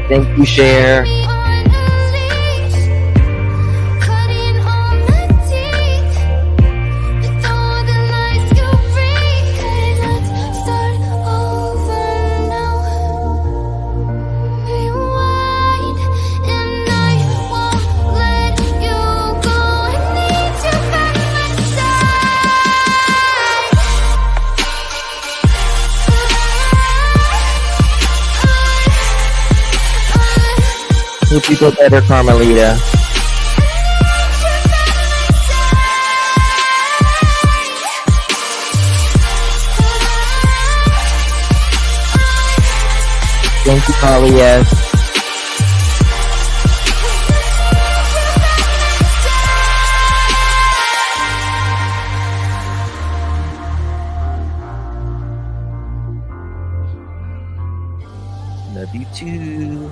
Thank you, Cher. Hope you feel better, Carmelita. Thank you, Carly, yes. Love you too.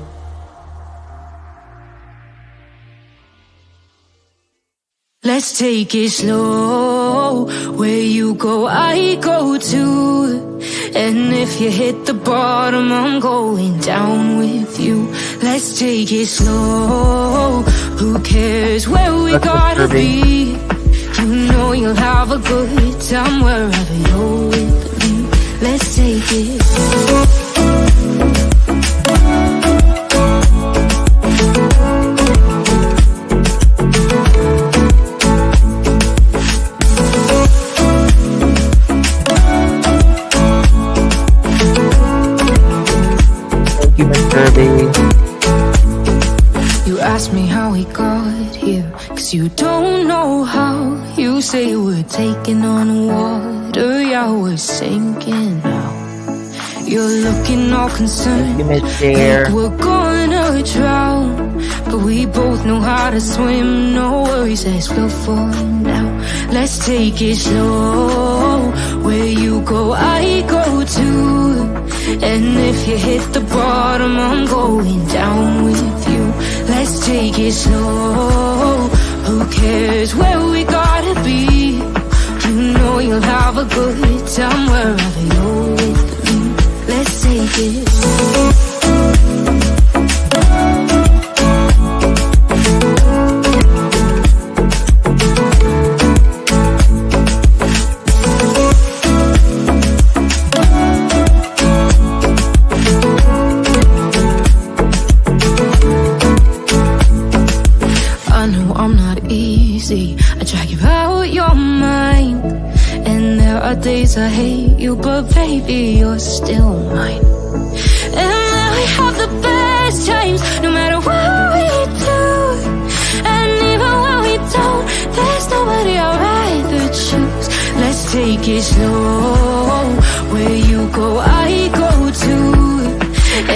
Let's take it slow. Where you go, I go too. And if you hit the bottom, I'm going down with you. Let's take it slow. Who cares where we gotta be? You know you'll have a good time wherever you're with me. Let's take it slow. You ask me how we got here, 'cause you don't know how. You say we're taking on water, yeah, we're sinking now. You're looking all concerned, like we're gonna drown. But we both know how to swim, no worries as we'll fall now. Let's take it slow. Where you go, I go too. And if you hit the bottom, I'm going down with you. Let's take it slow. Who cares where we gotta be? You know you'll have a good time wherever you're with me. Let's take it slow. I drag you out your mind, and there are days I hate you, but baby, you're still mine. And then we have the best times, no matter what we do. And even when we don't, there's nobody I'd rather choose. Let's take it slow. Where you go, I go too.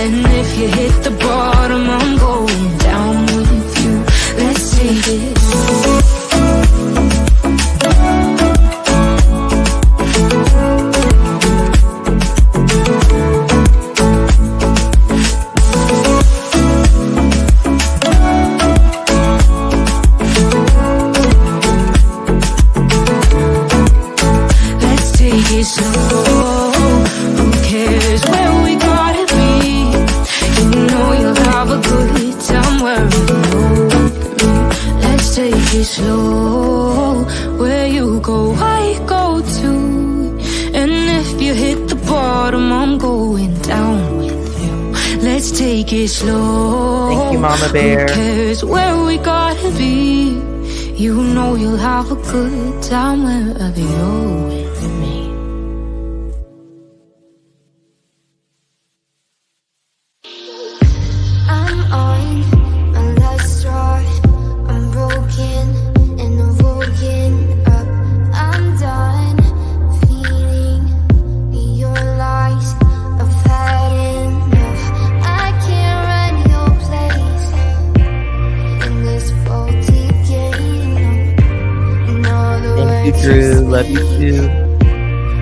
And if you hit the bottom, I'm going down with you. Let's take it slow. it slow. Where you go, I go too. And if you hit the bottom, I'm going down with you. Let's take it slow. Thank you, Mama Bear. Who cares where we gotta be? You know you'll have a good time wherever you're with me. I'm on my last straw. I'm broken and I'm woken up. I'm done feeling your lies. I've had enough. I can't run your place in this faulty game. No, the Thank you, words Drew. Love you too.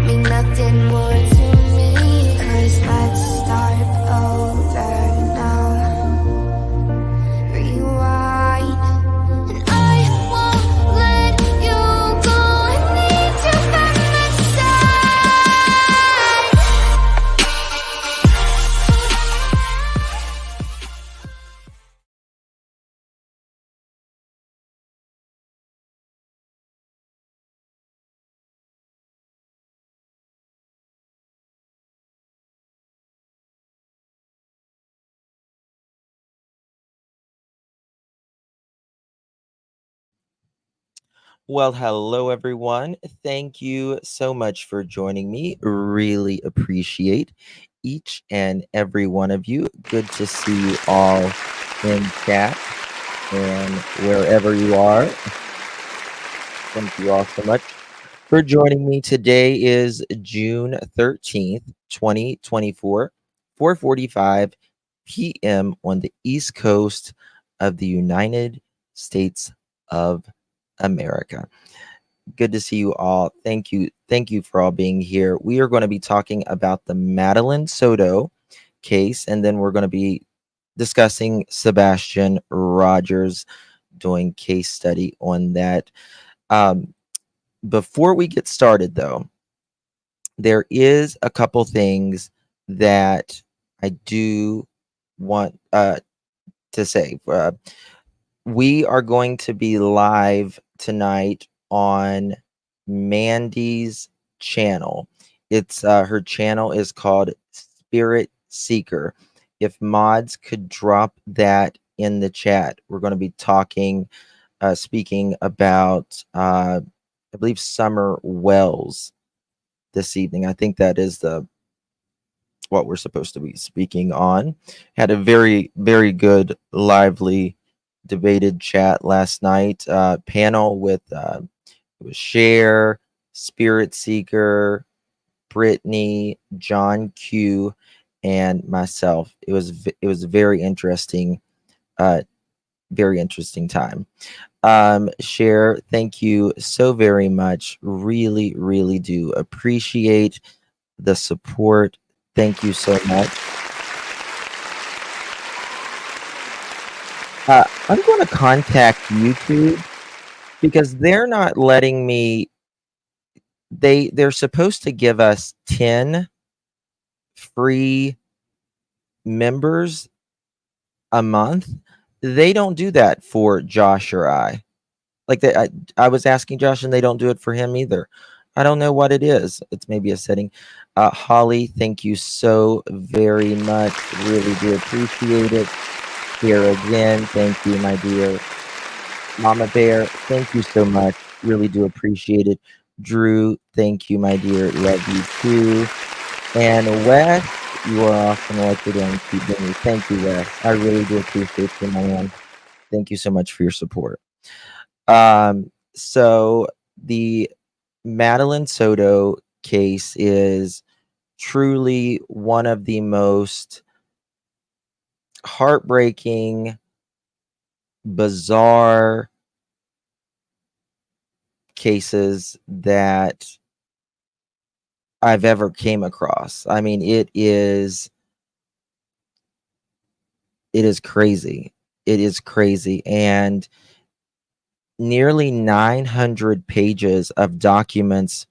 mean nothing more to me. 'Cause let's start over now. Rewind, and I won't let you go. I need you by my side. Well, hello, everyone. Thank you so much for joining me. Really appreciate each and every one of you. Good to see you all in chat and wherever you are. Thank you all so much for joining me. Today is June 13th, 2024, 4:45 p.m. on the East Coast of the United States of America. Good to see you all. Thank you. Thank you for all being here. We are going to be talking about the Madeline Soto case, and then we're going to be discussing Sebastian Rogers, doing case study on that. Um, Before we get started, though, there is a couple things that I do want to say. We are going to be live tonight on Mandy's channel. It's her channel is called Spirit Seeker. If mods could drop that in the chat, we're going to be speaking about I believe Summer Wells this evening. I think that is the what we're supposed to be speaking on. Had a very good, lively, debated chat last night. Panel with it was Cher, Spirit Seeker, Brittany, John Q, and myself. It was very interesting time. Cher, thank you so very much. Really do appreciate the support. Thank you so much. I'm going to contact YouTube because they're not letting me. They're supposed to give us 10 free members a month. They don't do that for Josh or I. Like I was asking Josh, and they don't do it for him either. I don't know what it is. It's maybe a setting. Holly, thank you so very much. Really do appreciate it. Here again, thank you, my dear. Mama Bear, thank you so much. Really do appreciate it. Drew, thank you, my dear. Love you too. And Wes, you are awesome. Like you're doing. Keep doing it. Thank you, Wes. I really do appreciate you, my man. Thank you so much for your support. So the Madeline Soto case is truly one of the most heartbreaking, bizarre cases that I've ever came across. I mean, it is crazy. It is crazy. And nearly 900 pages of documents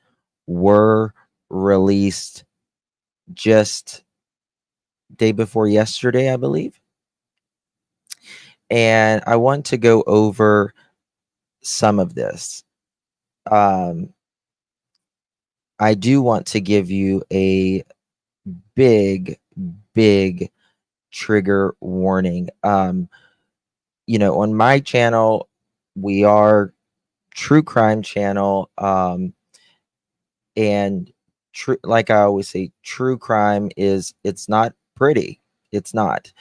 were released just day before yesterday, I believe. And I want to go over some of this. Um, I do want to give you a big, big trigger warning. On my channel, we are true crime channel, and true, like I always say, true crime it's not pretty. It's not.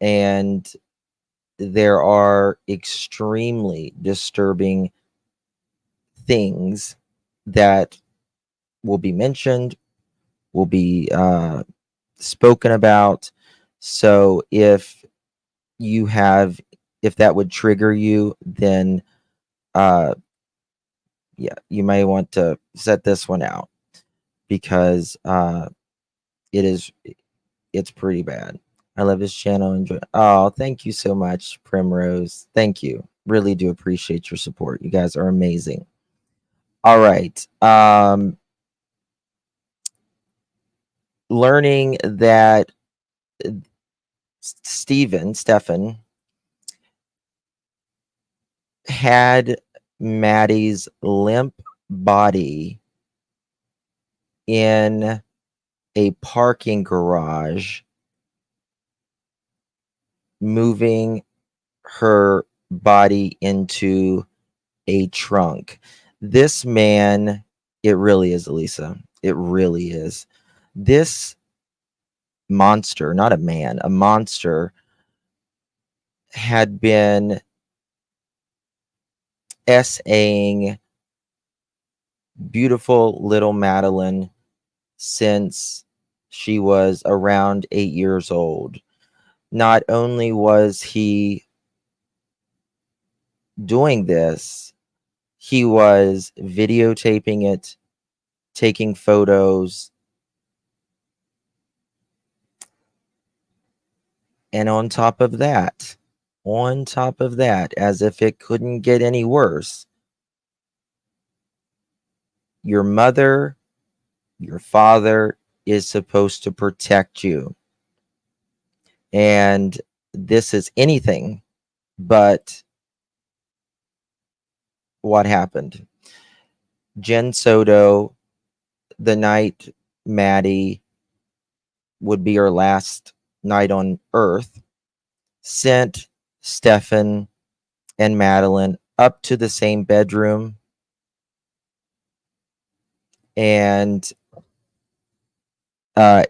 And there are extremely disturbing things that will be mentioned, will be spoken about. So you have, if that would trigger you, then uh, yeah, you may want to set this one out because it is it's pretty bad. I love this channel. Enjoy. Oh, thank you so much, Primrose. Thank you. Really do appreciate your support. You guys are amazing. All right. Learning that Stephen had Maddie's limp body in a parking garage, moving her body into a trunk. This man, it really is, Elisa. It really is. This monster, not a man, a monster, had been SAing beautiful little Madeline since she was around 8 years old. Not only was he doing this, he was videotaping it, taking photos, and on top of that, as if it couldn't get any worse, your mother, your father is supposed to protect you. And this is anything but what happened. Jen Soto, the night Maddie would be her last night on Earth, sent Stefan and Madeline up to the same bedroom, and uh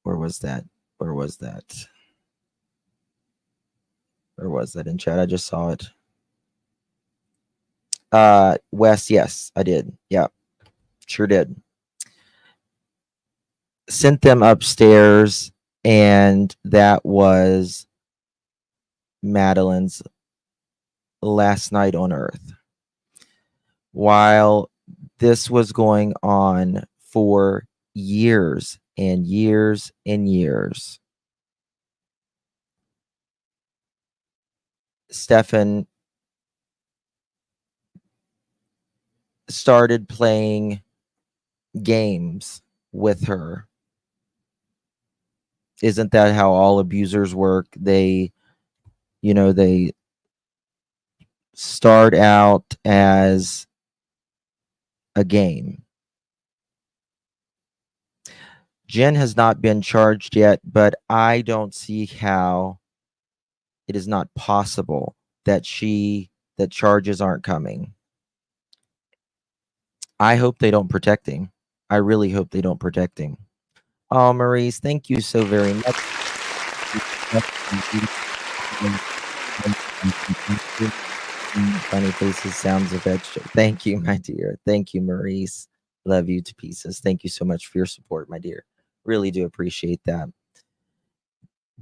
where was that? Where was that? Where was that in chat? I just saw it. Wes, yes, I did. Yeah, sure did. Sent them upstairs, and that was Madeline's last night on Earth. While this was going on for years and years and years, Stefan started playing games with her. Isn't that how all abusers work? They start out as a game. Jen has not been charged yet, but I don't see how it is not possible that charges aren't coming. I hope they don't protect him. I really hope they don't protect him. Oh, Maurice, thank you so very much. Funny faces, sounds of vegetable. Thank you, my dear. Thank you, Maurice. Love you to pieces. Thank you so much for your support, my dear. Really do appreciate that.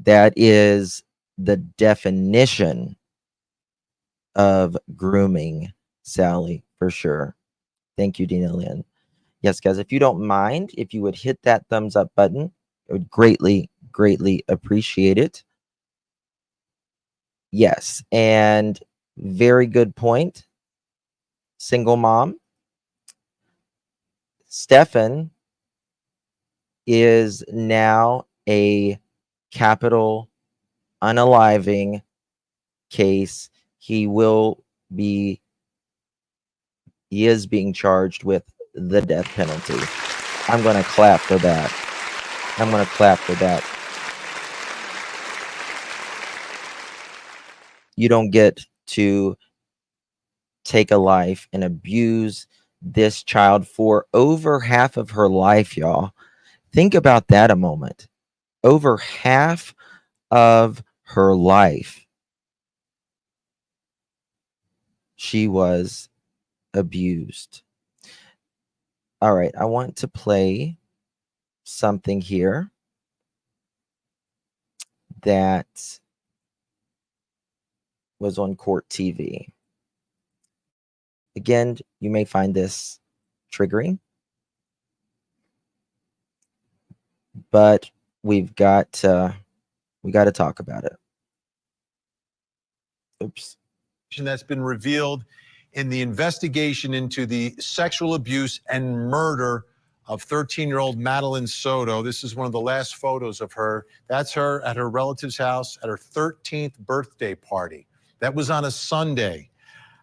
That is the definition of grooming, Sally, for sure. Thank you, Dina Lynn. Yes, guys, if you don't mind, if you would hit that thumbs up button, I would greatly, greatly appreciate it. Yes, and very good point. Single mom. Stefan is now a capital unaliving case. He will be he is being charged with the death penalty. I'm going to clap for that. I'm going to clap for that. You don't get to take a life and abuse this child for over half of her life, y'all. Think about that a moment. Over half of her life, she was abused. All right, I want to play something here that was on court TV. Again, you may find this triggering, but we got to talk about it. Oops. That's been revealed in the investigation into the sexual abuse and murder of 13-year-old Madeline Soto. This is one of the last photos of her. That's her at her relative's house at her 13th birthday party. That was on a Sunday.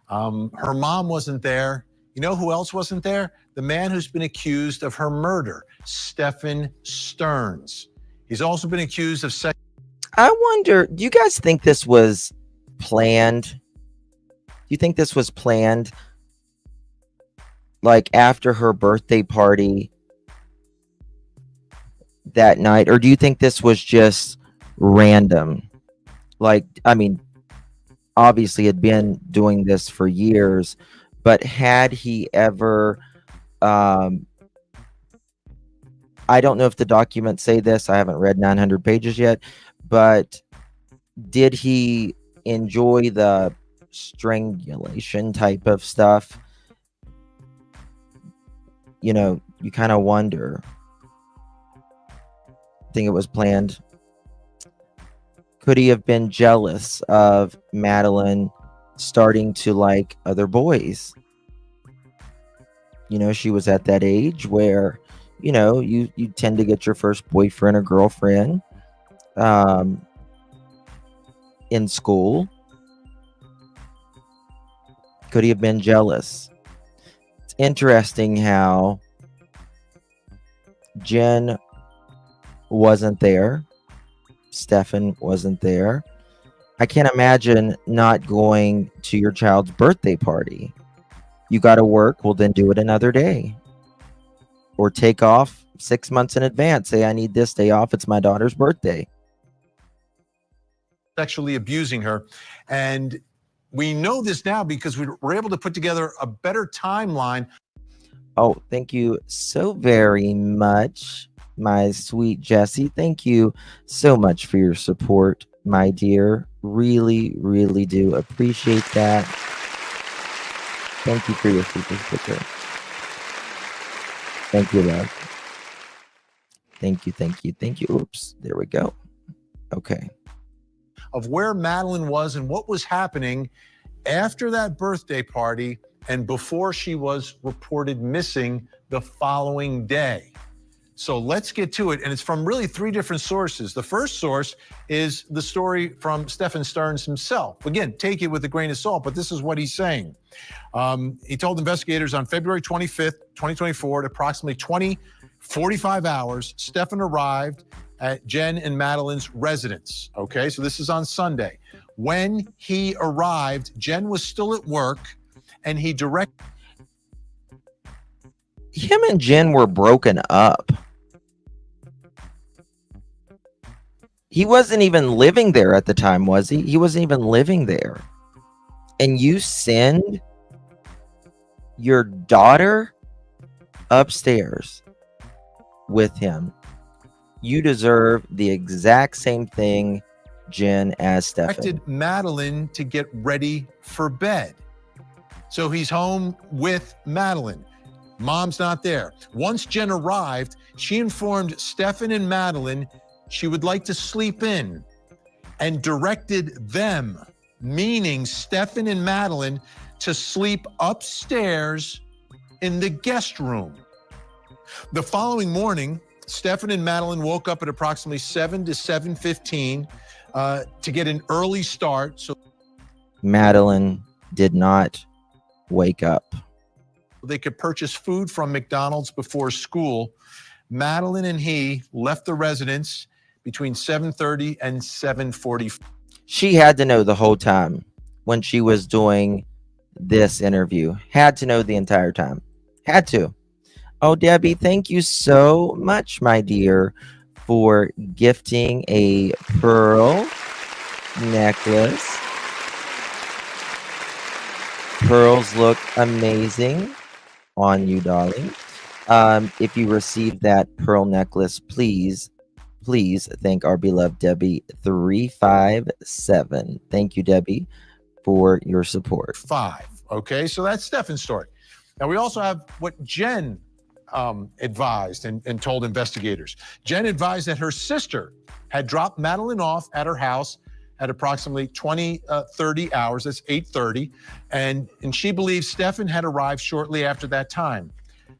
Her mom wasn't there. You know who else wasn't there? The man who's been accused of her murder, Stephen Stearns. He's also been accused of sex. I wonder, do you guys think this was planned? Do you think this was planned? Like after her birthday party that night? Or do you think this was just random? Like, I mean, obviously had been doing this for years, but had he ever, I don't know if the documents say this, I haven't read 900 pages yet, but did he enjoy the strangulation type of stuff? You know, you kind of wonder. Think it was planned? Could he have been jealous of Madeline starting to like other boys? You know, she was at that age where, you know, you tend to get your first boyfriend or girlfriend in school. Could he have been jealous? It's interesting how Jen wasn't there. Stefan wasn't there. I can't imagine not going to your child's birthday party. You got to work, well, then do it another day. Or take off 6 months in advance. Say, I need this day off. It's my daughter's birthday. Sexually abusing her. And we know this now because we were able to put together a better timeline. Oh, thank you so very much, my sweet Jessie. Thank you so much for your support, my dear. Really, really do appreciate that. Thank you for your super sticker. Thank you, love. Thank you, thank you, thank you. Oops, there we go. Okay. Of where Madeline was and what was happening after that birthday party and before she was reported missing the following day. So let's get to it. And it's from really three different sources. The first source is the story from Stephen Stearns himself. Again, take it with a grain of salt, but this is what he's saying. He told investigators on February 25th, 2024, at approximately 20:45 hours, Stephen arrived at Jen and Madeline's residence. Okay, so this is on Sunday. When he arrived, Jen was still at work, and he directed. Him and Jen were broken up. He wasn't even living there at the time, was he? He wasn't even living there. And you send your daughter upstairs with him. You deserve the exact same thing, Jen, as Stefan. Directed Madeline to get ready for bed. So he's home with Madeline. Mom's not there. Once Jen arrived, she informed Stefan and Madeline she would like to sleep in and directed them, meaning Stefan and Madeline, to sleep upstairs in the guest room. The following morning, Stefan and Madeline woke up at approximately 7 to 7:15 to get an early start. So Madeline did not wake up. They could purchase food from McDonald's before school. Madeline and he left the residence between 7:30 and 7:40. She had to know the whole time when she was doing this interview. Had to know the entire time. Had to. Oh, Debbie, thank you so much, my dear, for gifting a pearl necklace. Pearls look amazing on you, darling. If you received that pearl necklace, please thank our beloved Debbie 357. Thank you, Debbie, for your support. 5. Okay, so that's Stefan's story. Now we also have what Jen advised and told investigators. Jen advised that her sister had dropped Madeline off at her house at approximately 30 hours. That's 8:30, and she believes Stefan had arrived shortly after that time.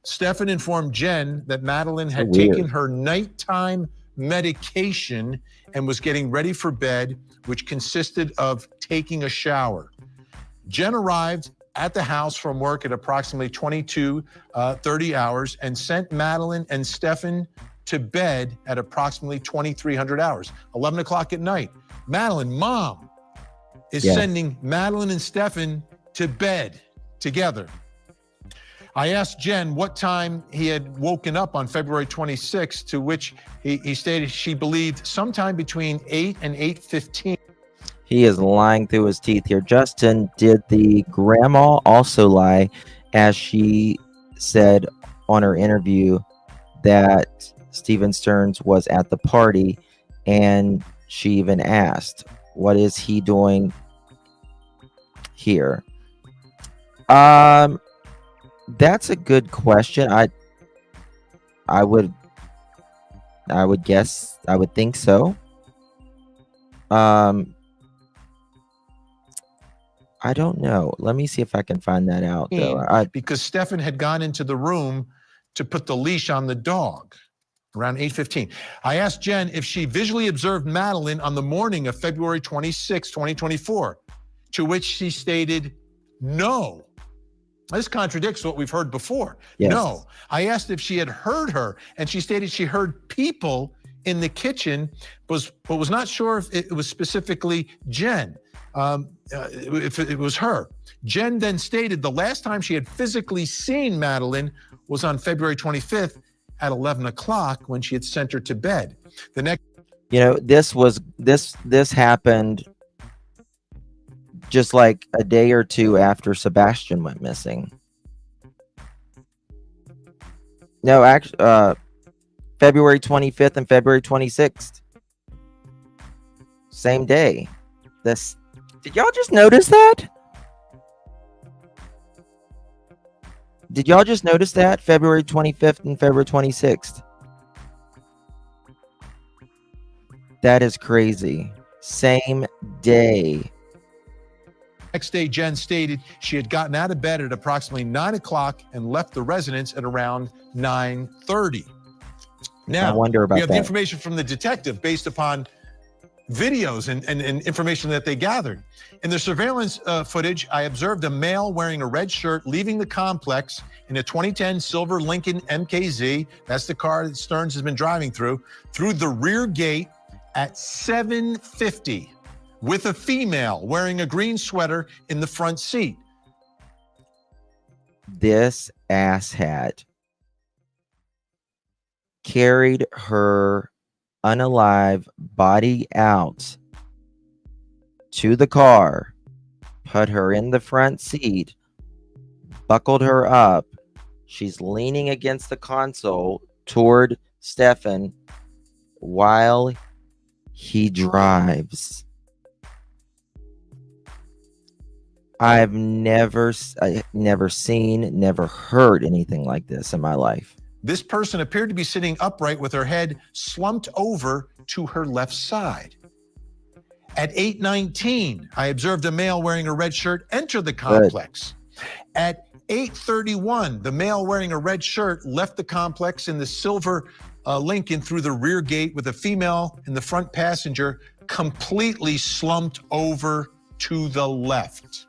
Stefan informed Jen that Madeline had taken her nighttime medication and was getting ready for bed, which consisted of taking a shower. Jen arrived at the house from work at approximately 30 hours and sent Madeline and Stefan to bed at approximately 2300 hours, 11 o'clock at night. Madeline, mom, is sending Madeline and Stefan to bed together. I asked Jen what time he had woken up on February 26th, to which he stated she believed sometime between 8 and 8:15. He is lying through his teeth here. Justin, did the grandma also lie, as she said on her interview that Stephen Stearns was at the party, and she even asked, what is he doing here? That's a good question. I would guess, I would think so. I don't know. Let me see if I can find that out, though. Because Stefan had gone into the room to put the leash on the dog around 8:15. I asked Jen if she visually observed Madeline on the morning of February 26, 2024, to which she stated no. This contradicts what we've heard before. Yes. No. I asked if she had heard her, and she stated she heard people in the kitchen, but was not sure if it was specifically Jen, if it was her. Jen then stated the last time she had physically seen Madeline was on February 25th at 11 o'clock when she had sent her to bed. The next, this happened just like a day or two after Sebastian went missing. No, actually, February 25th and February 26th. Same day. Did y'all just notice that? Did y'all just notice that? February 25th and February 26th. That is crazy. Same day. next day, Jen stated she had gotten out of bed at approximately 9 o'clock and left the residence at around 9:30. Now, I wonder about we have that. the information from the detective based upon videos and information that they gathered. In the surveillance footage, I observed a male wearing a red shirt leaving the complex in a 2010 silver Lincoln MKZ, that's the car that Stearns has been driving through the rear gate at 7:50 with a female wearing a green sweater in the front seat. This asshat carried her unalive body out to the car, put her in the front seat, buckled her up. She's leaning against the console toward Stefan while he drives. I've never seen, never heard anything like this in my life. This person appeared to be sitting upright with her head slumped over to her left side. At 8:19, I observed a male wearing a red shirt enter the complex. At 8:31, the male wearing a red shirt left the complex in the silver Lincoln through the rear gate with a female in the front passenger completely slumped over to the left.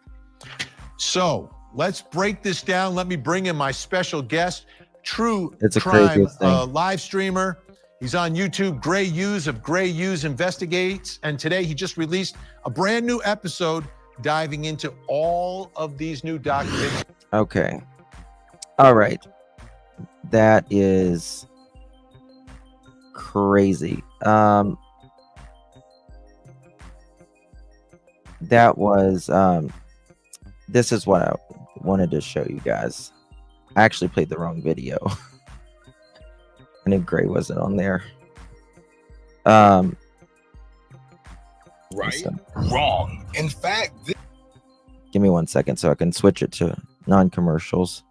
So let's break this down. Let me bring in my special guest, true It's a crime crazy thing. live streamer. He's on YouTube, Gray Hughes of Gray Hughes Investigates. And today he just released a brand new episode diving into all of these new documents. Okay. All right. That is crazy. That was this is what I wanted to show you guys. I actually played the wrong video. I knew Gray wasn't on there. Right? Listen. Wrong. In fact, Give me 1 second so I can switch it to non-commercials.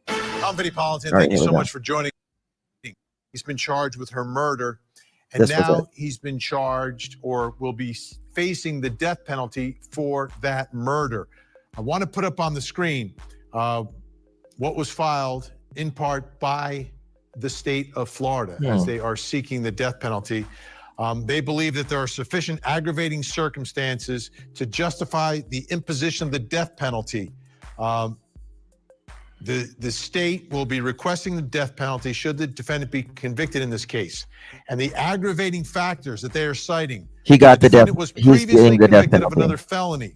I'm Vinny Politan. All right, Thank you here we so go. much for joining. He's been charged with her murder, and This was now it. he's been charged or will be facing the death penalty for that murder. I want to put up on the screen what was filed in part by the state of Florida as they are seeking the death penalty. They believe that there are sufficient aggravating circumstances to justify the imposition of the death penalty. The state will be requesting the death penalty should the defendant be convicted in this case. And the aggravating factors that they are citing. He got the death. defendant was He's previously getting the death convicted of penalty. another felony.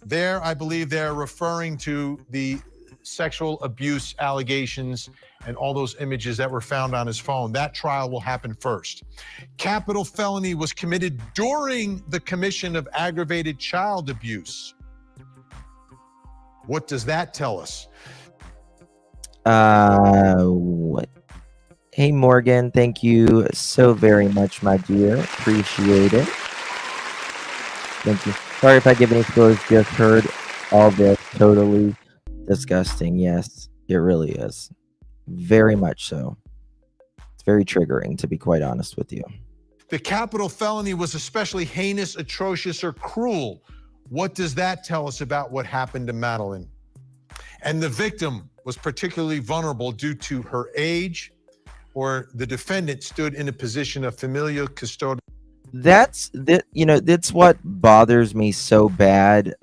There, I believe they're referring to the sexual abuse allegations and all those images that were found on his phone. That trial will happen first. Capital felony was committed during the commission of aggravated child abuse. What does that tell us? What? Hey Morgan, thank you so very much, my dear. Appreciate it. Thank you. Sorry if I give any spoilers. Just heard all this. Totally disgusting. Yes, it really is. Very much so. It's very triggering, to be quite honest with you. The capital felony was especially heinous, atrocious, or cruel. What does that tell us about what happened to Madeline? And the victim was particularly vulnerable due to her age, or the defendant stood in a position of familial custodial. That's what bothers me so bad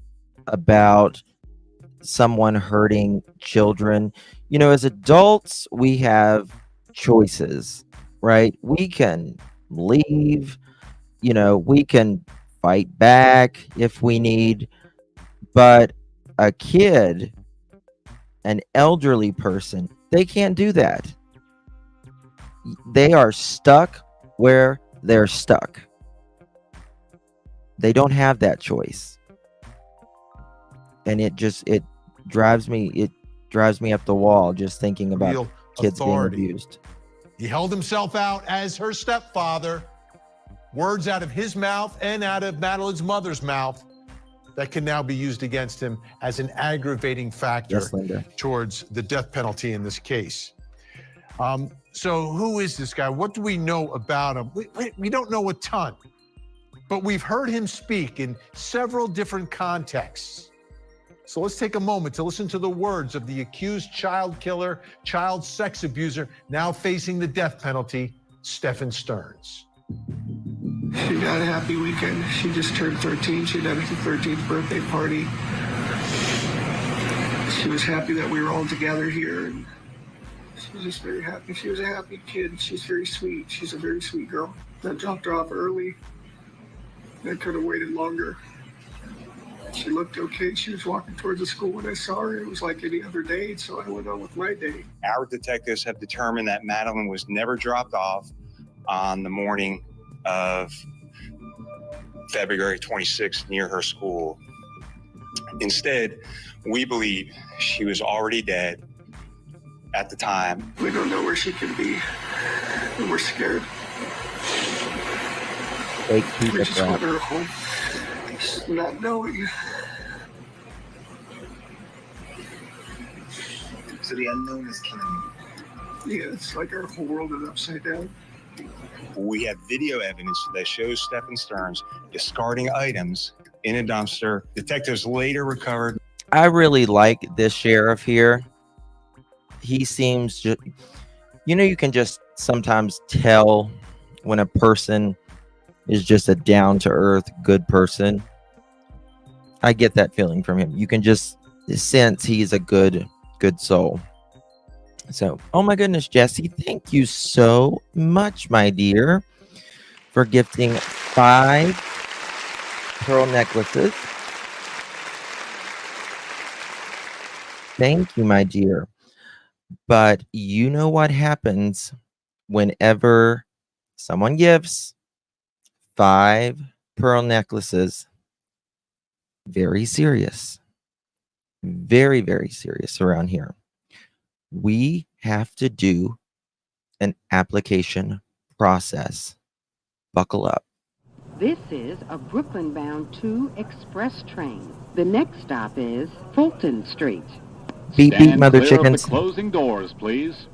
about someone hurting children. As adults, we have choices, right? We can leave, we can fight back if we need, but a kid, an elderly person, they can't do that. They are stuck where they're stuck. They don't have that choice. And it drives me up the wall just thinking about Real kids authority. being abused. He held himself out as her stepfather. Words out of his mouth and out of Madeline's mother's mouth that can now be used against him as an aggravating factor Yes, Linda. towards the death penalty in this case. So who is this guy? What do we know about him? We don't know a ton, but we've heard him speak in several different contexts. So let's take a moment to listen to the words of the accused child killer, child sex abuser, now facing the death penalty, Stephen Stearns. She had a happy weekend. She just turned 13. She had her 13th birthday party. She was happy that we were all together here. And she was just very happy. She was a happy kid. She's very sweet. She's a very sweet girl. I dropped her off early. I could have waited longer. She looked okay. She was walking towards the school when I saw her. It was like any other day, so I went on with my day. our detectives have determined that Madeline was never dropped off on the morning of February 26th near her school. Instead, we believe she was already dead at the time. We don't know where she could be, and we're scared. Take We keep it just want back. her home. Just not knowing. So the unknown is killing me. Yeah, it's like our whole world is upside down. We have video evidence that shows Stephen Stearns discarding items in a dumpster. Detectives later recovered. I really like this sheriff here. He seems just, you can just sometimes tell when a person is just a down-to-earth good person. I get that feeling from him. You can just sense he's a good soul. So, oh my goodness, Jesse, thank you so much, my dear, for gifting 5 pearl necklaces. Thank you, my dear. But you know what happens whenever someone gives 5 pearl necklaces? Very serious. Very, very serious around here. We have to do an application process. Buckle up. This is a Brooklyn-bound 2 express train. The next stop is Fulton Street. Beep, beep, mother clear chickens. Of the closing doors, please.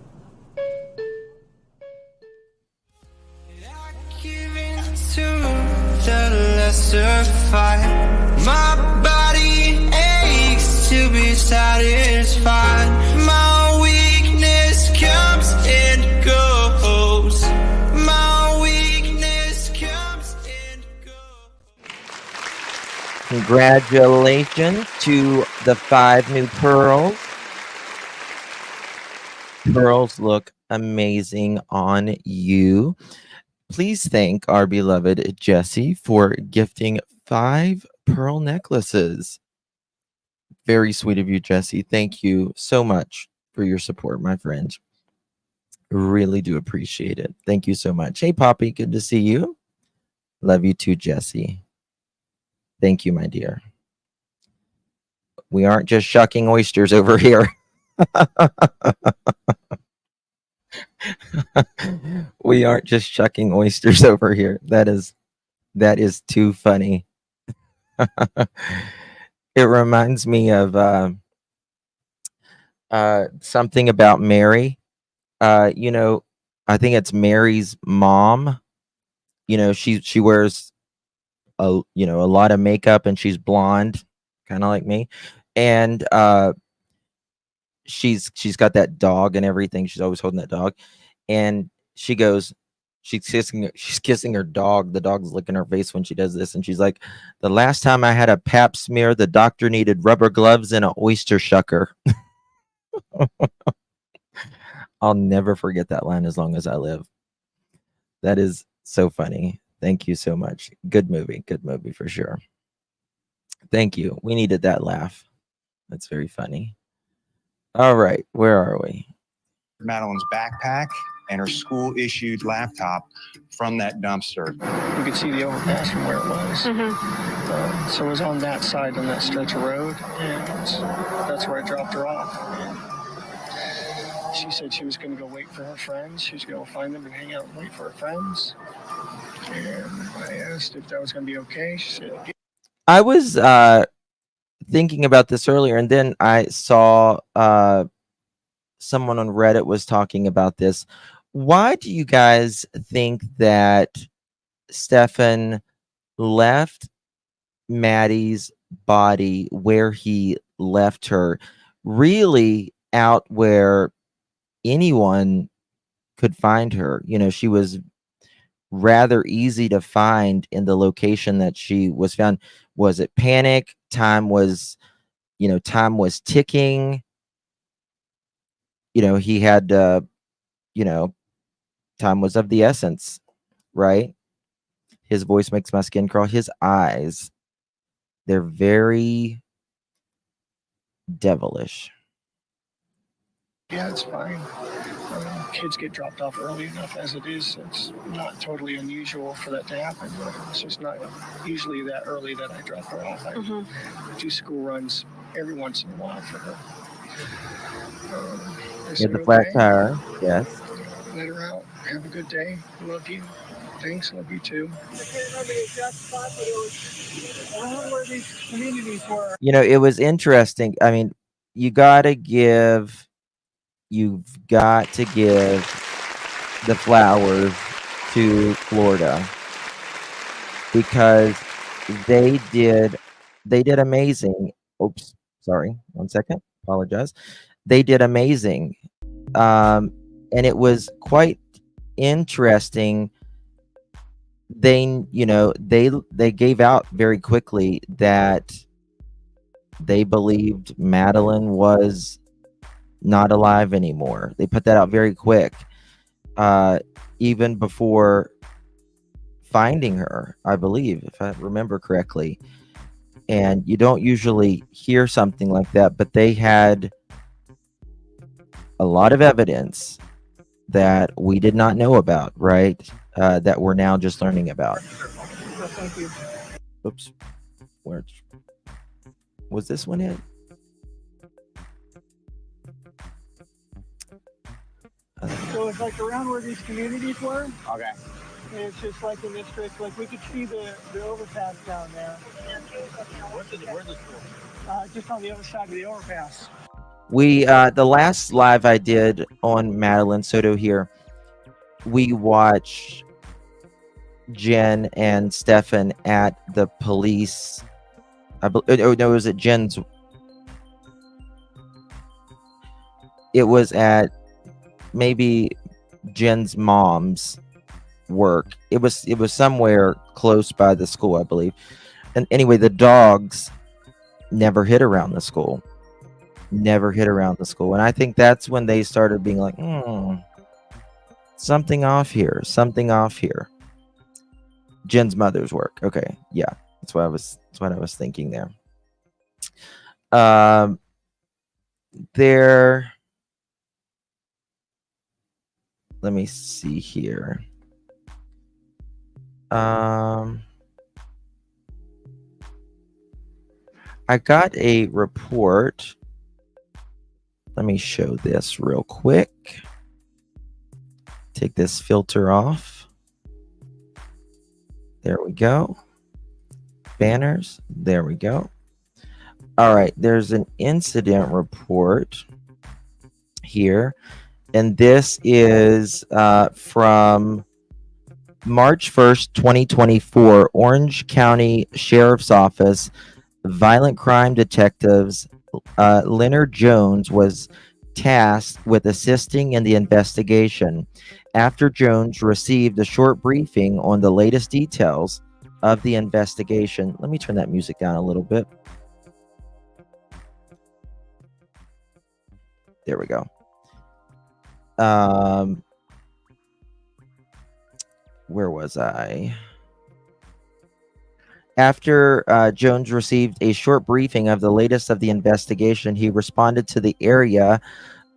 My body aches to be satisfied. My weakness comes and goes. My weakness comes and goes. Congratulations to the 5 new pearls. Pearls look amazing on you. Please thank our beloved Jesse for gifting 5 pearl necklaces. Very sweet of you, Jesse. Thank you so much for your support, my friend. Really do appreciate it. Thank you so much. Hey, Poppy, good to see you. Love you too, Jesse. Thank you, my dear. We aren't just shucking oysters over here. We aren't just shucking oysters over here. That is too funny. It reminds me of something about Mary. You know, I think it's Mary's mom. You know, she wears a lot of makeup and she's blonde, kind of like me. And she's got that dog and everything. She's always holding that dog. And she goes, she's kissing her dog. The dog's licking her face when she does this. And she's like, the last time I had a pap smear, the doctor needed rubber gloves and an oyster shucker. I'll never forget that line as long as I live. That is so funny. Thank you so much. Good movie for sure. Thank you. We needed that laugh. That's very funny. All right, where are we? Madeline's backpack and her school-issued laptop from that dumpster. You could see the overpass from where it was. So it was on that side, on that stretch of road, and that's where I dropped her off. And she said she was going to go wait for her friends. She was going to go find them and hang out and wait for her friends. And I asked if that was going to be okay. She said, yeah. I was thinking about this earlier, and then I saw someone on Reddit was talking about this. Why do you guys think that Stefan left Maddie's body where he left her, really out where anyone could find her? You know, she was rather easy to find in the location that she was found. Was it panic? Time was ticking. You know, he had, time was of the essence, right? His voice makes my skin crawl. His eyes, they're very devilish. Yeah, it's fine. Kids get dropped off early enough as it is. It's not totally unusual for that to happen. But it's just not usually that early that I drop her off. I do school runs every once in a while for her. Yeah, the flat tire. Yes. Let her out. Have a good day. Love you. Thanks. Love you too. I can't remember the exact spot, but I don't know where these communities were. You know, it was interesting. I mean, you've got to give the flowers to Florida, because they did amazing. Oops, sorry, 1 second. Apologize. They did amazing. And it was quite interesting. They gave out very quickly that they believed Madeline was not alive anymore. They put that out very quick, even before finding her, I believe, if I remember correctly. And you don't usually hear something like that, but they had a lot of evidence that we did not know about, right? That we're now just learning about. Thank you. Oops. Where was this one in? So it's like around where these communities were. Okay. And it's just like in this district, like we could see the overpass down there. Where's the school? Just on the other side of the overpass. We the last live I did on Madeline Soto here, we watched Jen and Stefan at the police. Oh no, it was at Jen's. It was at maybe Jen's mom's work. It was somewhere close by the school, I believe. And anyway, the dogs never hit around the school. Never hit around the school. And I think that's when they started being like, something off here. Something off here. Jen's mother's work. Okay. Yeah. That's what I was thinking there. There. Let me see here. I got a report. Let me show this real quick. Take this filter off. There we go. Banners. There we go. All right. There's an incident report here. And this is from March 1st, 2024, Orange County Sheriff's Office. Violent crime detectives Leonard Jones was tasked with assisting in the investigation. After Jones received a short briefing on the latest details of the investigation. Let me turn that music down a little bit. There we go. Where was I? After Jones received a short briefing of the latest of the investigation, he responded to the area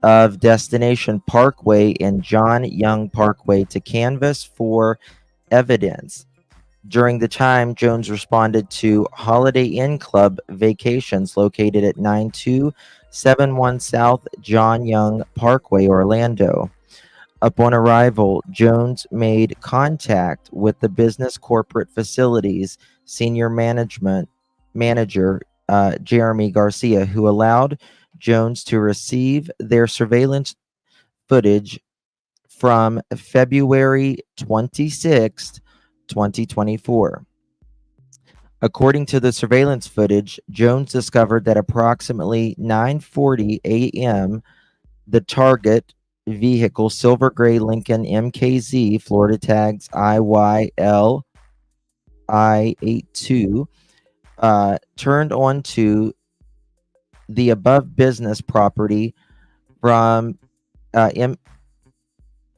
of Destination Parkway and John Young Parkway to canvass for evidence. During the time, Jones responded to Holiday Inn Club Vacations located at 9271 South John Young Parkway, Orlando. Upon arrival, Jones made contact with the business corporate facilities senior manager Jeremy Garcia, who allowed Jones to receive their surveillance footage from February 26, 2024. According to the surveillance footage, Jones discovered that approximately 9:40 a.m., the target vehicle, silver gray Lincoln MKZ, Florida tags IYL I82, turned onto the above business property from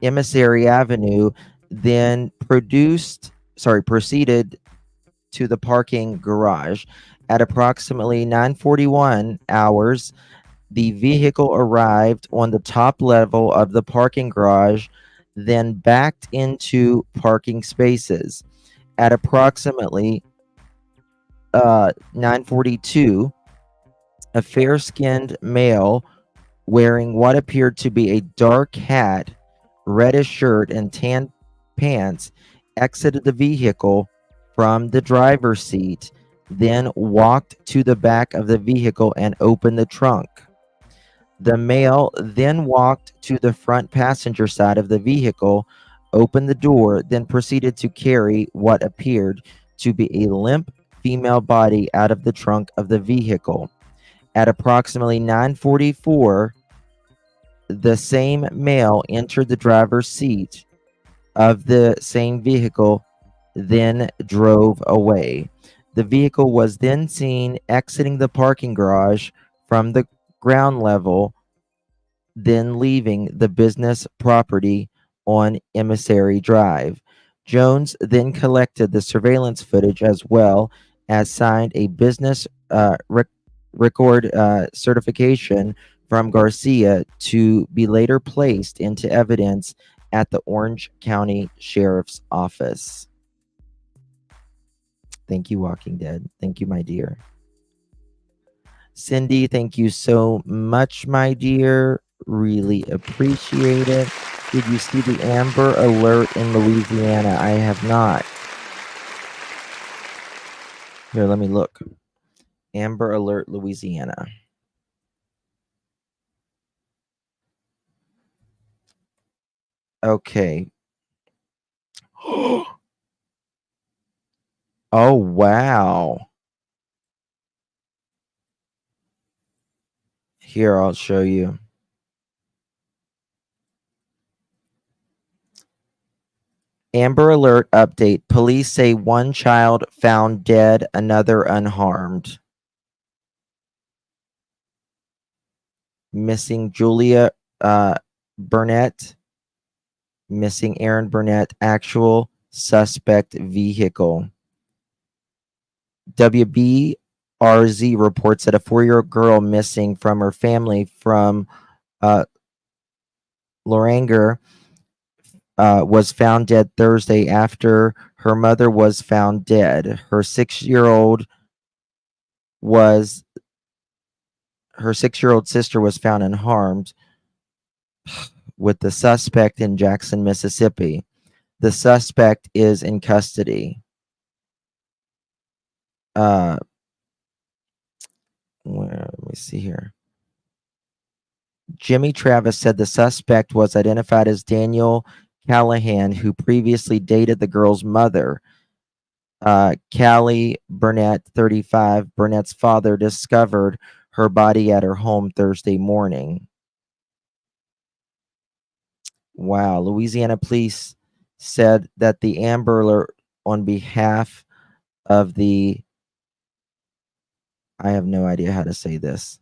Emissary Avenue, then proceeded to the parking garage. At approximately 9:41 hours, the vehicle arrived on the top level of the parking garage, then backed into parking spaces. At approximately 9:42, a fair-skinned male wearing what appeared to be a dark hat, reddish shirt, and tan pants exited the vehicle from the driver's seat, then walked to the back of the vehicle and opened the trunk. The male then walked to the front passenger side of the vehicle, opened the door, then proceeded to carry what appeared to be a limp female body out of the trunk of the vehicle. At approximately 9:44, the same male entered the driver's seat of the same vehicle, then drove away. The vehicle was then seen exiting the parking garage from the ground level, then leaving the business property on Emissary Drive. Jones then collected the surveillance footage as well as signed a business record certification from Garcia to be later placed into evidence at the Orange County Sheriff's Office. Thank you, Walking Dead. Thank you, my dear. Cindy, thank you so much, my dear. Really appreciate it. Did you see the Amber Alert in Louisiana? I have not. Here, let me look. Amber Alert, Louisiana. Okay. Oh, wow. Here, I'll show you. Amber Alert update. Police say one child found dead, another unharmed. Missing Julia Burnett. Missing Aaron Burnett. Actual suspect vehicle. WBRZ reports that a 4-year-old girl missing from her family from Loranger was found dead Thursday after her mother was found dead. Her 6-year-old sister was found unharmed, with the suspect in Jackson, Mississippi. The suspect is in custody. Let me see here. Jimmy Travis said the suspect was identified as Daniel Callahan, who previously dated the girl's mother. Callie Burnett, 35, Burnett's father, discovered her body at her home Thursday morning. Wow. Louisiana police said that the Amber Alert on behalf of I have no idea how to say this.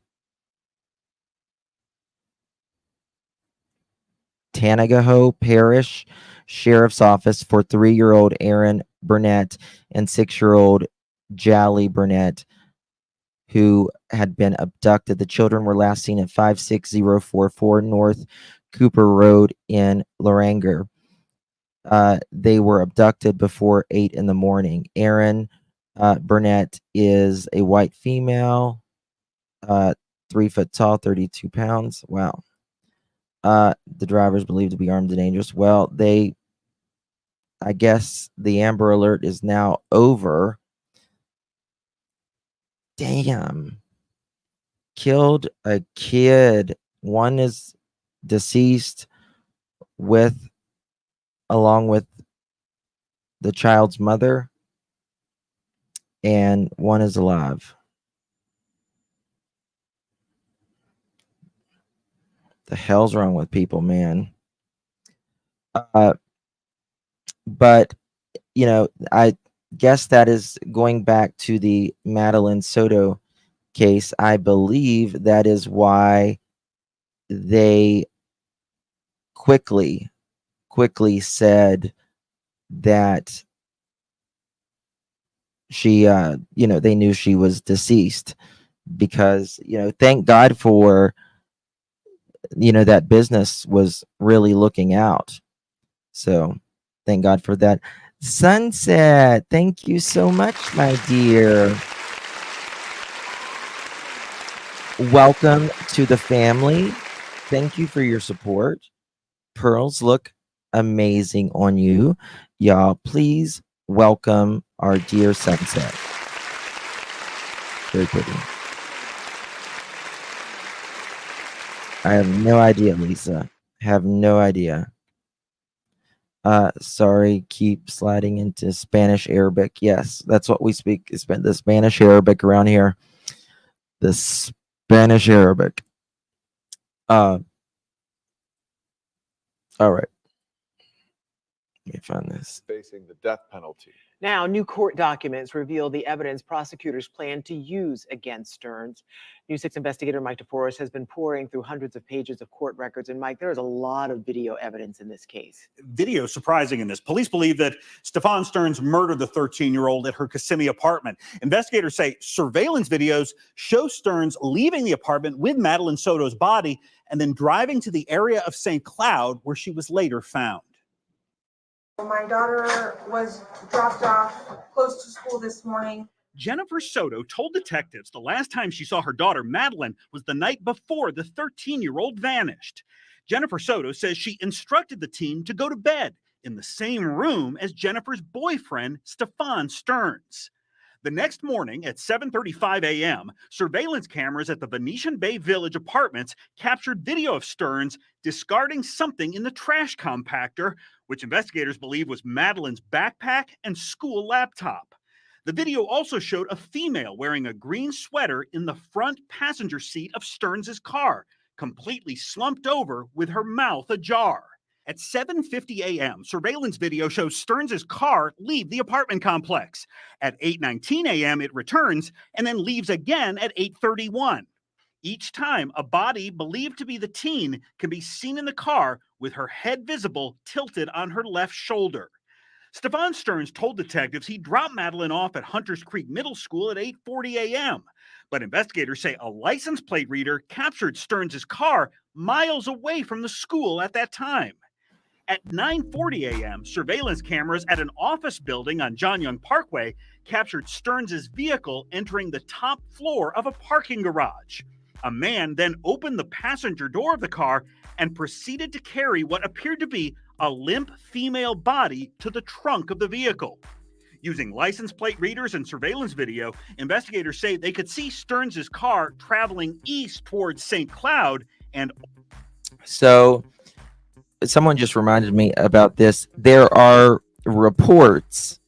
Tanagaho Parish Sheriff's Office for 3-year-old Aaron Burnett and 6-year-old Jali Burnett, who had been abducted. The children were last seen at 56044 North Cooper Road in Loranger. They were abducted before 8 in the morning. Aaron Burnett is a white female, 3 foot tall, 32 pounds. Wow. The driver is believed to be armed and dangerous. Well, I guess the Amber Alert is now over. Damn. Killed a kid. One is deceased along with the child's mother, and one is alive. The hell's wrong with people, man? But I guess that is going back to the Madeline Soto case. I believe that is why they quickly said that she they knew she was deceased, because thank God for that business was really looking out. So thank God for that. Sunset, thank you so much, my dear. Welcome to the family. Thank you for your support. Pearls look amazing on you. Y'all, please welcome our dear Sunset. Very pretty. I have no idea, Lisa. Have no idea. Sorry, keep sliding into Spanish Arabic. Yes, that's what we speak. Is the Spanish Arabic around here. The Spanish Arabic. All right. Let me find this. Facing the death penalty. Now, new court documents reveal the evidence prosecutors plan to use against Stearns. News 6 investigator Mike DeForest has been pouring through hundreds of pages of court records. And Mike, there is a lot of video evidence in this case. Video surprising in this. Police believe that Stefan Stearns murdered the 13-year-old at her Kissimmee apartment. Investigators say surveillance videos show Stearns leaving the apartment with Madeline Soto's body and then driving to the area of St. Cloud where she was later found. My daughter was dropped off close to school this morning. Jennifer Soto told detectives the last time she saw her daughter Madeline was the night before the 13-year-old vanished. Jennifer Soto says she instructed the teen to go to bed in the same room as Jennifer's boyfriend, Stefan Stearns. The next morning at 7:35 a.m., surveillance cameras at the Venetian Bay Village apartments captured video of Stearns discarding something in the trash compactor, which investigators believe was Madeline's backpack and school laptop. The video also showed a female wearing a green sweater in the front passenger seat of Stearns' car, completely slumped over with her mouth ajar. At 7:50 a.m., surveillance video shows Stearns' car leave the apartment complex. At 8:19 a.m., it returns and then leaves again at 8:31. Each time, a body believed to be the teen can be seen in the car with her head visible tilted on her left shoulder. Stefan Stearns told detectives he dropped Madeline off at Hunters Creek Middle School at 8:40 a.m., but investigators say a license plate reader captured Stearns' car miles away from the school at that time. At 9:40 a.m., surveillance cameras at an office building on John Young Parkway captured Stearns' vehicle entering the top floor of a parking garage. A man then opened the passenger door of the car and proceeded to carry what appeared to be a limp female body to the trunk of the vehicle. Using license plate readers and surveillance video, investigators say they could see Stearns' car traveling east towards St. Cloud and... So someone just reminded me about this. There are reports.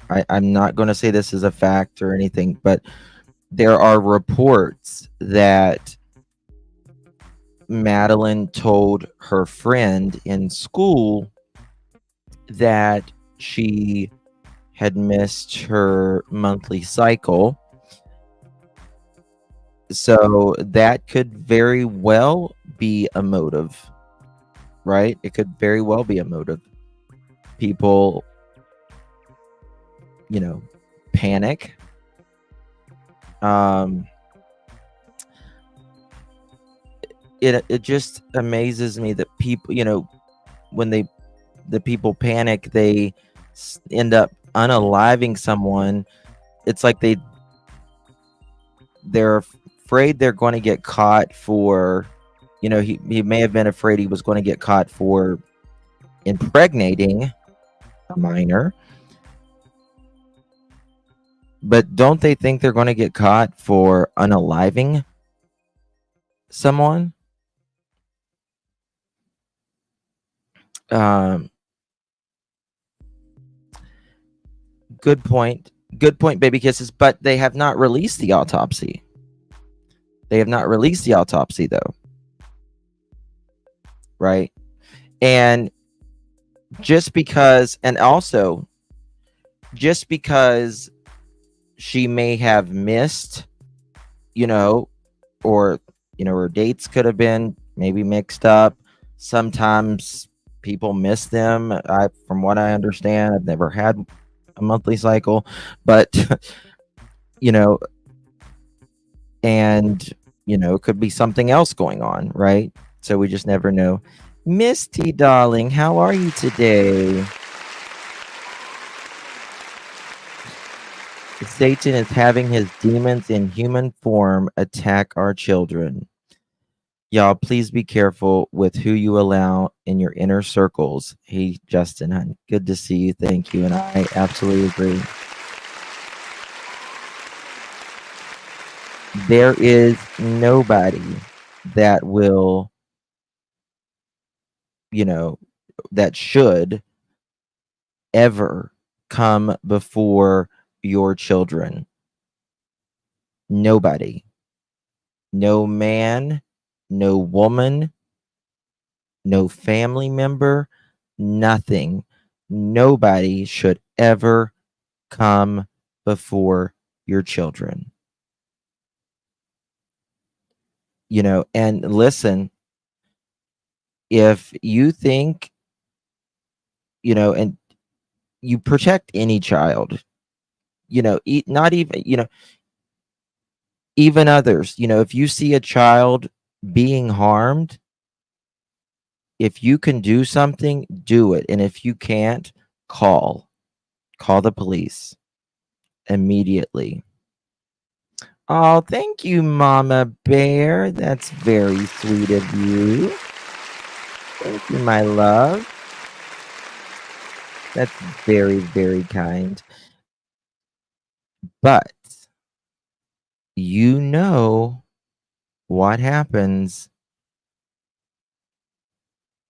I'm not going to say this is a fact or anything, but there are reports that Madeline told her friend in school that she had missed her monthly cycle. So that could very well be a motive, right? It could very well be a motive. People, panic. It just amazes me that people, when the people panic, they end up unaliving someone. It's like they're afraid they're going to get caught for, he may have been afraid he was going to get caught for impregnating a minor. But don't they think they're going to get caught for unaliving someone? Good point, baby kisses. But they have not released the autopsy. They have not released the autopsy, though. Right? And just because she may have missed, or, her dates could have been maybe mixed up. Sometimes people miss them. From what I understand, I've never had a monthly cycle, but, and, it could be something else going on, right? So we just never know. Misty, darling, how are you today? Satan is having his demons in human form attack our children. Y'all, please be careful with who you allow in your inner circles. Hey, Justin, honey, good to see you. Thank you. And I absolutely agree. There is nobody that will, that should ever come before your children. Nobody. No man, no woman, no family member, nothing. Nobody should ever come before your children. And listen, if you think, and you protect any child, not even, even others, if you see a child being harmed, if you can do something, do it. And if you can't, call the police immediately. Oh, thank you, Mama Bear. That's very sweet of you. Thank you, my love. That's very, very kind. But you know what happens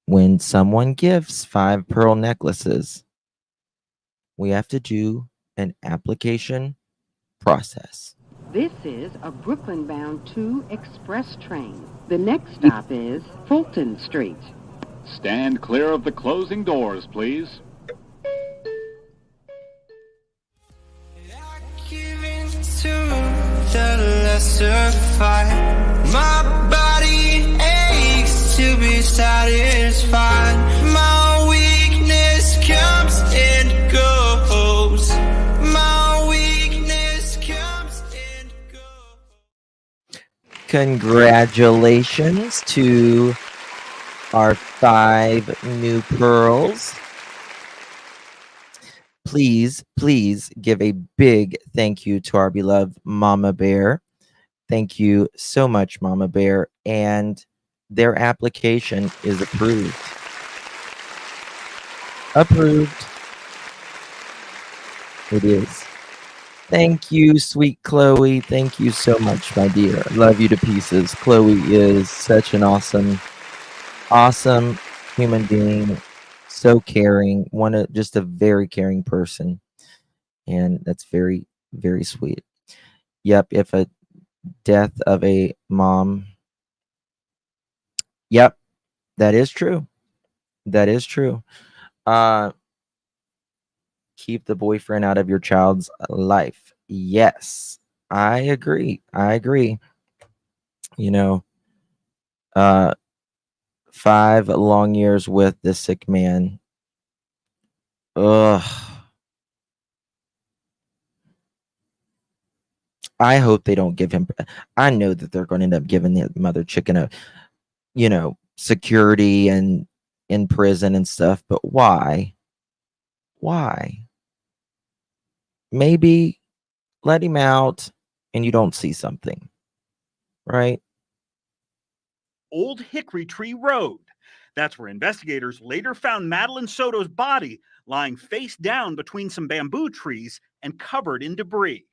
when someone gives 5 pearl necklaces. We have to do an application process. This is a Brooklyn-bound 2 express train. The next stop is Fulton Street. Stand clear of the closing doors, please. The lesser fight. My body aches to be satisfied. My weakness comes and goes. My weakness comes and goes. Congratulations to our 5 new pearls. Please give a big thank you to our beloved Mama Bear. Thank you so much, Mama Bear. And their application is approved. Approved. It is. Thank you, sweet Chloe. Thank you so much, my dear. Love you to pieces. Chloe is such an awesome human being. So caring, just a very caring person, and that's very, very sweet. Yep, if a death of a mom, yep, that is true. That is true. Keep the boyfriend out of your child's life. Yes, I agree. 5 long years with this sick man. Ugh. I hope they don't give him. I know that they're going to end up giving the mother chicken a, security and in prison and stuff. But why? Why? Maybe let him out and you don't see something, right? Old Hickory Tree Road. That's where investigators later found Madeline Soto's body lying face down between some bamboo trees and covered in debris.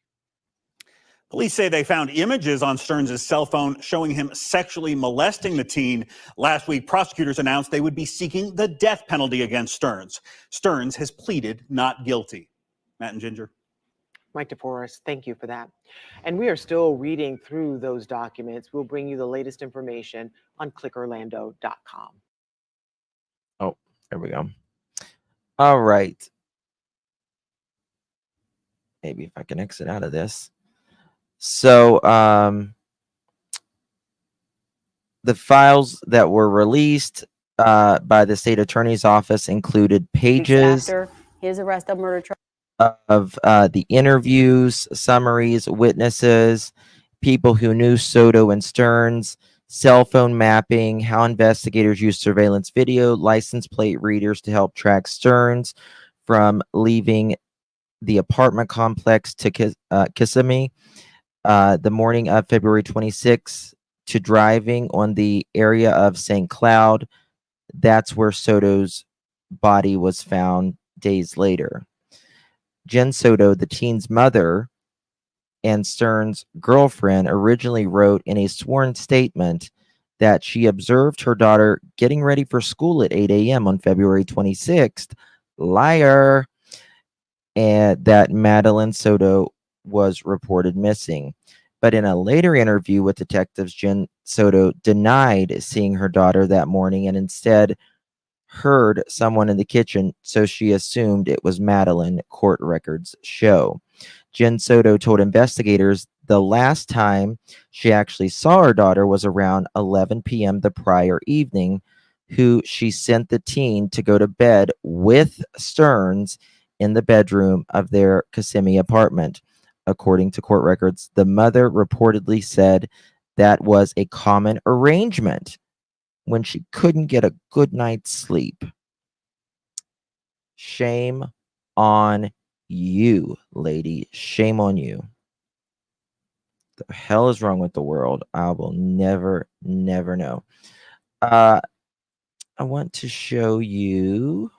Police say they found images on Stearns' cell phone showing him sexually molesting the teen. Last week, prosecutors announced they would be seeking the death penalty against Stearns. Stearns has pleaded not guilty. Matt and Ginger. Mike DeForest, thank you for that. And we are still reading through those documents. We'll bring you the latest information on clickorlando.com. Oh, there we go. All right. Maybe if I can exit out of this. So, the files that were released by the state attorney's office included pages after his arrest of murder charge of the interviews, summaries, witnesses, people who knew Soto and Stearns, cell phone mapping, how investigators used surveillance video, license plate readers to help track Stearns from leaving the apartment complex to Kissimmee the morning of February 26th to driving on the area of St. Cloud. That's where Soto's body was found days later. Jen Soto, the teen's mother and Stearns' girlfriend, originally wrote in a sworn statement that she observed her daughter getting ready for school at 8 a.m. on February 26th. Liar. And that Madeline Soto was reported missing. But in a later interview with detectives, Jen Soto denied seeing her daughter that morning, and instead heard someone in the kitchen, so she assumed it was Madeline, court records show. Jen Soto told investigators the last time she actually saw her daughter was around 11 p.m. the prior evening, who she sent the teen to go to bed with Stearns in the bedroom of their Kissimmee apartment. According to court records, the mother reportedly said that was a common arrangement when she couldn't get a good night's sleep. Shame on you, lady. Shame on you. The hell is wrong with the world? I will never know. I want to show you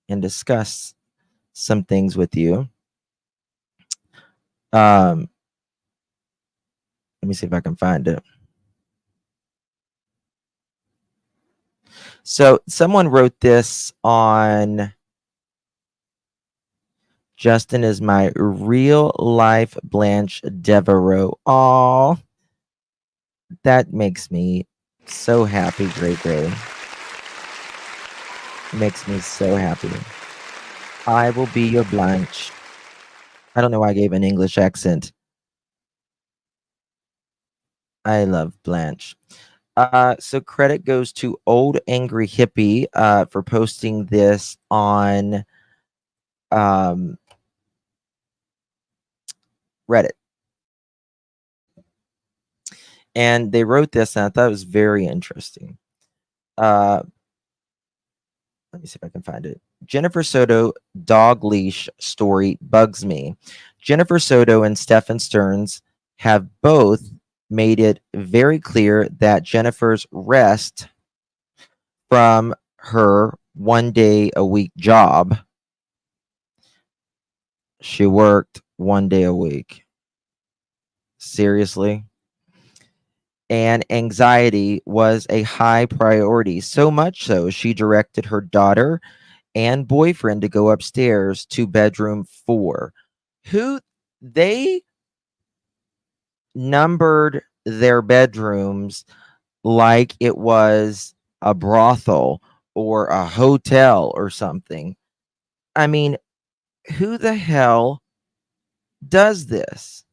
and discuss some things with you. Let me see if I can find it. So someone wrote this on Justin is my real life Blanche Devereaux. Aw, that makes me so happy, Gray. Makes me so happy. I will be your Blanche. I don't know why I gave an English accent. I love Blanche. So credit goes to Old Angry Hippie for posting this on Reddit. And they wrote this, and I thought it was very interesting. Let me see if I can find it. Jennifer Soto dog leash story bugs me. Jennifer Soto and Stephen Stearns have both made it very clear that Jennifer's rest from her 1 day a week job. She worked 1 day a week. Seriously? And anxiety was a high priority, so much so she directed her daughter and boyfriend to go upstairs to bedroom 4. Who they numbered their bedrooms like it was a brothel or a hotel or something. I mean, who the hell does this?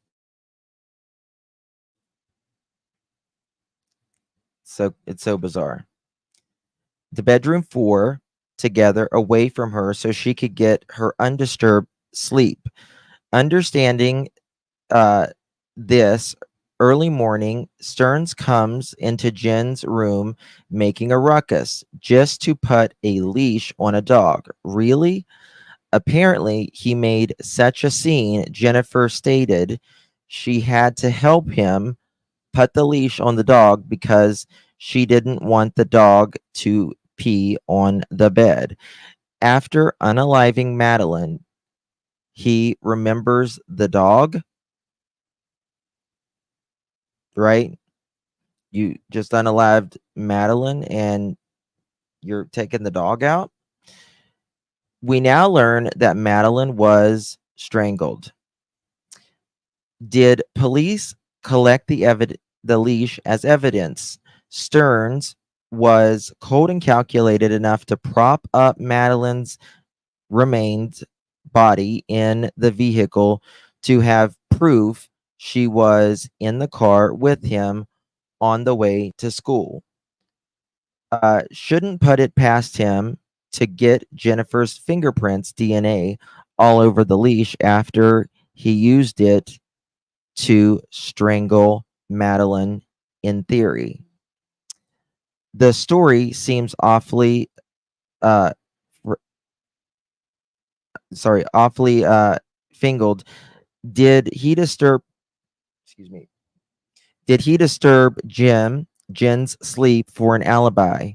So it's so bizarre. The bedroom 4 together away from her so she could get her undisturbed sleep. Understanding this early morning, Stearns comes into Jen's room making a ruckus just to put a leash on a dog. Really? Apparently, he made such a scene, Jennifer stated she had to help him put the leash on the dog because she didn't want the dog to pee on the bed. After unaliving Madeline, he remembers the dog, right? You just unalived Madeline and you're taking the dog out. We now learn that Madeline was strangled. Did police collect the leash as evidence? Stearns was cold and calculated enough to prop up Madeline's remains body in the vehicle to have proof she was in the car with him on the way to school. Shouldn't put it past him to get Jennifer's fingerprints DNA all over the leash after he used it to strangle Madeline in theory. The story seems awfully fingled. Did he disturb Jen's sleep for an alibi?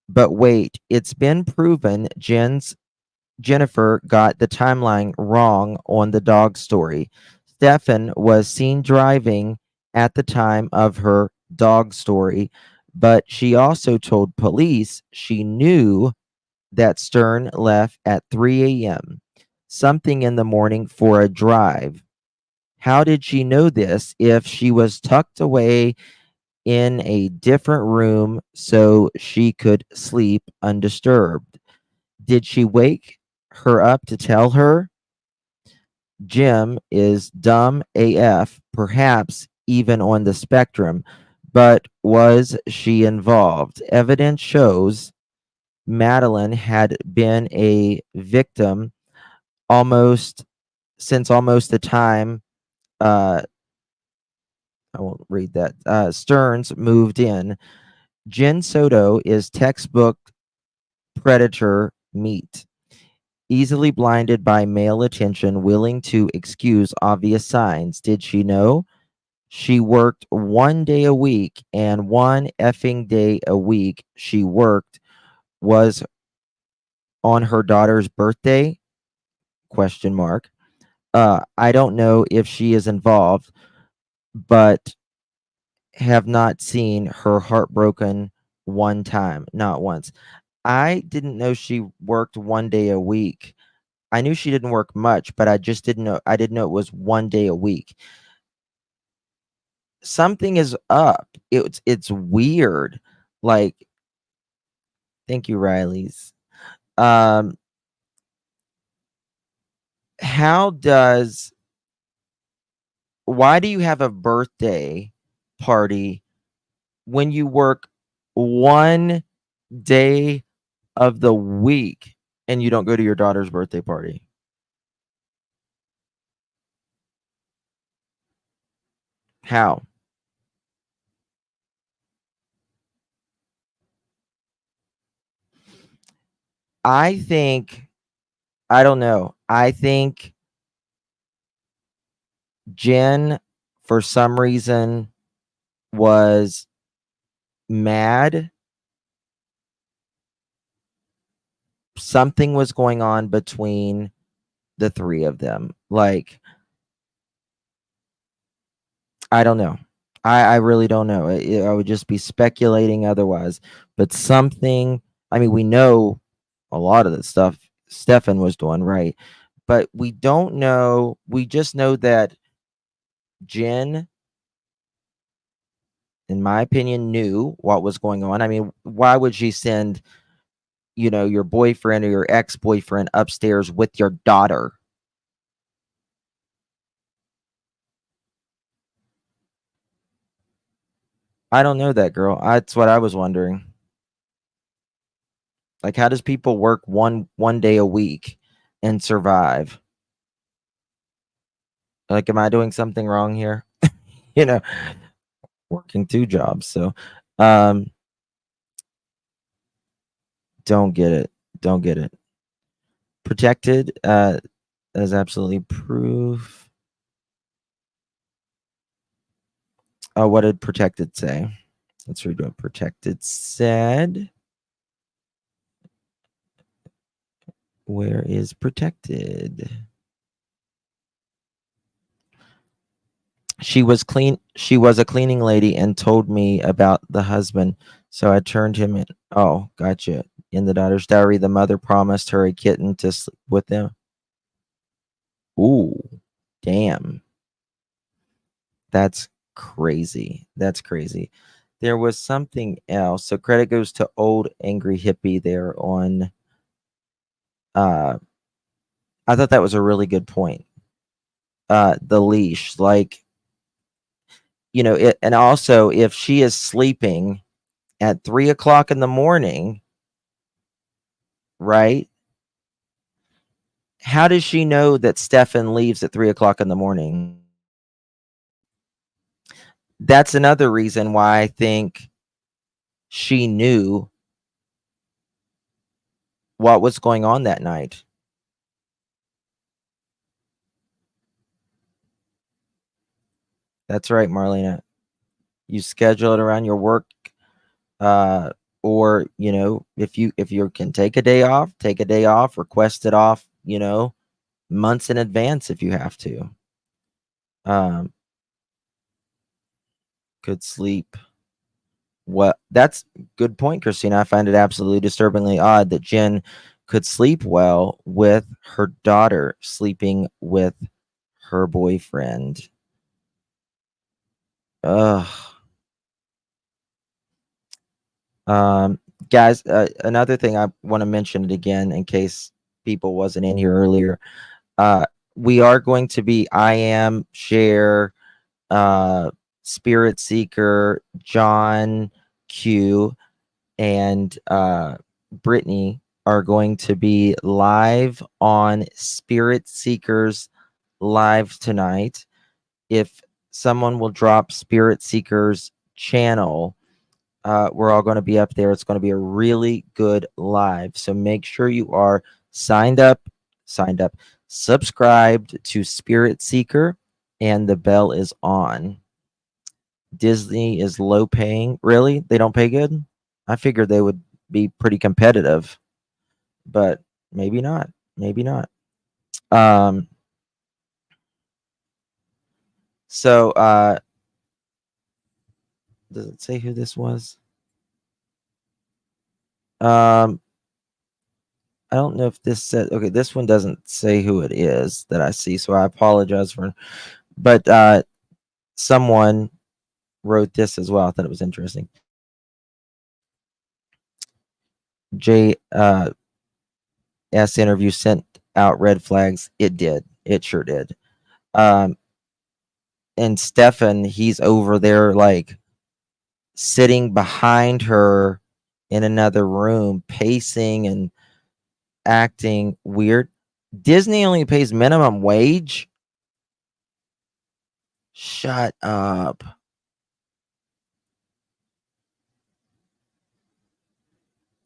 But wait, it's been proven Jennifer got the timeline wrong on the dog story. Stefan was seen driving at the time of her dog story, but she also told police she knew that Stern left at 3 a.m., something in the morning for a drive. How did she know this if she was tucked away in a different room so she could sleep undisturbed. Did she wake her up to tell her? Jim is dumb AF, perhaps even on the spectrum, but was she involved? Evidence shows Madeline had been a victim almost almost the time I won't read that. Stearns moved in. Jen Soto is textbook predator meat, easily blinded by male attention, willing to excuse obvious signs. Did she know? She worked 1 day a week, and one effing day a week she worked was on her daughter's birthday? Question mark. I don't know if she is involved, but have not seen her heartbroken one time, not once. I didn't know she worked 1 day a week. I knew she didn't work much, but I didn't know it was 1 day a week. Something is up. It's weird. Like, thank you, Riley's. Um, how does why do you have a birthday party when you work 1 day of the week and you don't go to your daughter's birthday party? How? I think I don't know. I think Jen, for some reason, was mad. Something was going on between the three of them. Like, I don't know. I really don't know. I would just be speculating otherwise. But something, I mean, we know a lot of the stuff Stefan was doing, right? But we don't know. We just know that Jen, in my opinion, knew what was going on. I mean, why would she send, your boyfriend or your ex-boyfriend upstairs with your daughter? I don't know that girl. That's what I was wondering. Like, how does people work one day a week and survive? Like, am I doing something wrong here? you know, Working two jobs. So, um, don't get it. Don't get it. Protected, as absolutely proof. Oh, what did protected say? Let's read what protected said. Where is protected? She was a cleaning lady and told me about the husband, so I turned him in. Oh, gotcha. In the daughter's diary, the mother promised her a kitten to sleep with them. Ooh, damn. That's crazy. That's crazy. There was something else. So credit goes to old angry hippie there on I thought that was a really good point. The leash, like, and also if she is sleeping at 3 o'clock in the morning, right? How does she know that Stefan leaves at 3 o'clock in the morning? That's another reason why I think she knew what was going on that night. That's right, Marlena. You schedule it around your work, or if you can take a day off, request it off, months in advance if you have to. Could sleep. What? That's good point, Christina. I find it absolutely disturbingly odd that Jen could sleep well with her daughter sleeping with her boyfriend. Ugh. Guys, another thing I want to mention it again in case people wasn't in here earlier. We are going to be I am share Spirit Seeker, John Q, and Brittany are going to be live on Spirit Seekers live tonight. If someone will drop Spirit Seekers channel, we're all going to be up there. It's going to be a really good live. So make sure you are signed up, subscribed to Spirit Seeker, and the bell is on. Disney is low paying. Really? They don't pay good? I figured they would be pretty competitive, but maybe not. Maybe not. So does it say who this was? I don't know if this said, okay, this one doesn't say who it is that I see, so I apologize for, but someone wrote this as well. I thought it was interesting. J S interview sent out red flags. It did. It sure did. And Stefan, he's over there like sitting behind her in another room, pacing and acting weird. Disney only pays minimum wage. Shut up.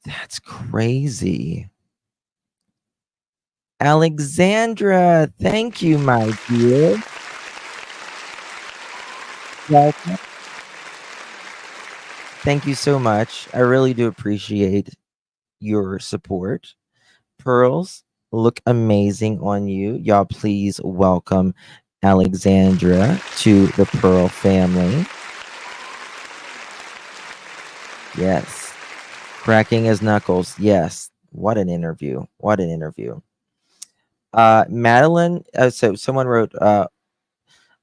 That's crazy. Alexandra, thank you, my dear. Welcome. Thank you so much. I really do appreciate your support. Pearls look amazing on you. Y'all, please welcome Alexandra to the Pearl family. Yes. Cracking his knuckles. Yes. What an interview. What an interview. Madeline, so someone wrote,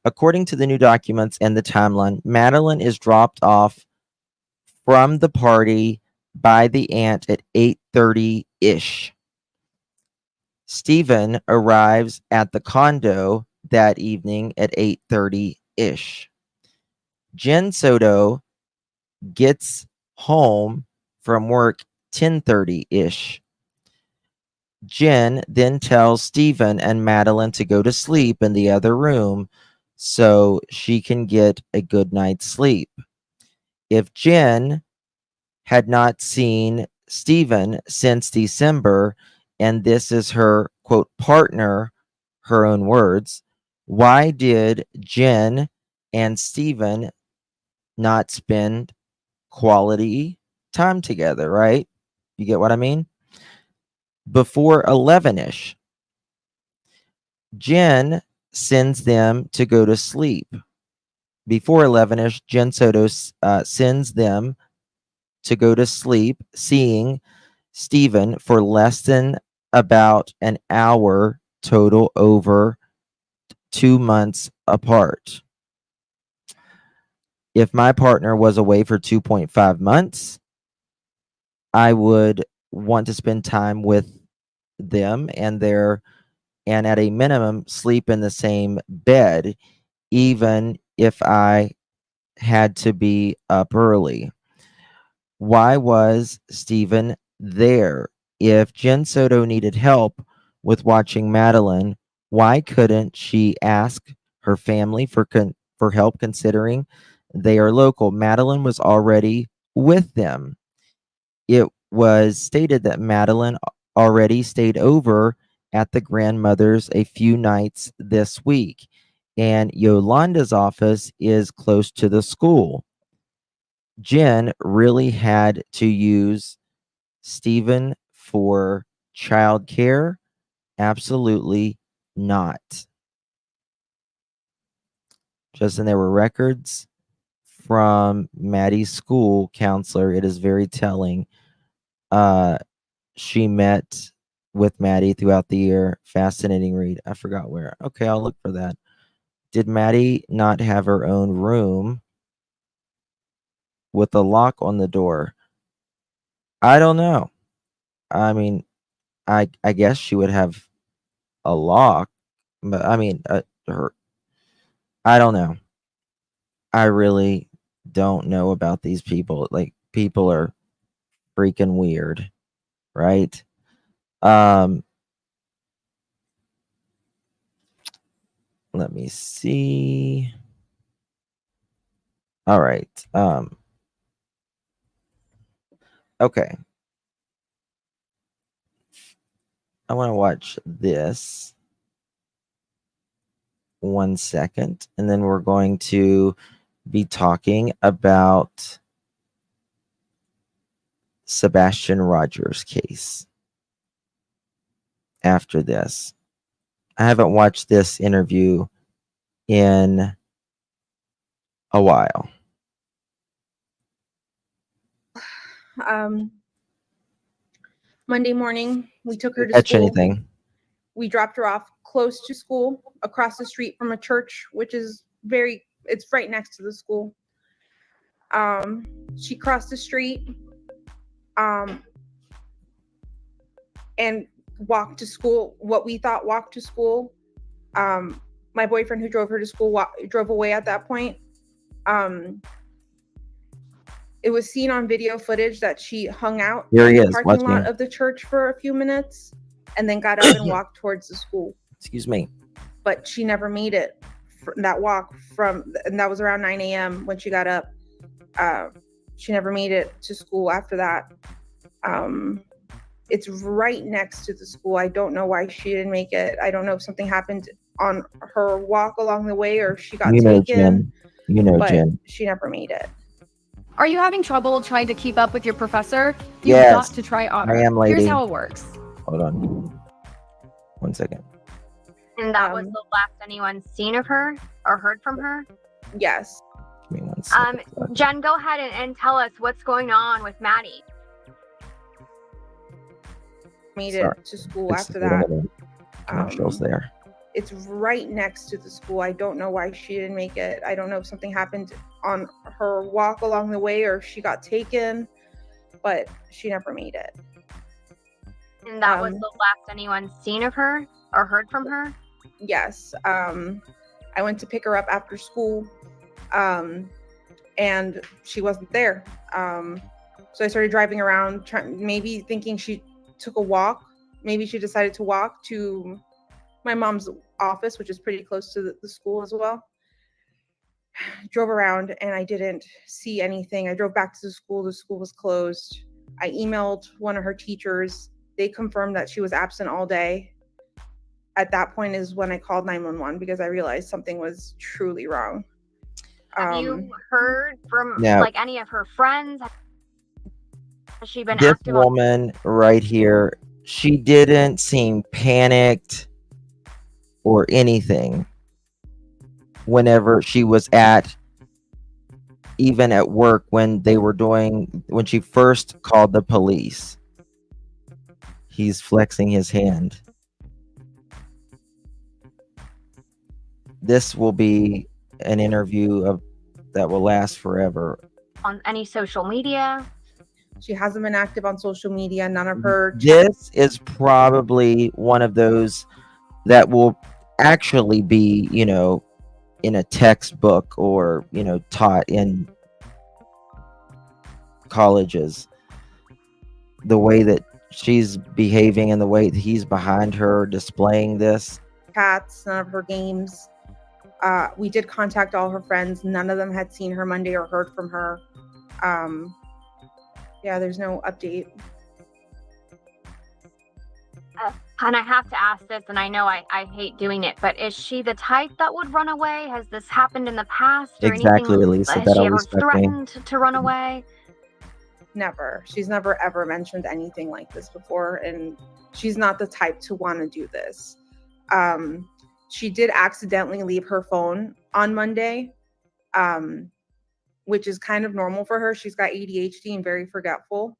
according to the new documents and the timeline, Madeline is dropped off from the party by the aunt at 8:30-ish. Stephen arrives at the condo that evening at 8:30-ish. Jen Soto gets home from work 10:30-ish. Jen then tells Stephen and Madeline to go to sleep in the other room so she can get a good night's sleep. If Jen had not seen Stephen since December, and this is her quote partner, her own words, why did Jen and Stephen not spend quality time together, right? You get what I mean? Before 11-ish, Jen sends them to go to sleep. Before 11-ish, Jen Soto sends them to go to sleep, seeing Stephen for less than about an hour total over 2 months apart. If my partner was away for 2.5 months, I would want to spend time with them and at a minimum sleep in the same bed, even if I had to be up early. Why was Stephen there? If Jen Soto needed help with watching Madeline, why couldn't she ask her family for help, considering they are local? Madeline was already with them. It was stated that Madeline already stayed over at the grandmother's a few nights this week, and Yolanda's office is close to the school. Jen really had to use Stephen for childcare? Absolutely not. Justin, there were records from Maddie's school counselor. It is very telling. She met with Maddie throughout the year. Fascinating read. I forgot where. Okay, I'll look for that. Did Maddie not have her own room with a lock on the door? I don't know. I mean, I guess she would have a lock, but I mean, I don't know. I really don't know about these people. Like, people are freaking weird, right? Um, let me see. All right. Okay. I want to watch this 1 second, and then we're going to be talking about Sebastian Rogers' case after this. I haven't watched this interview in a while. Monday morning, we took her to Catch school. anything? We dropped her off close to school, across the street from a church, which is it's right next to the school. She crossed the street and walked to school, what we thought walked to school. My boyfriend who drove her to school drove away at that point. It was seen on video footage that she hung out in the parking lot of the church for a few minutes and then got up and walked towards the school. Excuse me. But she never made it. That walk and that was around 9 a.m. when she got up. She never made it to school after that. It's right next to the school. I don't know why she didn't make it. I don't know if something happened on her walk along the way or if she got taken. Jen. But Jen. she never made it. Are you having trouble trying to keep up with your professor? You've Yes, got to try Otter. I am, lady. Here's how it works. Hold on. 1 second. And that was the last anyone seen of her or heard from her? Yes. Give me 1 second. Jen, go ahead and tell us what's going on with Maddie. Made it to school after that. Commercials there. It's right next to the school. I don't know why she didn't make it. I don't know if something happened on her walk along the way or if she got taken, but she never made it. And that was the last anyone seen of her or heard from her? Yes. I went to pick her up after school, and she wasn't there. So I started driving around, maybe thinking she took a walk. Maybe she decided to walk to my mom's office, which is pretty close to the school as well. Drove around and I didn't see anything. I drove back to the school. The school was closed. I emailed one of her teachers. They confirmed that she was absent all day. At that point is when I called 911 because I realized something was truly wrong. Have you heard from like any of her friends? Has she been This active woman right here, she didn't seem panicked or anything whenever she was even at work when she first called the police. He's flexing his hand. This will be an interview that will last forever. on any social media? She hasn't been active on social media. None of her. This is probably one of those that will actually be, in a textbook or, taught in colleges. The way that she's behaving and the way that he's behind her displaying this. Chats, none of her games. We did contact all her friends. None of them had seen her Monday or heard from her. Yeah, there's no update. And I have to ask this, and I know I hate doing it, but is she the type that would run away? Has this happened in the past? Or Exactly, anything? Elisa. Has That she ever always struck me. threatened to run away? Never. She's never ever mentioned anything like this before, and she's not the type to want to do this. She did accidentally leave her phone on Monday, which is kind of normal for her. She's got ADHD and very forgetful.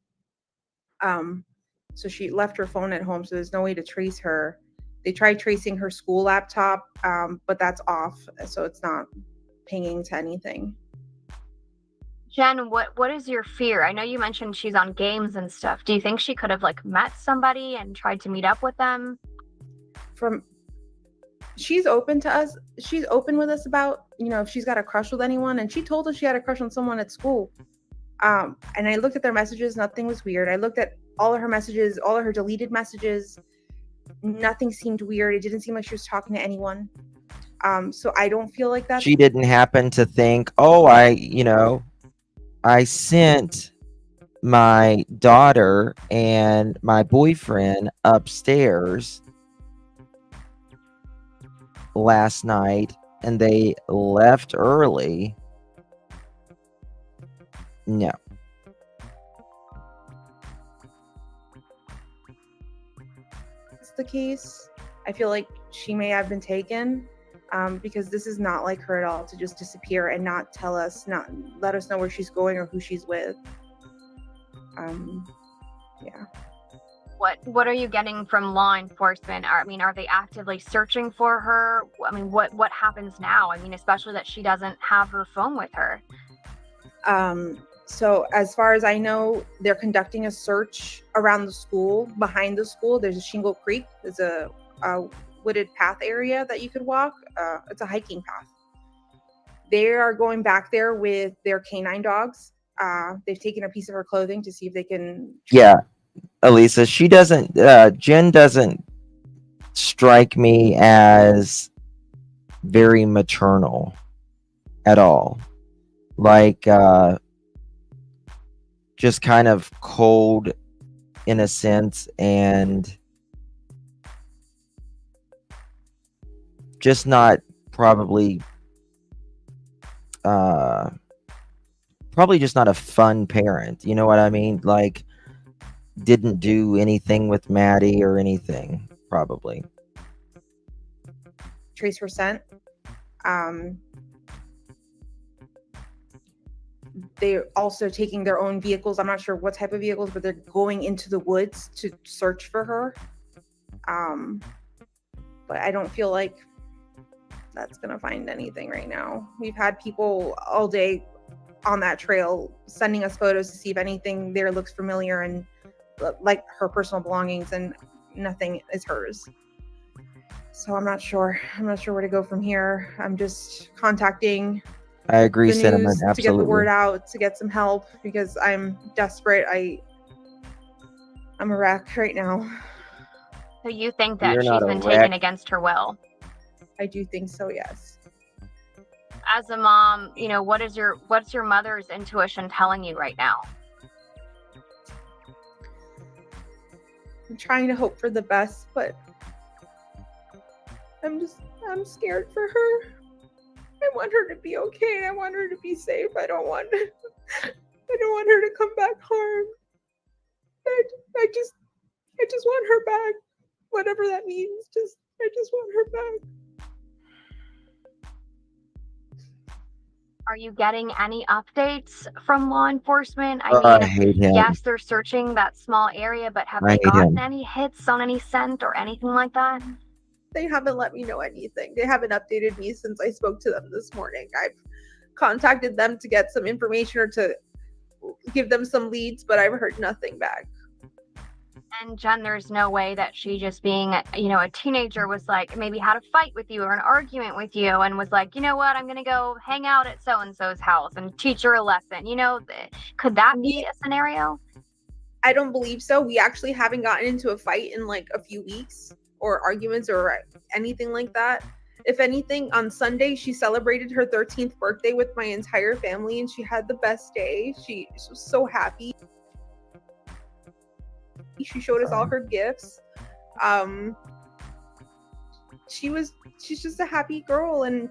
So she left her phone at home, so there's no way to trace her. They tried tracing her school laptop, but that's off, so it's not pinging to anything. Jen, what is your fear? I know you mentioned she's on games and stuff. Do you think she could have like met somebody and tried to meet up with them? She's open to us. She's open with us about, if she's got a crush with anyone, and she told us she had a crush on someone at school. And I looked at their messages, nothing was weird. I looked at all of her messages, all of her deleted messages. Nothing seemed weird. It didn't seem like she was talking to anyone. So I don't feel like that. She didn't happen to think, oh, I sent my daughter and my boyfriend upstairs last night and they left early. No. That's the case. I feel like she may have been taken, because this is not like her at all, to just disappear and not let us know where she's going or who she's with. Yeah. What are you getting from law enforcement? Are they actively searching for her? What happens now? Especially that she doesn't have her phone with her. So as far as I know, they're conducting a search around the school. Behind the school, there's a Shingle Creek. There's a wooded path area that you could walk. It's a hiking path. They are going back there with their canine dogs. They've taken a piece of her clothing to see if they can. Yeah. Elisa, Jen doesn't strike me as very maternal at all. Like, just kind of cold in a sense, and just not probably just not a fun parent. You know what I mean? Like, didn't do anything with Maddie or anything, probably. Trace were sent. They're also taking their own vehicles. I'm not sure what type of vehicles, but they're going into the woods to search for her. But I don't feel like that's gonna find anything right now. We've had people all day on that trail sending us photos to see if anything there looks familiar, and like her personal belongings, and nothing is hers. So I'm not sure where to go from here. I'm just contacting I agree, the Cinnamon. news Absolutely. to get the word out, to get some help, because I'm desperate. I'm a wreck right now. So you think that You're she's not a been wreck. taken against her will? I do think so, yes. As a mom, what's your mother's intuition telling you right now? I'm trying to hope for the best, but I'm scared for her. I want her to be okay, and I want her to be safe. I don't want her to come back harmed. I just want her back, whatever that means. I just want her back. Are you getting any updates from law enforcement? I hate him. Yes, they're searching that small area, but have they gotten any hits on any scent or anything like that? They haven't let me know anything. They haven't updated me since I spoke to them this morning. I've contacted them to get some information or to give them some leads, but I've heard nothing back. And Jen, there's no way that she, just being a teenager, was like, maybe had a fight with you or an argument with you and was like, you know what, I'm gonna go hang out at so-and-so's house and teach her a lesson. Could that be a scenario? I don't believe so. We actually haven't gotten into a fight in like a few weeks, or arguments or anything like that. If anything, on Sunday, she celebrated her 13th birthday with my entire family, and she had the best day. She was so happy. She showed us all her gifts. She's just a happy girl, and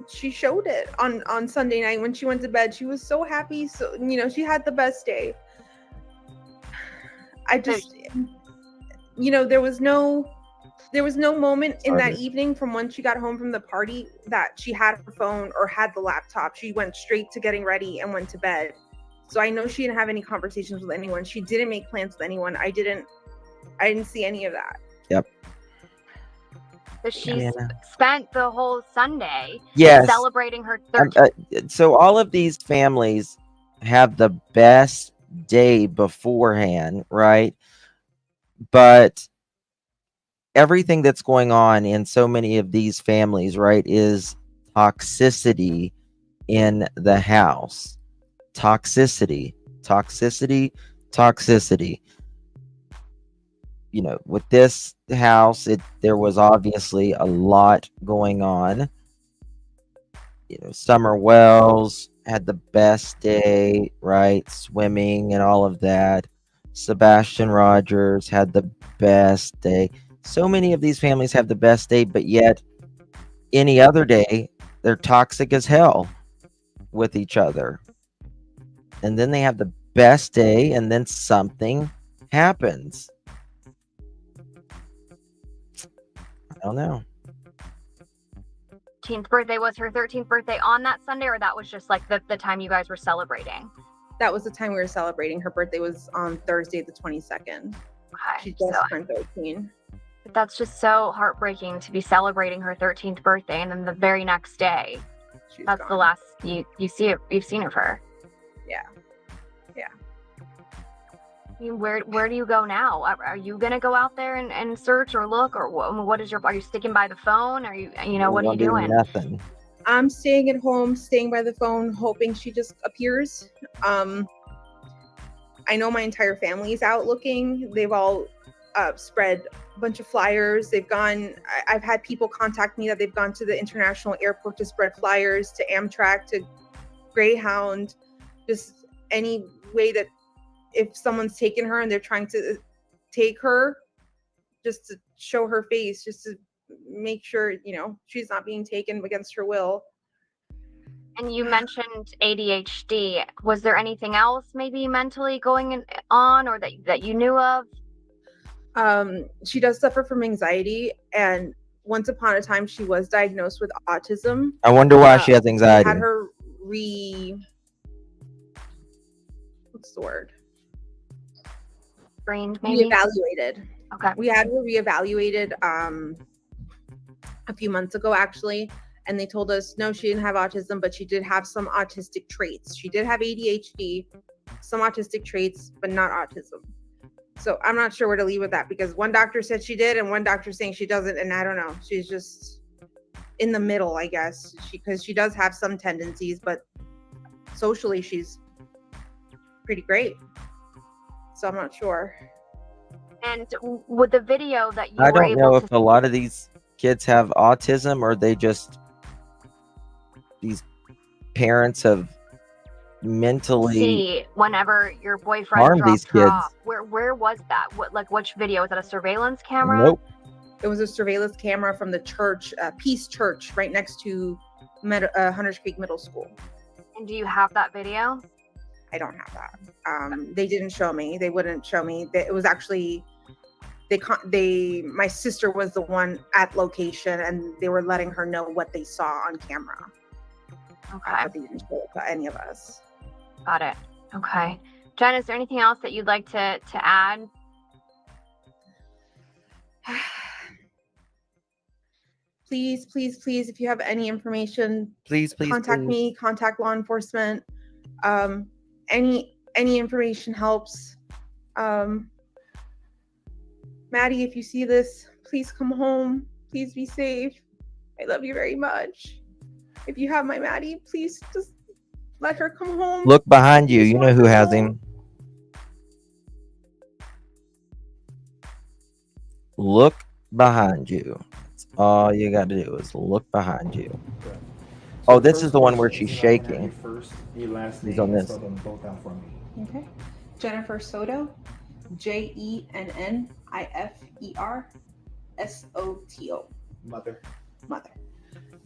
she showed it on Sunday night when she went to bed. She was so happy. So, she had the best day. I just, there was no moment in that evening from when she got home from the party that she had her phone or had the laptop. She went straight to getting ready and went to bed. So I know she didn't have any conversations with anyone. She didn't make plans with anyone. I didn't see any of that. Yep. that she Yeah. spent the whole Sunday Yes. celebrating her 13th. So all of these families have the best day beforehand, right? But everything that's going on in so many of these families, right, is toxicity in the house. Toxicity, toxicity, toxicity. You know, with this house, there was obviously a lot going on. You know, Summer Wells had the best day, right? Swimming and all of that. Sebastian Rogers had the best day. So many of these families have the best day, but yet any other day, they're toxic as hell with each other. And then they have the best day, and then something happens. I don't know. 13th birthday, was her 13th birthday on that Sunday, or that was just like the time you guys were celebrating? That was the time we were celebrating. Her birthday was on Thursday, the 22nd. Okay, She just turned 13. But that's just so heartbreaking to be celebrating her 13th birthday, and then the very next day, that's the last you've seen of her. Yeah. I mean, where do you go now? Are you gonna go out there and search or look, or what is are you sticking by the phone? Are you what are you doing? Nothing. I'm staying at home, staying by the phone, hoping she just appears. I know my entire family's out looking. They've all spread a bunch of flyers. I've had people contact me that they've gone to the international airport to spread flyers, to Amtrak, to Greyhound, just any way that if someone's taken her and they're trying to take her, just to show her face, just to make sure, she's not being taken against her will. And you mentioned ADHD. Was there anything else maybe mentally going on, or that you knew of? She does suffer from anxiety, and once upon a time she was diagnosed with autism. I wonder why she has anxiety. We had her what's the word? Brained, maybe? Reevaluated. Okay. We had her reevaluated a few months ago, actually, and they told us no, she didn't have autism, but she did have some autistic traits. She did have ADHD, some autistic traits, but not autism. So I'm not sure where to leave with that, because one doctor said she did and one doctor saying she doesn't, and I don't know. She's just in the middle, I guess, because she does have some tendencies, but socially she's pretty great. So I'm not sure. And with the video that you I were don't able know to if a lot of these kids have autism, or these parents have mentally see whenever your boyfriend harmed dropped these her kids. off. Where was that? Which video? Was that a surveillance camera? Nope. It was a surveillance camera from the church, Peace Church, right next to Hunters Creek Middle School. And do you have that video? I don't have that. They didn't show me. They wouldn't show me. It was actually my sister was the one at location, and they were letting her know what they saw on camera. Okay. But they didn't show it to any of us. Got it. Okay. Jen, is there anything else that you'd like to add? Please, if you have any information, please contact me, contact law enforcement. Any information helps. Maddie, if you see this, please come home. Please be safe. I love you very much. If you have my Maddie, please just let her come home. Look behind you. You know who has him. Look behind you. That's all you got to do is look behind you. Okay. Oh, this is the one where she's shaking. First, your last He's name, on this. spell them both out for me. Okay. Jennifer Soto, JENNIFER SOTO. Mother. Mother.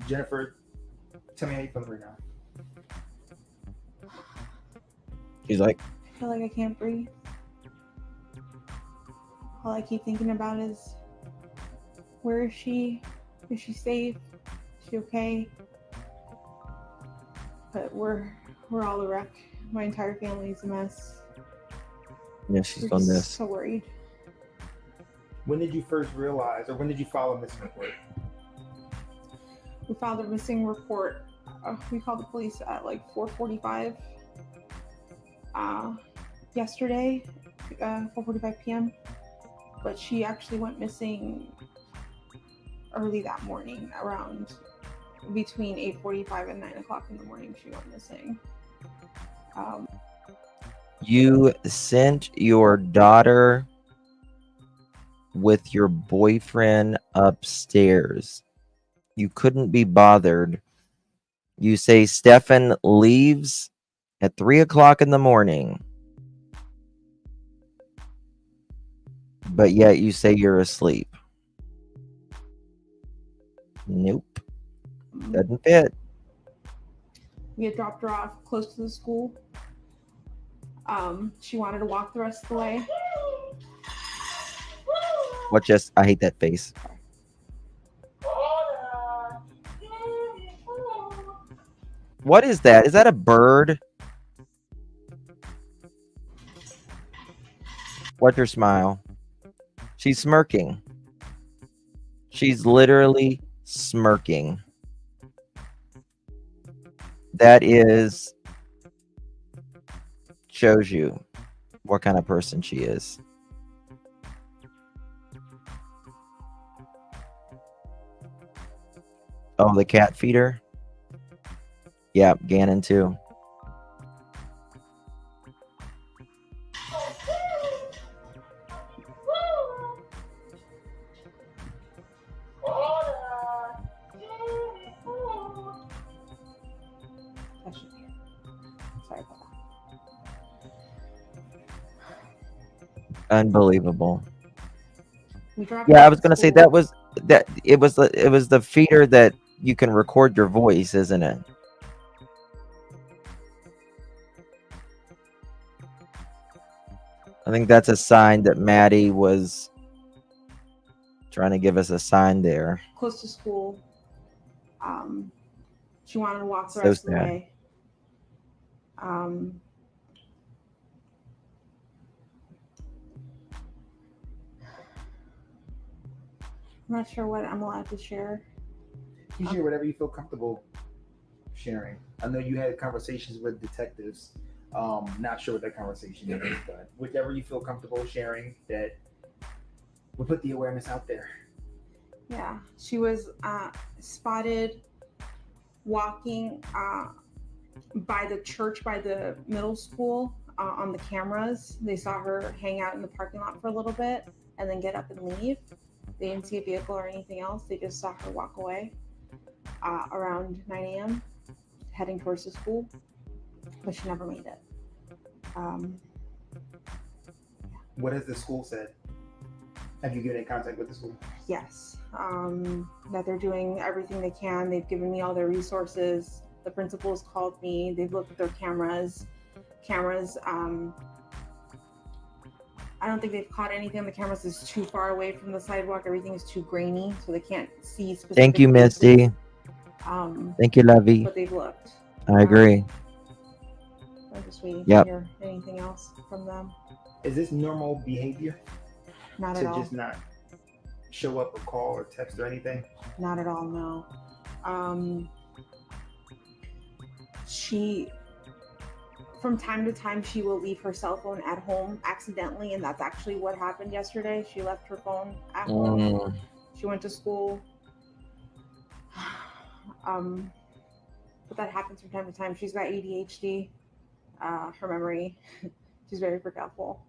Jennifer, tell me how you feel right now. She's like, I feel like I can't breathe. All I keep thinking about is, where is she? Is she safe? Is she okay? But we're all a wreck. My entire family's a mess. yeah, she's We're on just this. so worried. When did you first realize, or when did you file a missing report? We filed a missing report. We called the police at like 4:45 yesterday, 4:45 p.m. But she actually went missing early that morning, around between 8:45 and 9 o'clock in the morning. She went missing. You sent your daughter with your boyfriend upstairs. You couldn't be bothered. You say Stefan leaves at 3 o'clock in the morning, but yet you say you're asleep. Nope. Doesn't fit. We had dropped her off close to the school. She wanted to walk the rest of the way. What just, I hate that face. What is that? Is that a bird? Watch her smile. She's smirking. She's literally smirking. That is, shows you what kind of person she is. Oh, the cat feeder? Yeah, Gannon too. That should be it. Sorry about that. Unbelievable. We dropped Yeah, her I off was at gonna say school. it was the feeder that you can record your voice, isn't it? I think that's a sign that Maddie was trying to give us a sign there. Close to school. She wanted to walk the So rest of the sad. way. I'm not sure what I'm allowed to share. You share whatever you feel comfortable sharing. I know you had conversations with detectives. Not sure what that conversation is, but whichever you feel comfortable sharing, that we'll put the awareness out there. Yeah, she was spotted walking by the church, by the middle school, on the cameras. They saw her hang out in the parking lot for a little bit and then get up and leave. They didn't see a vehicle or anything else. They just saw her walk away around 9 a.m. heading towards the school, but she never made it. What has the school said? Have you been in contact with the school? Yes, that they're doing everything they can. They've given me all their resources. The principal's called me. They've looked at their cameras. I don't think they've caught anything on the cameras is too far away from the sidewalk. Everything is too grainy, so they can't see specific Thank you, Misty. Thank you, Lovey. But they've looked. I agree. I'm just waiting Yep. to hear anything else from them. Is this normal behavior? Not to at all. just not show up or call or text or anything? Not at all, no. She, from time to time, she will leave her cell phone at home accidentally, and that's actually what happened yesterday. She left her phone at home. She went to school. But that happens from time to time. She's got ADHD, her memory. She's very forgetful.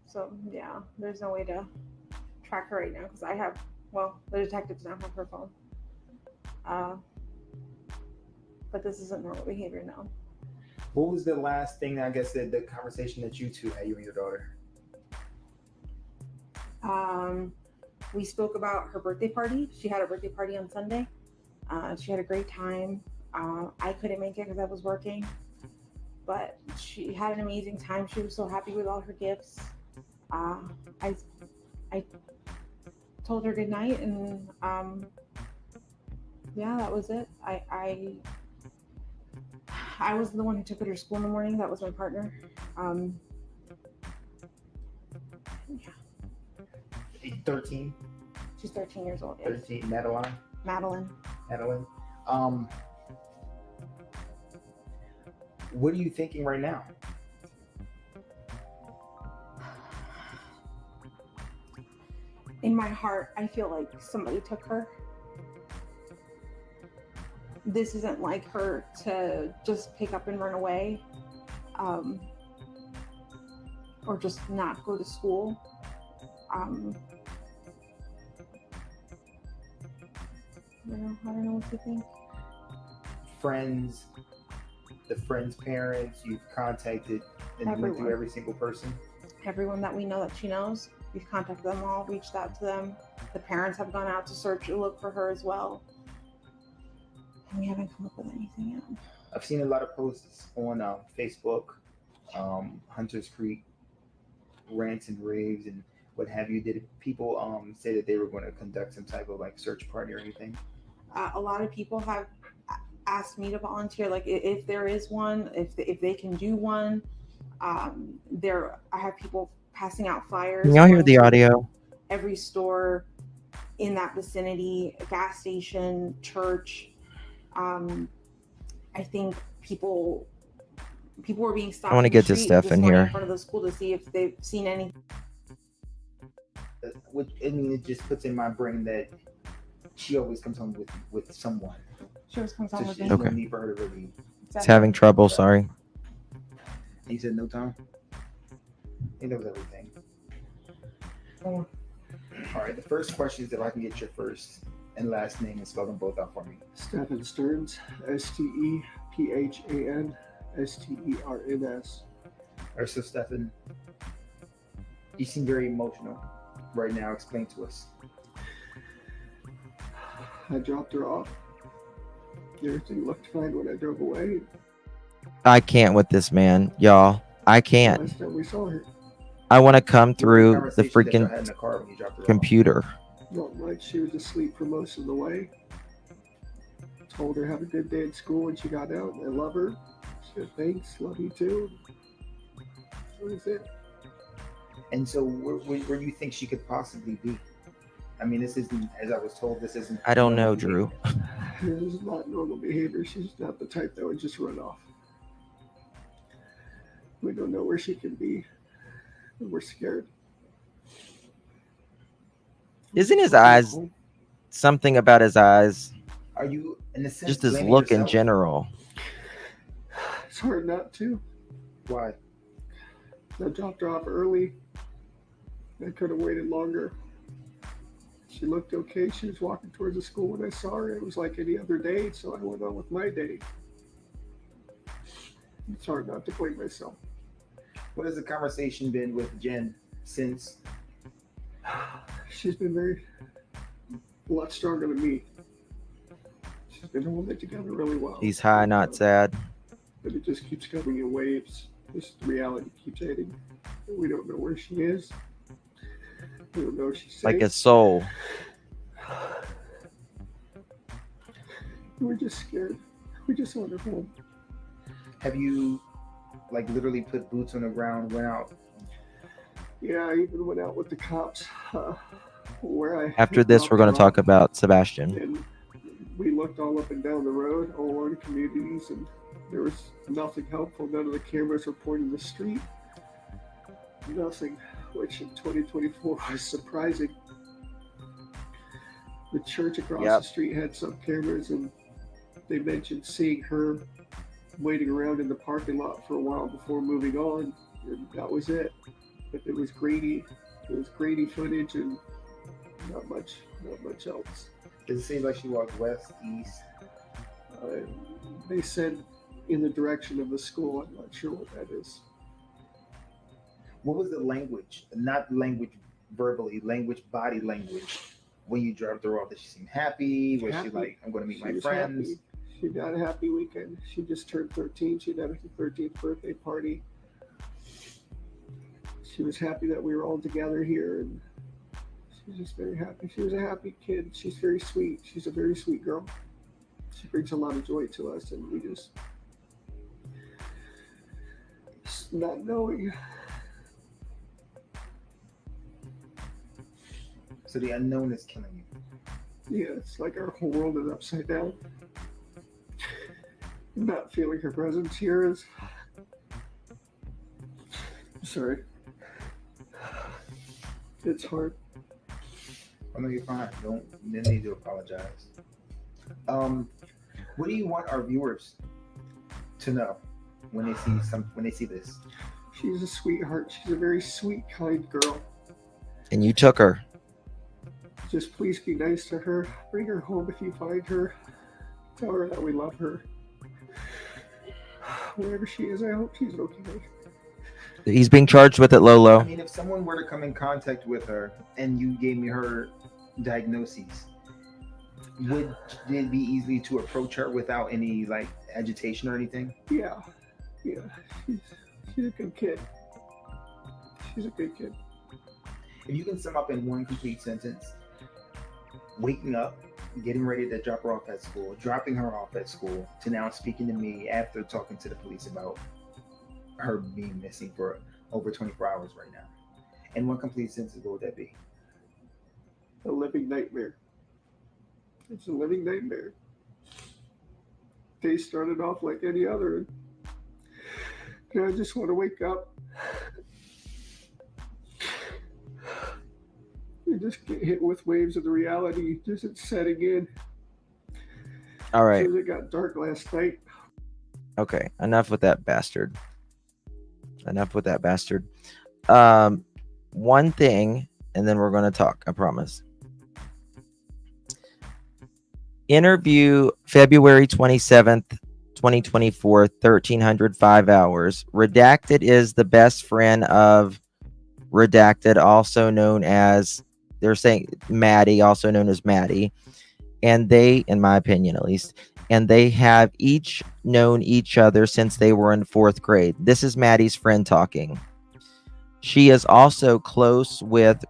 So yeah, there's no way to track her right now because the detectives now have her phone. But this isn't normal behavior now. What was the last thing, I guess, the conversation that you two had, you and your daughter? We spoke about her birthday party. She had a birthday party on Sunday. She had a great time. I couldn't make it because I was working, but she had an amazing time. She was so happy with all her gifts. I told her good night, and yeah, that was it. I was the one who took her to school in the morning. That was my partner. Yeah. 13? She's 13 years old. 13, Madeline? Madeline. Madeline. What are you thinking right now? In my heart, I feel like somebody took her. This isn't like her to just pick up and run away, or just not go to school. I don't know what to think. Friends, the friends' parents, you've contacted and went Everyone. through every single person. Everyone that we know that she knows, we've contacted them all, reached out to them. The parents have gone out to search and look for her as well. And we haven't come up with anything yet. I've seen a lot of posts on Facebook, Hunters Creek rants and raves and what have you. Did people say that they were going to conduct some type of like search party or anything? A lot of people have asked me to volunteer, like if there is one, if they can do one. I have people passing out flyers. Can y'all hear the going to audio? Every store in that vicinity, a gas station, church. I think people were being stopped. I want to get to Steph Steph in here. in front of the school to see if they've seen anything. It just puts in my brain that she always comes home with someone. She always comes home with me. me. Okay. No need for her to really. It's having trouble. Sorry. He said no time. He knows everything. All right. The first question is if I can get your first and last name and spell them both out for me. Stephen Stearns, STEPHAN STERNS. All right, so Stephen, you seem very emotional right now. Explain to us. I dropped her off. Everything looked fine when I drove away. I can't with this man, y'all. I can't. Last time we saw her. I want to come What was through the conversation that y'all freaking had in the car when you dropped her off? computer. Not much. She was asleep for most of the way. Told her have a good day at school when she got out. I love her. She said thanks, love you too. That was it. And so where do you think she could possibly be? I mean, this isn't, as I was told, this isn't. I don't know, Drew. This is not normal behavior. She's not the type that would just run off. We don't know where she can be. And we're scared. Isn't his eyes something about his eyes? Are you, in a sense, Just his blaming look in yourself? general. It's hard not to. Why? I dropped her off early. I could have waited longer. She looked okay. She was walking towards the school when I saw her. It was like any other day, so I went on with my day. It's hard not to blame myself. What has the conversation been with Jen since? She's been a lot stronger than me. She's been holding it together really well. He's high, not sad. But it just keeps coming in waves. This reality keeps hitting. We don't know where she is. We don't know if she's safe. Like a soul. We're just scared. We just want her home. Have you, like, literally put boots on the ground, went out? Yeah, I even went out with the cops. Where I After this, we're going to talk about Sebastian. And we looked all up and down the road, all along communities, and there was nothing helpful. None of the cameras were pointing the street. Nothing, which in 2024 was surprising. The church across the street had some cameras, and they mentioned seeing her waiting around in the parking lot for a while before moving on, and that was it. But it was grainy. It was grainy footage, and not much else. Does it seem like she walked west, east? They said in the direction of the school. I'm not sure what that is. What was the language? Not language verbally, body language. When you dropped her off, did she seem happy? Was she like, I'm going to meet my friends? Happy. She had a happy weekend. She just turned 13. She had her 13th birthday party. She was happy that we were all together here, and she's just very happy. She was a happy kid. She's very sweet. She's a very sweet girl. She brings a lot of joy to us, and we just not knowing. So the unknown is killing you. Yeah, it's like our whole world is upside down. Not feeling her presence here is. Sorry. It's hard. I know you're fine. Don't need to apologize. What do you want our viewers to know when they see this? She's a sweetheart. She's a very sweet, kind girl. And you took her. Just please be nice to her. Bring her home if you find her. Tell her that we love her. Wherever she is, I hope she's okay. He's being charged with it, Lolo. I mean, if someone were to come in contact with her and you gave me her diagnoses, would it be easy to approach her without any like agitation or anything? Yeah. She's a good kid. She's a good kid. If you can sum up in one complete sentence, waking up, getting ready to drop her off at school, dropping her off at school, to now speaking to me after talking to the police about her being missing for over 24 hours right now. In one complete sentence, what would that be? A living nightmare. It's a living nightmare. Day started off like any other. And I just want to wake up. You just get hit with waves of the reality. Just it's setting in. All right. As it got dark last night. Okay, enough with that bastard. One thing, and then we're going to talk, I promise. Interview February 27th, 2024, 1305 hours. Redacted is the best friend of Redacted, also known as, they're saying Maddie, also known as Maddie. And they, in my opinion at least, and they have each known each other since they were in 4th grade. This is Maddie's friend talking. She is also close with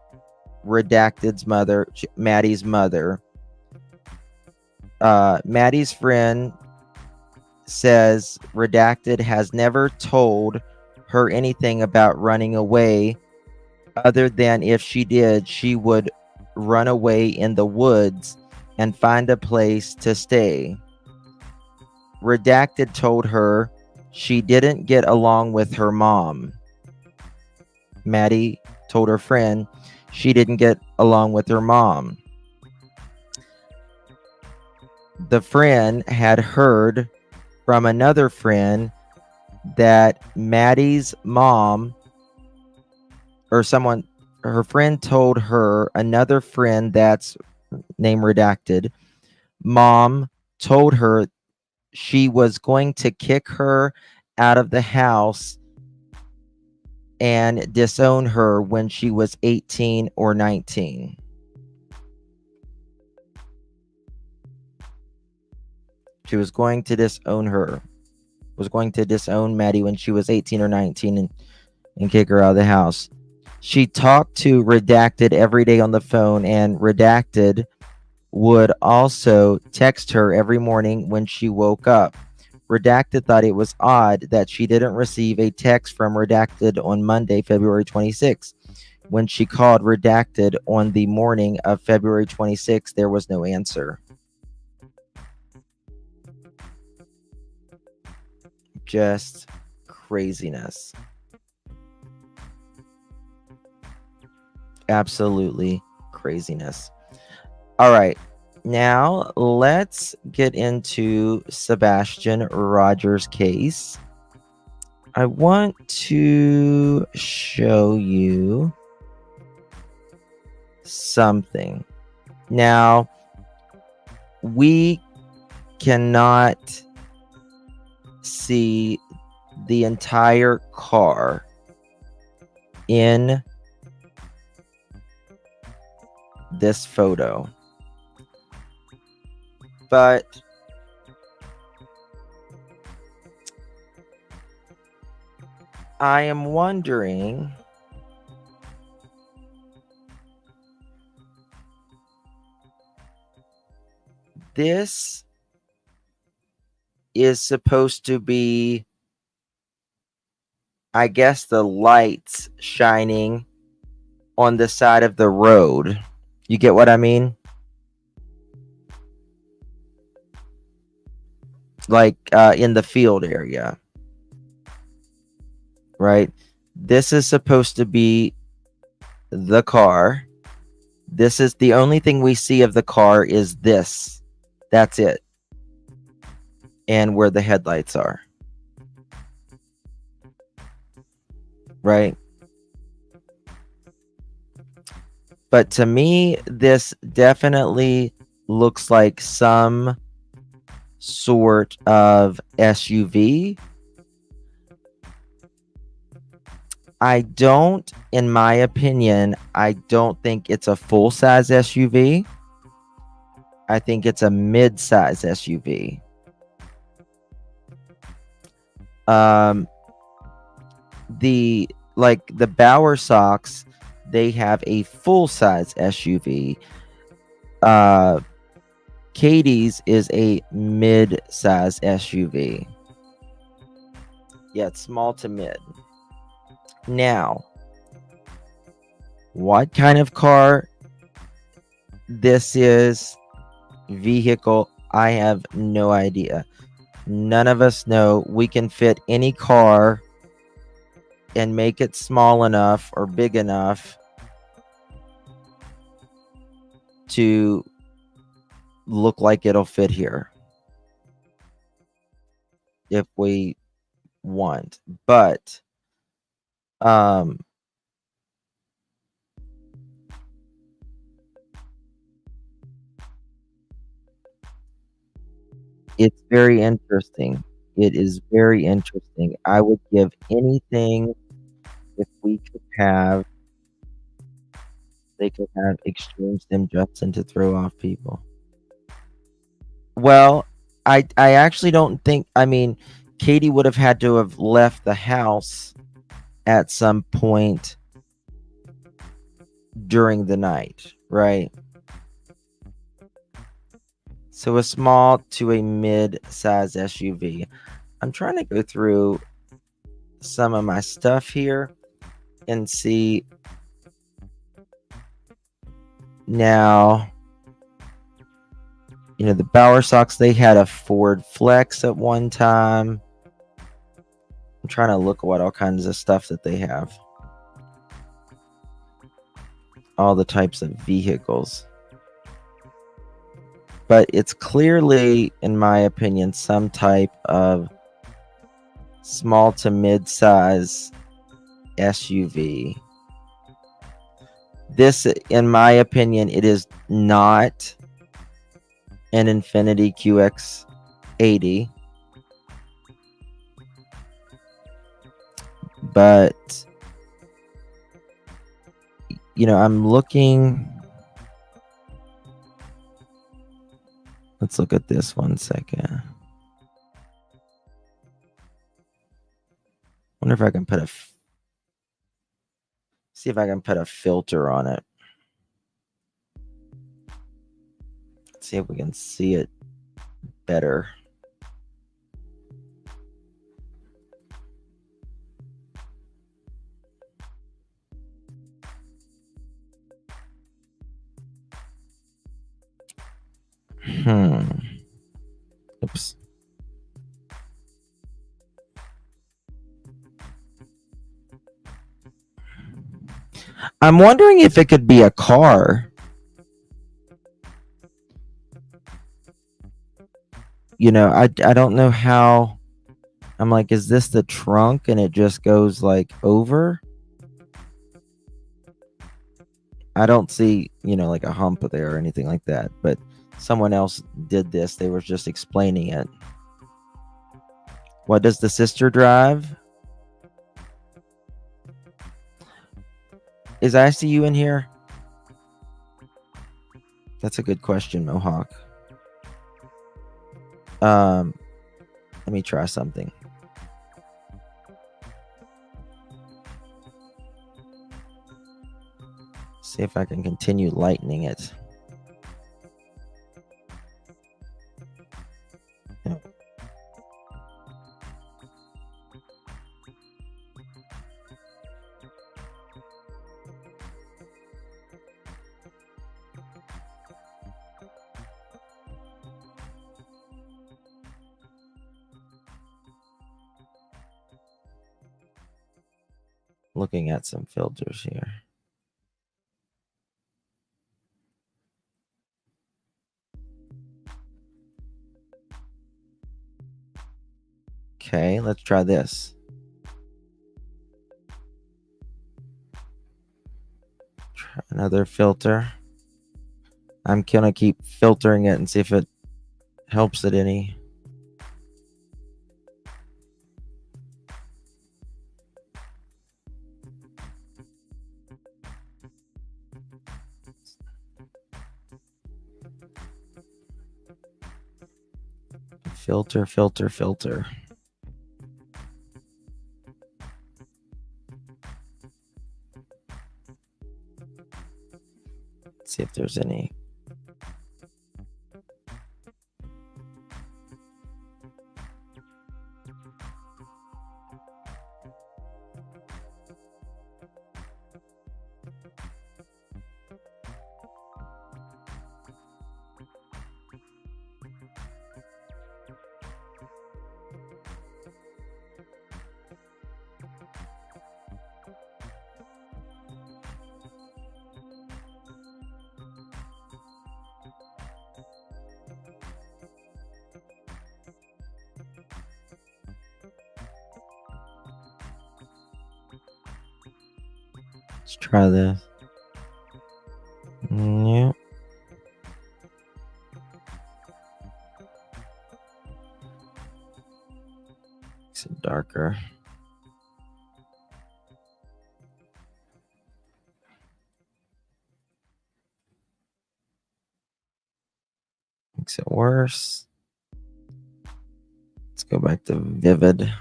Redacted's mother, Maddie's mother. Maddie's friend says Redacted has never told her anything about running away, other than if she did, she would run away in the woods and find a place to stay. Redacted told her she didn't get along with her mom. Maddie told her friend she didn't get along with her mom. The friend had heard from another friend that Maddie's mom, or someone, her friend told her, another friend that's name redacted, mom told her she was going to kick her out of the house and disown her when she was 18 or 19. She was going to disown her. Was going to disown Maddie when she was 18 or 19 and kick her out of the house. She talked to Redacted every day on the phone, and Redacted would also text her every morning when she woke up. Redacted thought it was odd that she didn't receive a text from Redacted on Monday, February 26th. When she called Redacted on the morning of February 26th, there was no answer. Just craziness. Absolutely craziness. All right. Now let's get into Sebastian Rogers' case. I want to show you something. Now, we cannot see the entire car in this photo, but I am wondering this is supposed to be, I guess, the lights shining on the side of the road. You get what I mean? like in the field area, right? This is supposed to be the car. This is the only thing we see of the car is this. That's it. And where the headlights are. Right? But to me, this definitely looks like some sort of SUV. In my opinion, I don't think it's a full-size SUV. I think it's a mid-size SUV. The Bauer Sox, they have a full-size SUV. Katie's is a mid-size SUV. Yeah, it's small to mid. Now, what kind of car this is, vehicle, I have no idea. None of us know. We can fit any car and make it small enough or big enough to look like it'll fit here if we want. But it's very interesting. It is very interesting. I would give anything if we could have, they could have Extreme Stim Justin to throw off people. Well, I actually don't think, I mean, Katie would have had to have left the house at some point during the night, right? So a small to a mid-size SUV. I'm trying to go through some of my stuff here and see. Now, you know, the Bauer Sox, they had a Ford Flex at one time. I'm trying to look at what all kinds of stuff that they have. All the types of vehicles. But it's clearly, in my opinion, some type of small to mid-size SUV. This, in my opinion, it is not an Infiniti QX80. But, you know, I'm looking. Let's look at this 1 second. Wonder if I can put see if I can put a filter on it. See if we can see it better. Oops. I'm wondering if it could be a car. You know, I don't know how. I'm like, is this the trunk and it just goes like over? I don't see, you know, like a hump there or anything like that, but someone else did this. They were just explaining it. What does the sister drive? Is ICU in here? That's a good question, Mohawk. Let me try something. See if I can continue lightening it. Yeah. looking at some filters here. Okay, let's try this. Try another filter. I'm gonna keep filtering it and see if it helps it any. Filter, filter, filter. Let's see if there's any. Let's try this. Yeah. Makes it darker. Makes it worse. Let's go back to vivid.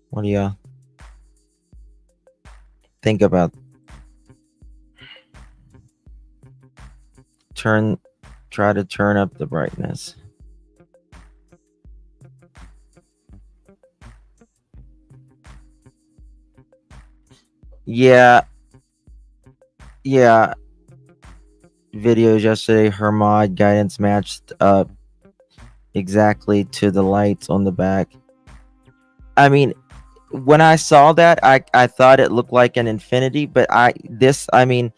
What do you think about? Try to turn up the brightness. Yeah. Videos yesterday, her mod guidance matched up exactly to the lights on the back. I mean, when I saw that, I thought it looked like an infinity, but I mean,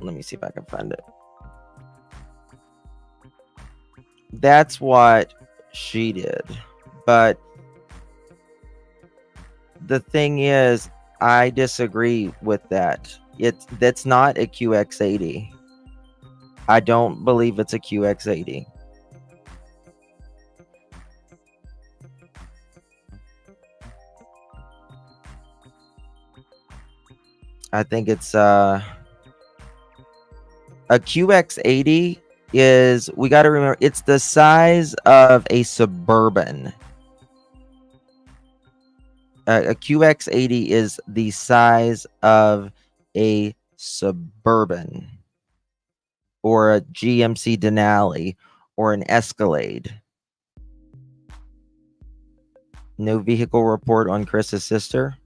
let me see if I can find it. That's what she did. But the thing is, I disagree with that. That's not a QX80. I don't believe it's a QX80. I think it's a QX80 is, we got to remember, it's the size of a Suburban. A QX80 is the size of a Suburban or a GMC Denali or an Escalade. No vehicle report on Chris's sister.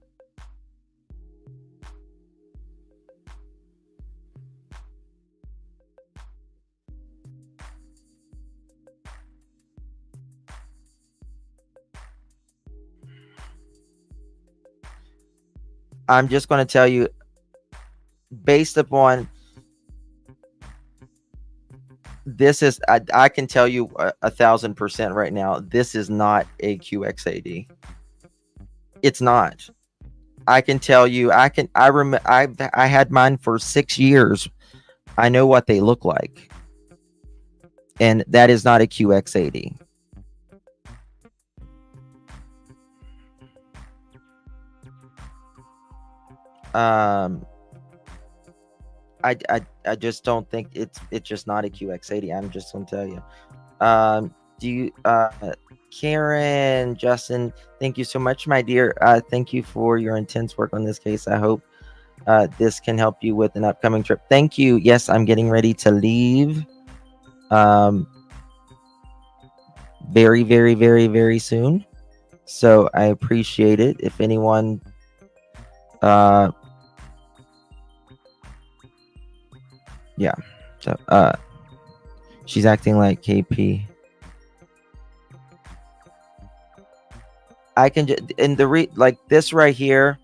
I'm just going to tell you, based upon this is, I can tell you 1,000% right now, this is not a QX80. It's not. I can tell you, I had mine for 6 years. I know what they look like. And that is not a QX80. I just don't think it's just not a QX80. I'm just gonna tell you. Do you Karen, Justin, thank you so much, my dear. Thank you for your intense work on this case. I hope this can help you with an upcoming trip. Thank you. Yes, I'm getting ready to leave. Very, very, very, very soon. So I appreciate it. If anyone yeah. So she's acting like KP. I can just in the like this right here.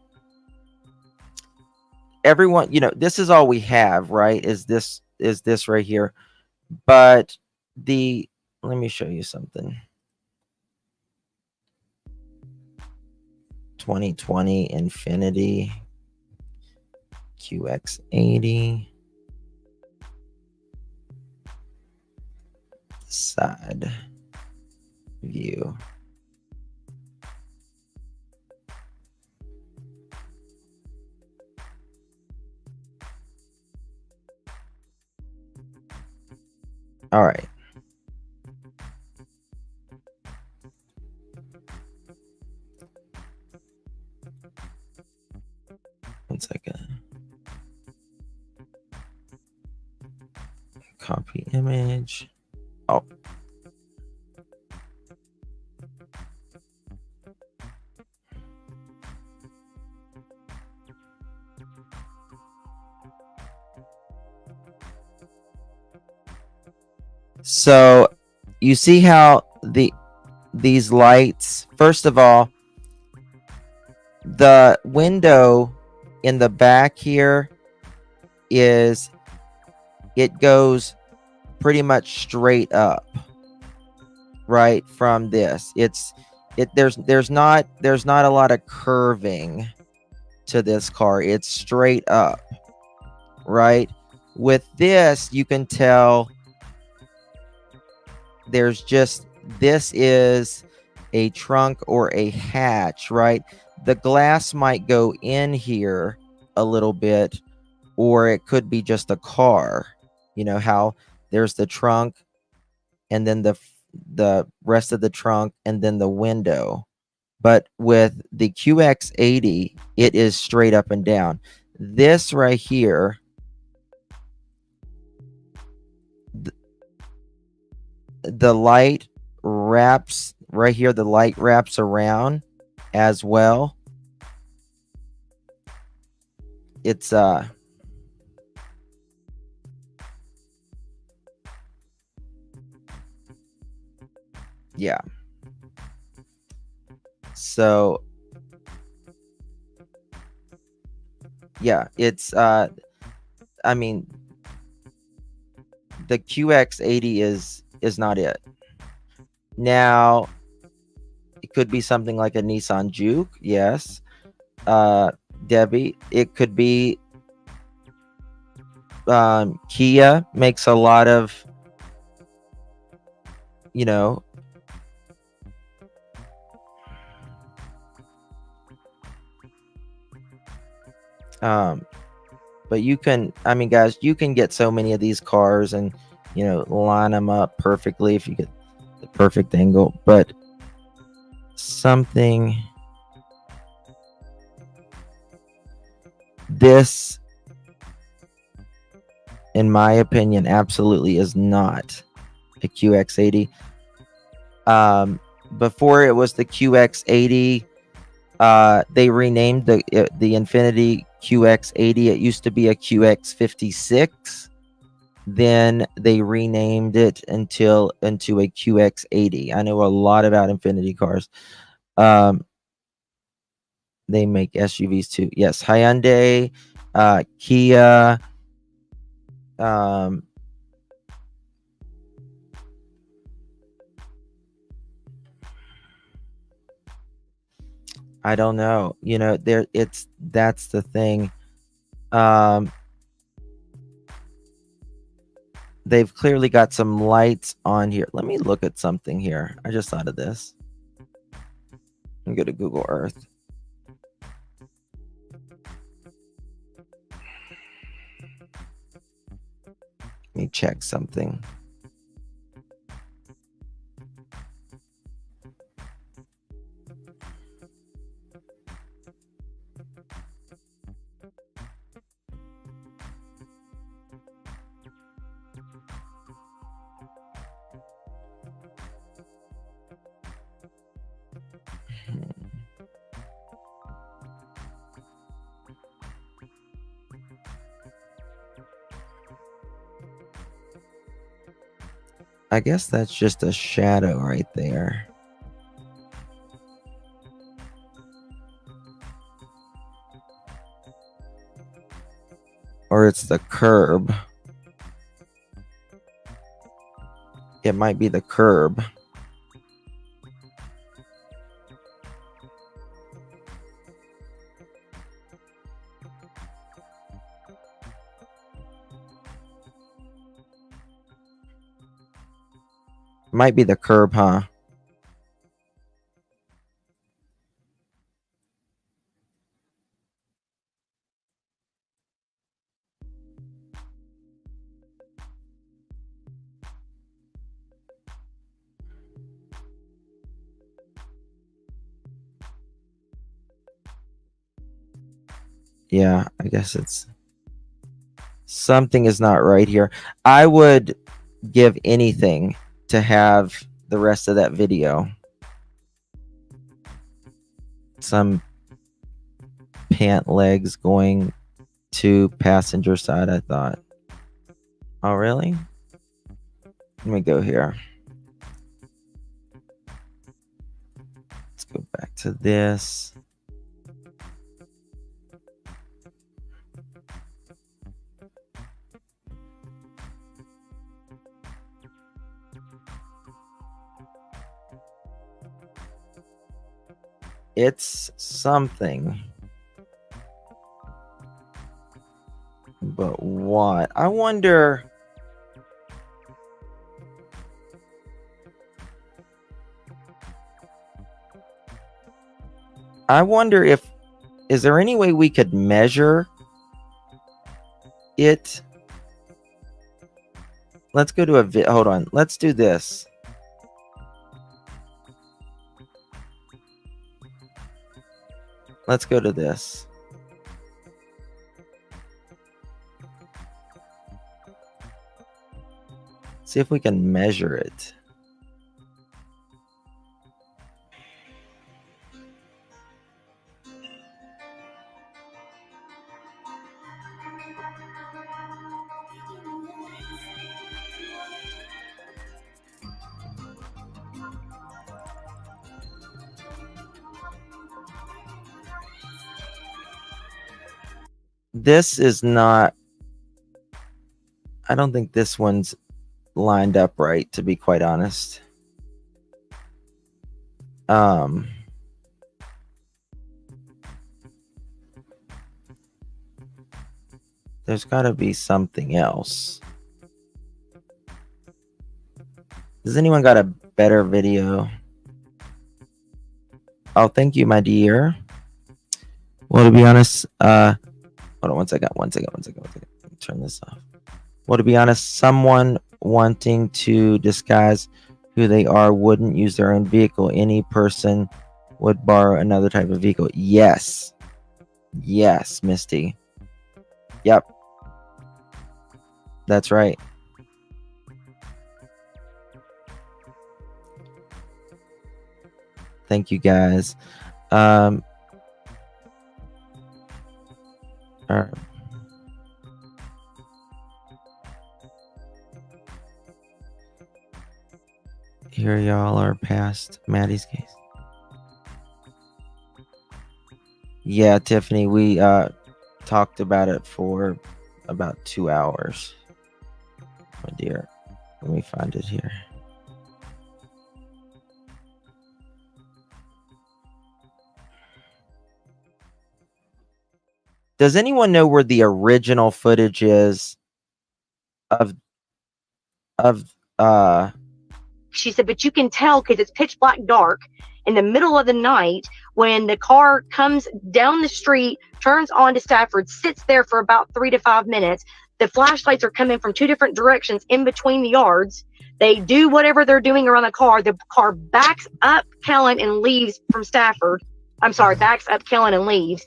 Everyone, this is all we have, right? Is this right here? But let me show you something. 2020 Infinity QX80 side view. All right. One second. Copy image. Oh. So you see how these lights, first of all, the window in the back here it goes pretty much straight up, right? From this. There's not a lot of curving to this car. It's straight up, right? With this, you can tell this is a trunk or a hatch, right? The glass might go in here a little bit, or it could be just a car. You know how there's the trunk and then the rest of the trunk and then the window. But with the QX80, it is straight up and down. This right here, the light wraps right here. The light wraps around as well. It's yeah. So yeah, it's I mean, the QX80 is not it. Now, it could be something like a Nissan Juke, yes. Debbie, it could be Kia makes a lot of, but you can, guys, you can get so many of these cars and, line them up perfectly if you get the perfect angle. But this, in my opinion, absolutely is not a QX80. Before it was the QX80, they renamed the Infinity QX80. It used to be a QX56. Then they renamed it into a QX80. I know a lot about Infinity cars. They make SUVs too. Yes, Hyundai, Kia. I don't know. That's the thing. They've clearly got some lights on here. Let me look at something here. I just thought of this. I'm going to Google Earth. Let me check something. I guess that's just a shadow right there. Or it's the curb. It might be the curb. Might be the curb, huh? Yeah, I guess it's something is not right here. I would give anything to have the rest of that video. Some pant legs going to passenger side, I thought. Oh, really? Let me go here. Let's go back to this. It's something. But what? I wonder. I wonder if, is there any way we could measure it? Let's go to a hold on. Let's do this. Let's go to this. See if we can measure it. This is not, I don't think this one's lined up right, to be quite honest. There's got to be something else. Does anyone got a better video? Oh, thank you, my dear. Well, to be honest, hold on one second. Let me turn this off. Well, to be honest, someone wanting to disguise who they are wouldn't use their own vehicle. Any person would borrow another type of vehicle. Yes. Yes, Misty. Yep. That's right. Thank you, guys. All right. Here y'all are past Maddie's case. Yeah, Tiffany, we talked about it for about 2 hours. My dear, let me find it here. Does anyone know where the original footage is of She said, but you can tell because it's pitch black dark in the middle of the night when the car comes down the street, turns onto Stafford, sits there for about 3 to 5 minutes. The flashlights are coming from 2 different directions in between the yards. They do whatever they're doing around the car. The car backs up Kellen and leaves from Stafford. I'm sorry, backs up Kellen and leaves.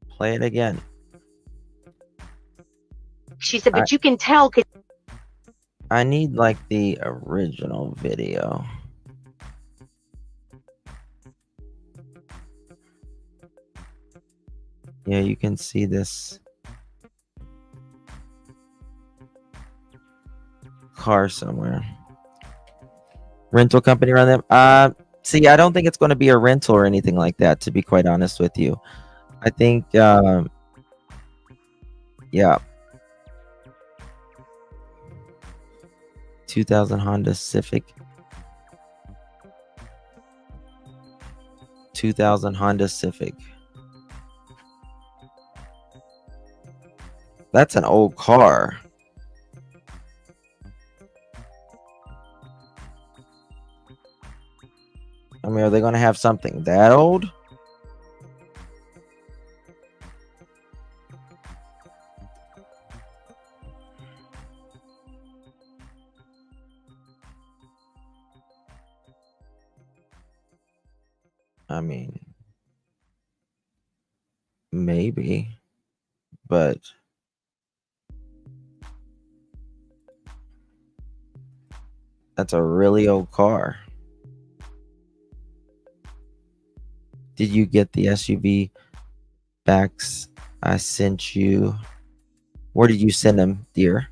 Play it again. She said, but you can tell because I need like the original video. Yeah, you can see this. car somewhere. Rental company run them. See, I don't think it's going to be a rental or anything like that, to be quite honest with you. I think, yeah. 2000 Honda Civic. 2000 Honda Civic. That's an old car. I mean, are they going to have something that old? I mean, maybe, but that's a really old car. Did you get the SUV backs I sent you? Where did you send them, dear?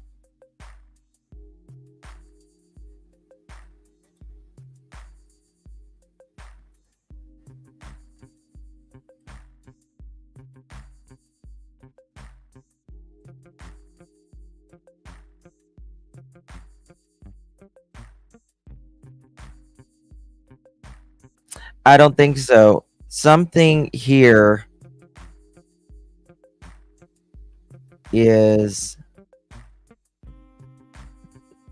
I don't think so. Something here is,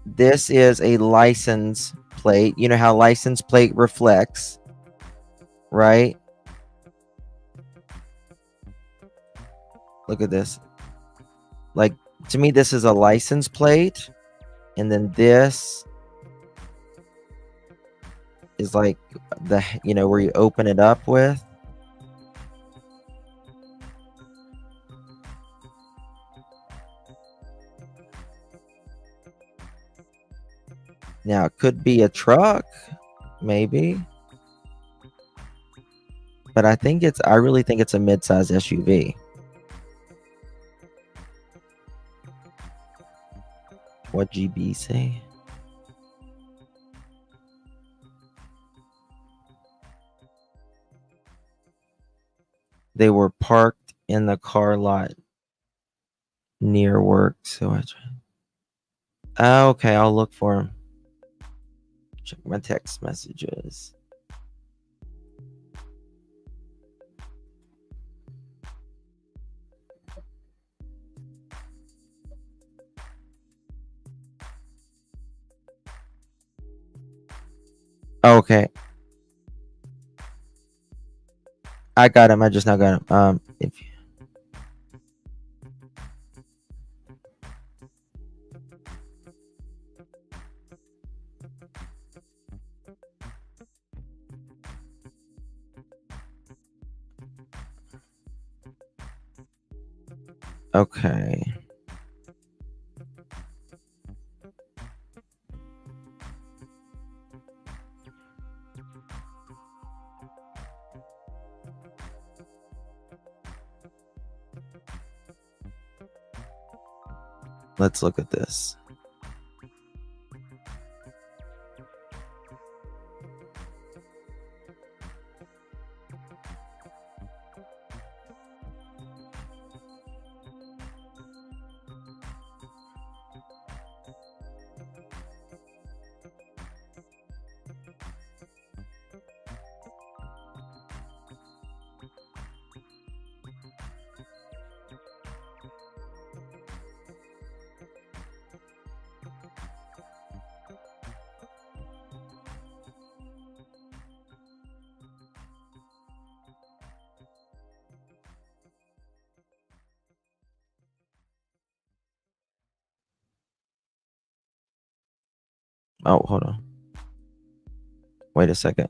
this is a license plate. You know how license plate reflects, right? Look at this. Like, to me, this is a license plate. And then this is like the, you know, where you open it up with. Now, it could be a truck, maybe. But I really think it's a mid-size SUV. What GB say? They were parked in the car lot near work, so I tried. Okay, I'll look for them. Check my text messages. Okay. I got him. I just now got him. If okay. Let's look at this. Oh, hold on. Wait a second.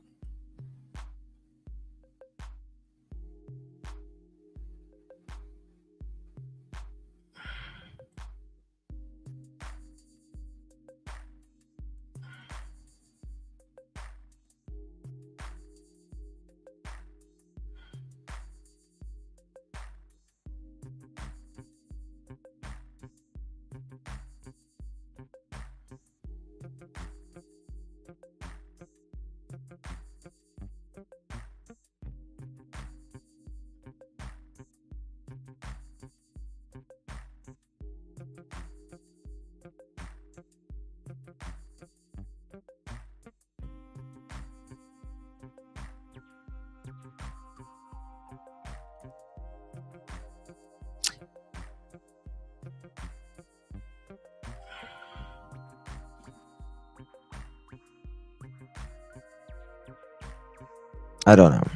I don't know.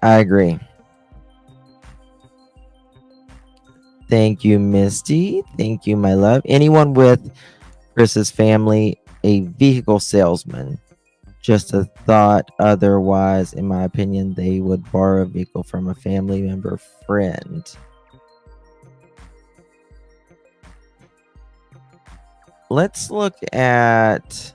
I agree. Thank you, Misty. Thank you, my love. Anyone with Chris's family, a vehicle salesman. Just a thought. Otherwise, in my opinion, they would borrow a vehicle from a family member, friend. Let's look at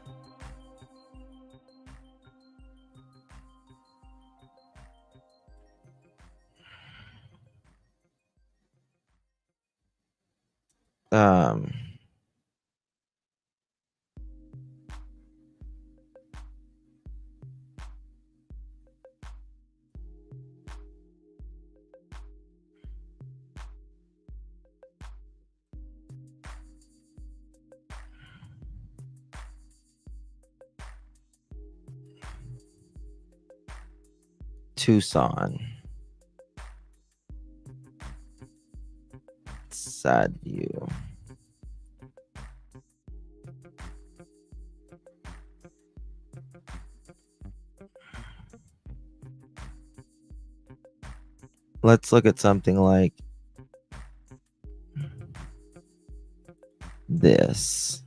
um Tucson. Side view. Let's look at something like this.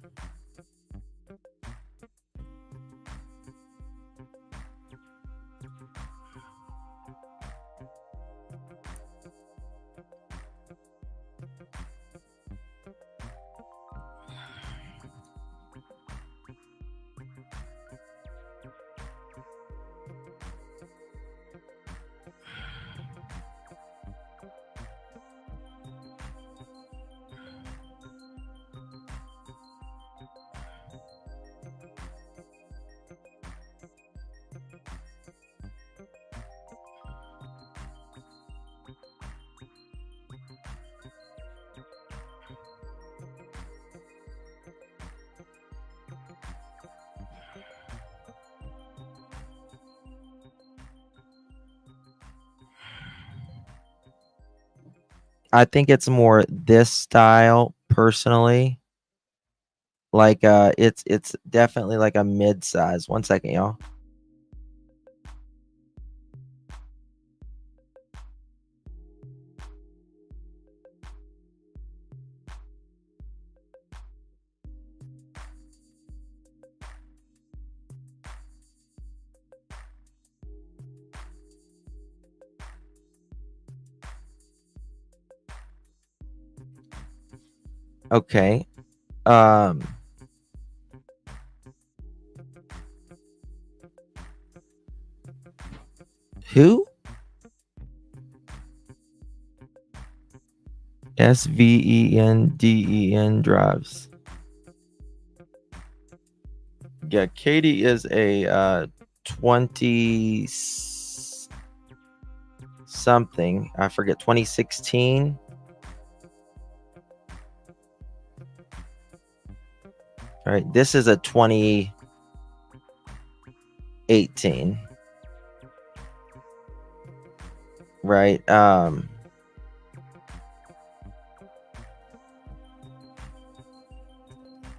I think it's more this style personally. Like it's definitely like a mid-size. 1 second, y'all. Okay. Who? Svenden drives. Yeah, Katie is a 20 something. I forget, 2016. All right, this is a 2018. Right.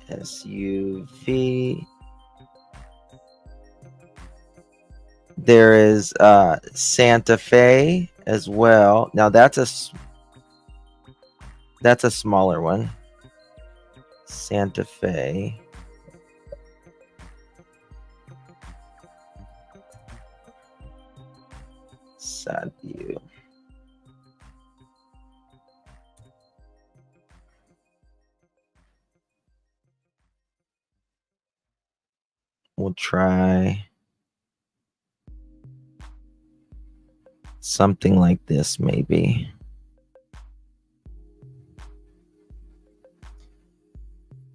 SUV. There is Santa Fe as well. Now that's a smaller one. Santa Fe. Side view. We'll try something like this, maybe.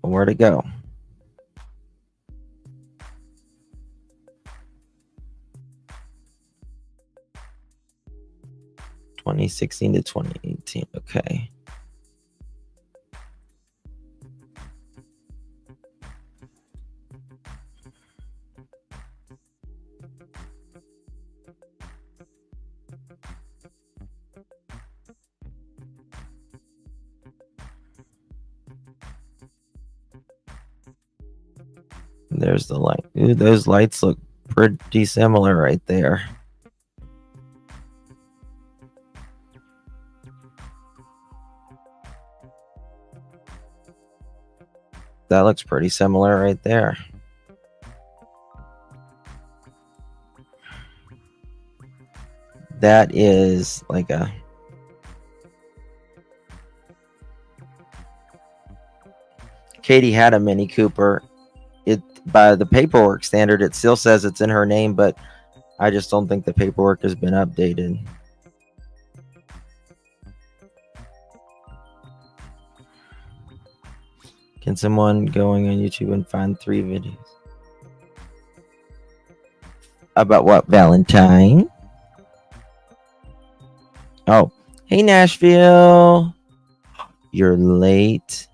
Where to go? (2016 to 2018). Okay. There's the light. Ooh, those lights look pretty similar right there. That looks pretty similar right there. That is like a... Katie had a Mini Cooper. It, by the paperwork standard, it still says it's in her name, but I just don't think the paperwork has been updated. Can someone going on YouTube and find 3 videos? About what, Valentine? Oh, hey Nashville. You're late.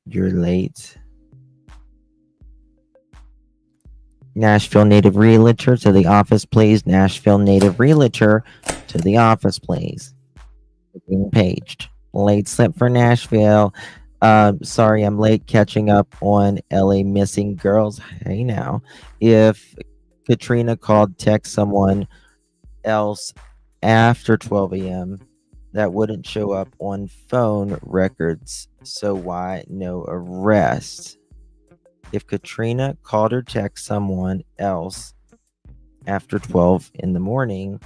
You're late. Nashville native realtor to the office, please. Nashville native realtor to the office, please. Being paged. Late slip for Nashville. Sorry, I'm late catching up on LA missing girls. Hey now. If Katrina called, text someone else after 12 a.m., that wouldn't show up on phone records. So why no arrest? If Katrina called or texted someone else after 12 in the morning,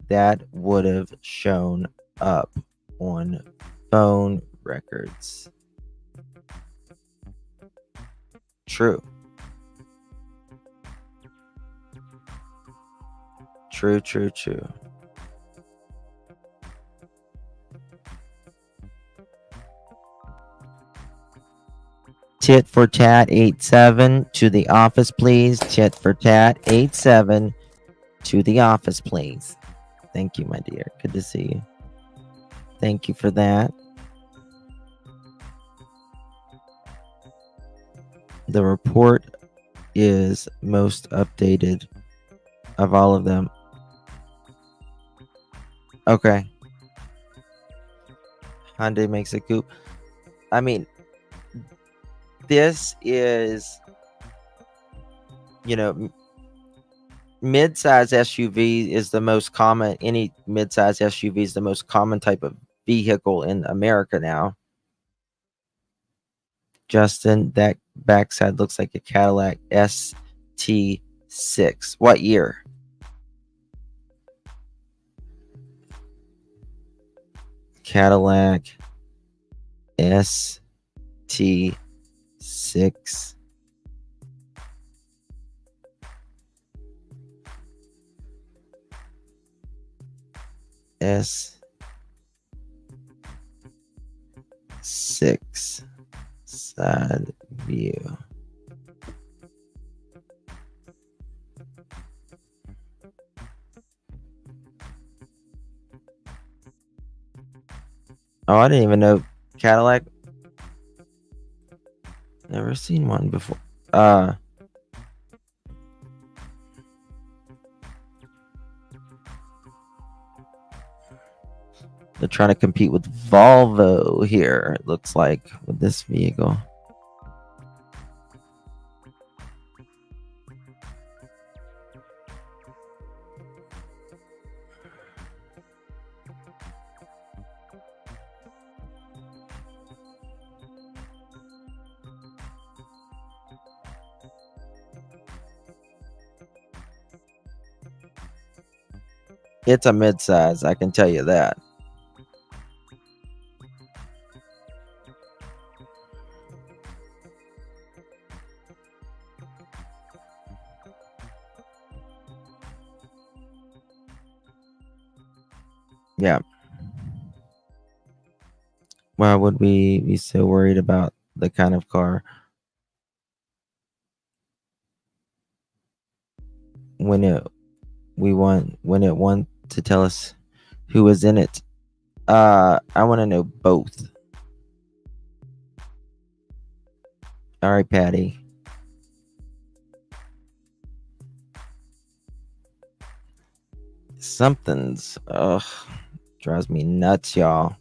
that would have shown up on phone records. True. True, true, true. Tit for tat 87 to the office, please. Tit for tat 87 to the office, please. Thank you, my dear. Good to see you. Thank you for that. The report is most updated of all of them. Okay. Hyundai makes a coupe. I mean, this is, mid-size SUV is the most common. Any mid-size SUV is the most common type of vehicle in America now. Justin, that backside looks like a Cadillac ST6. What year? Cadillac ST6. S6 side view. Oh, I didn't even know Cadillac. Never seen one before. They're trying to compete with Volvo here, it looks like, with this vehicle. It's a mid-size, I can tell you that. Yeah. Why would we be so worried about the kind of car when it want to tell us who was in it? I want to know both. All right, Patty. Something's Drives me nuts, y'all.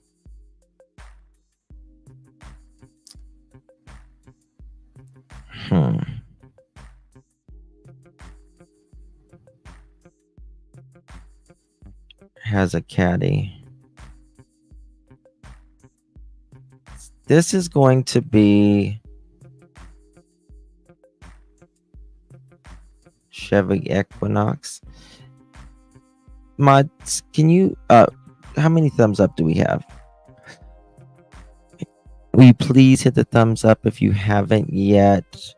Has a caddy. This is going to be Chevy Equinox. Mods, can you how many thumbs up do we have? Will you please hit the thumbs up if you haven't yet?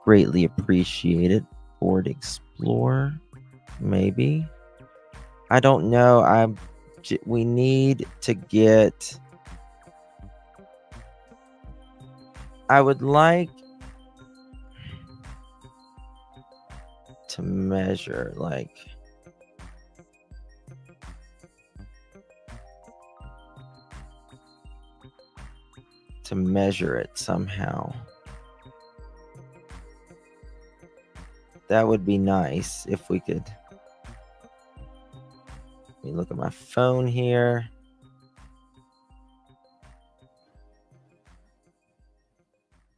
Greatly appreciated. Ford Explorer, maybe. I don't know. We need to get. I would like to measure, like, to measure it somehow. That would be nice if we could. Let me look at my phone here.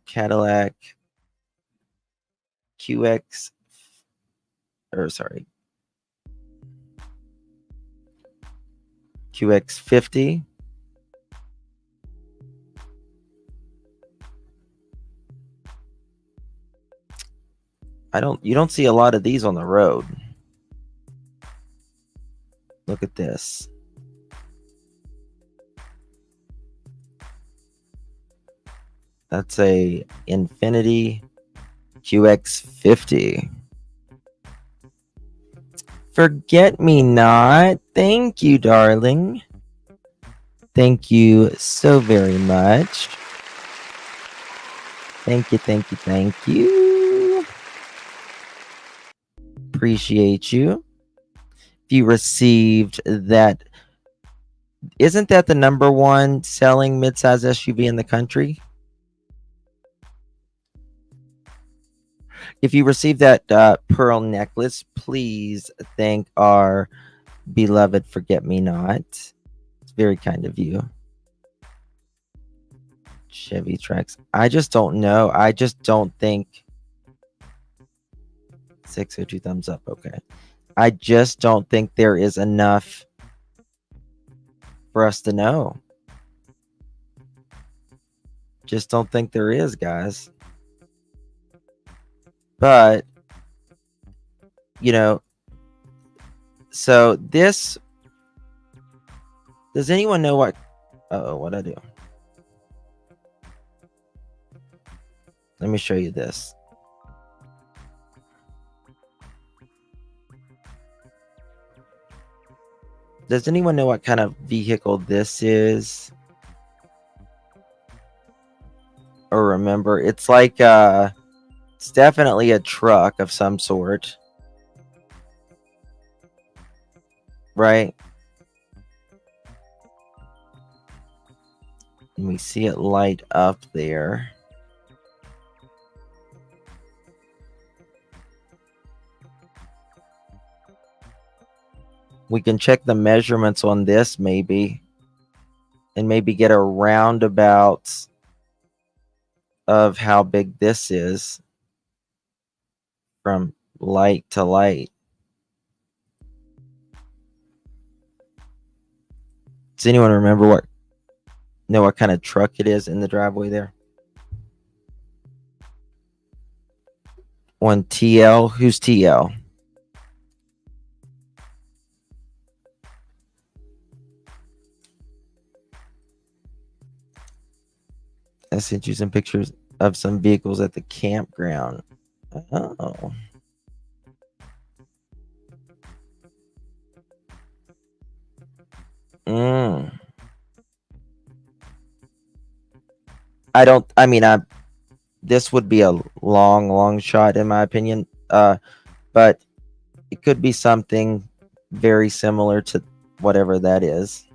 Cadillac QX, or sorry, QX50. You don't see a lot of these on the road. Look at this. That's a Infiniti QX50. Forget me not. Thank you, darling. Thank you so very much. Thank you, thank you, thank you. Appreciate you. If you received that, isn't that the #1 selling midsize SUV in the country? If you received that pearl necklace, please thank our beloved Forget-Me-Not. It's very kind of you. Chevy Trax. I just don't know. I just don't think. 602 thumbs up. Okay. I just don't think there is enough for us to know. Just don't think there is, guys. But, you know, so this, does anyone know what, what'd I do? Let me show you this. Does anyone know what kind of vehicle this is? Or remember, it's like, it's definitely a truck of some sort. Right? And we see it light up there. We can check the measurements on this maybe. And maybe get a roundabout of how big this is. From light to light. Does anyone remember know what kind of truck it is in the driveway there? On TL, who's TL? I sent you some pictures of some vehicles at the campground. Oh. This would be a long shot in my opinion. But it could be something very similar to whatever that is.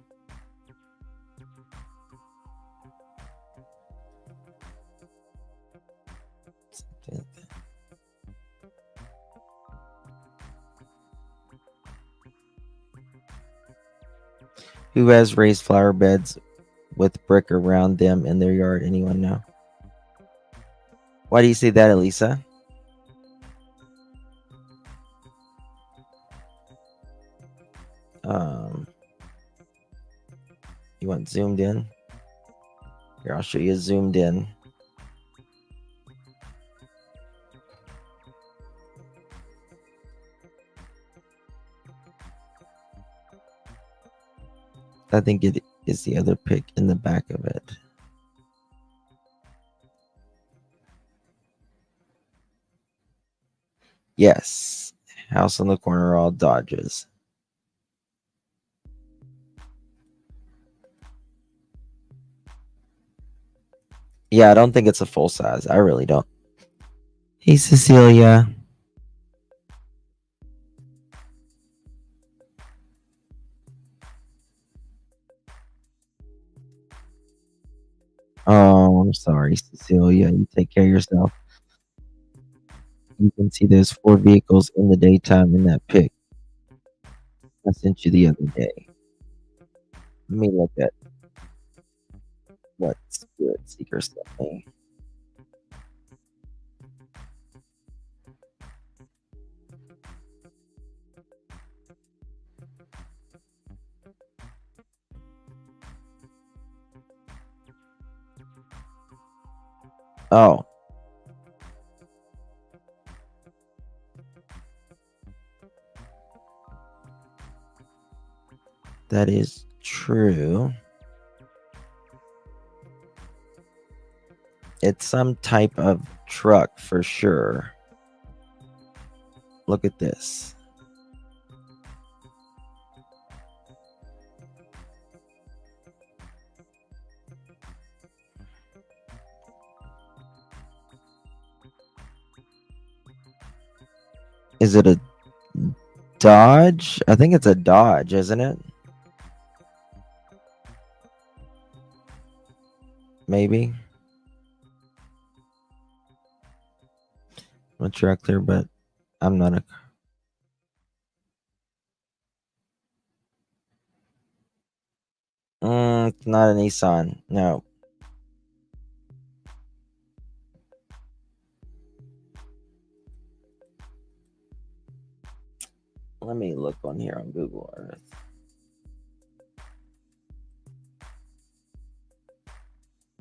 Who has raised flower beds with brick around them in their yard? Anyone know? Why do you say that, Elisa? You want zoomed in? Here, I'll show you zoomed in. I think it is the other pic in the back of it. Yes. House on the corner, all Dodges. Yeah, I don't think it's a full size. I really don't. Hey, Cecilia. Oh, I'm sorry, Cecilia. You take care of yourself. You can see there's 4 vehicles in the daytime in that pic I sent you the other day. Let me look at what Spirit Seeker sent me. Oh. That is true. It's some type of truck for sure. Look at this. Is it a Dodge? I think it's a Dodge, isn't it? Maybe. I'm not sure clear, but I'm not a. It's not a Nissan. No. Let me look on here on Google Earth.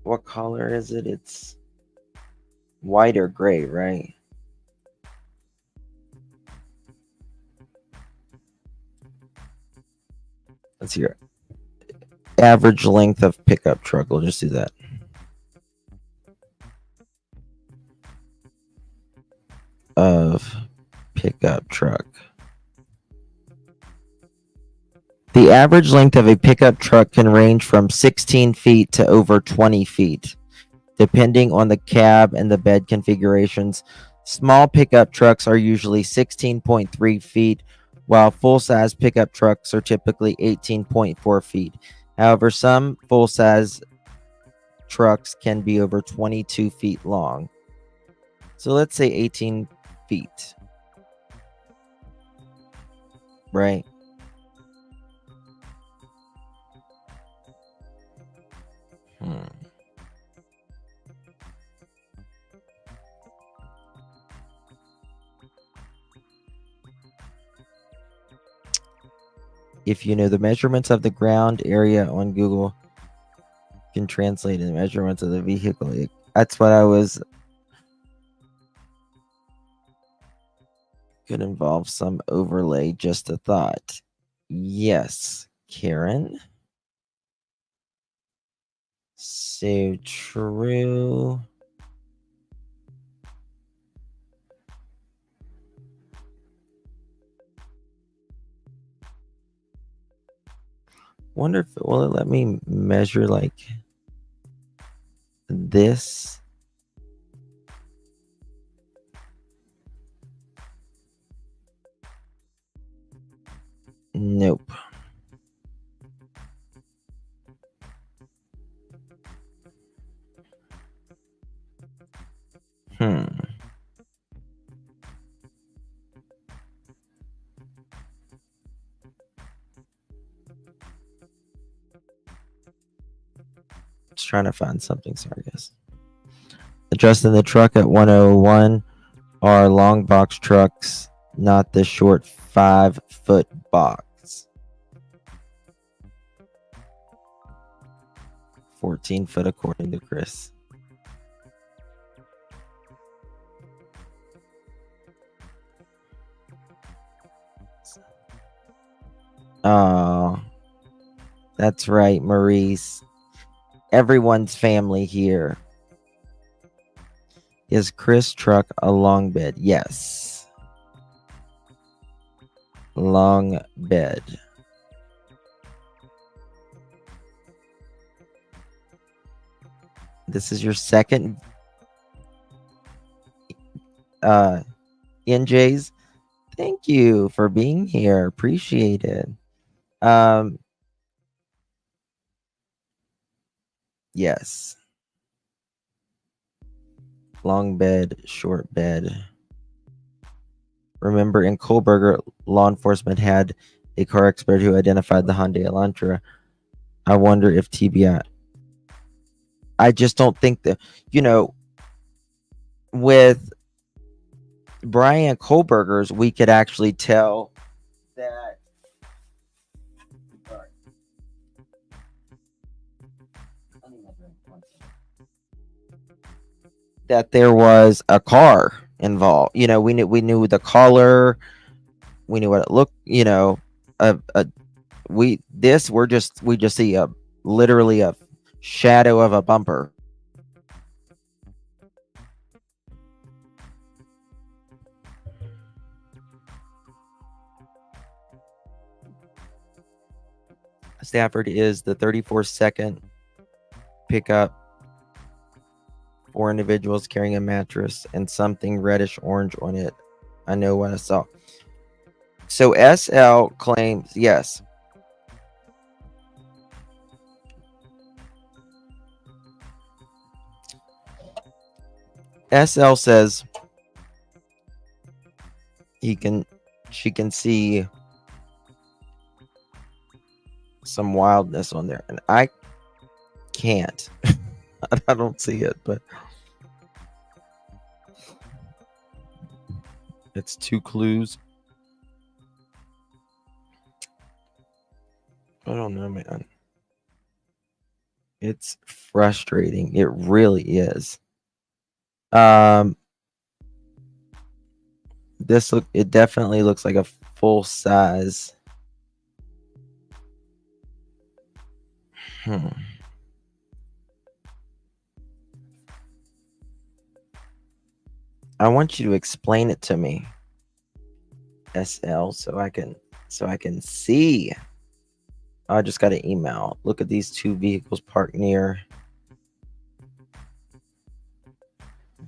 What color is it? It's white or gray, right? Let's hear it. Average length of pickup truck. We'll just do that. Of pickup truck. The average length of a pickup truck can range from 16 feet to over 20 feet, depending on the cab and the bed configurations. Small pickup trucks are usually 16.3 feet, while full-size pickup trucks are typically 18.4 feet. However, some full-size trucks can be over 22 feet long. So let's say 18 feet. Right? If you know the measurements of the ground area on Google, you can translate the measurements of the vehicle. That's what I was. Could involve some overlay, just a thought. Yes, Karen. So true. Wonder if will it let me measure like this? Nope. was trying to find something. Sorry, guys. Adjusting the truck at 101 are long box trucks, not the short 5-foot box. 14 foot according to Chris. Oh, that's right, Maurice. Everyone's family here. Is Chris' truck a long bed? Yes. Long bed. This is your second NJs. Thank you for being here. Appreciate it. Yes. Long bed, short bed. Remember, in Kohlberger, law enforcement had a car expert who identified the Hyundai Elantra. I wonder if TBI. I just don't think that, with Brian Kohlberger's, we could actually tell that. That there was a car involved. We knew the color, we knew what it looked. We just see literally a shadow of a bumper. Stafford is the 34-second pickup. 4 individuals carrying a mattress and something reddish orange on it. I know what I saw. So SL claims, yes. SL says she can see some wildness on there, and I can't. I don't see it, but it's 2 clues. I don't know, man. It's frustrating. It really is. It definitely looks like a full size. I want you to explain it to me, SL, so I can see. I just got an email. Look at these 2 vehicles parked near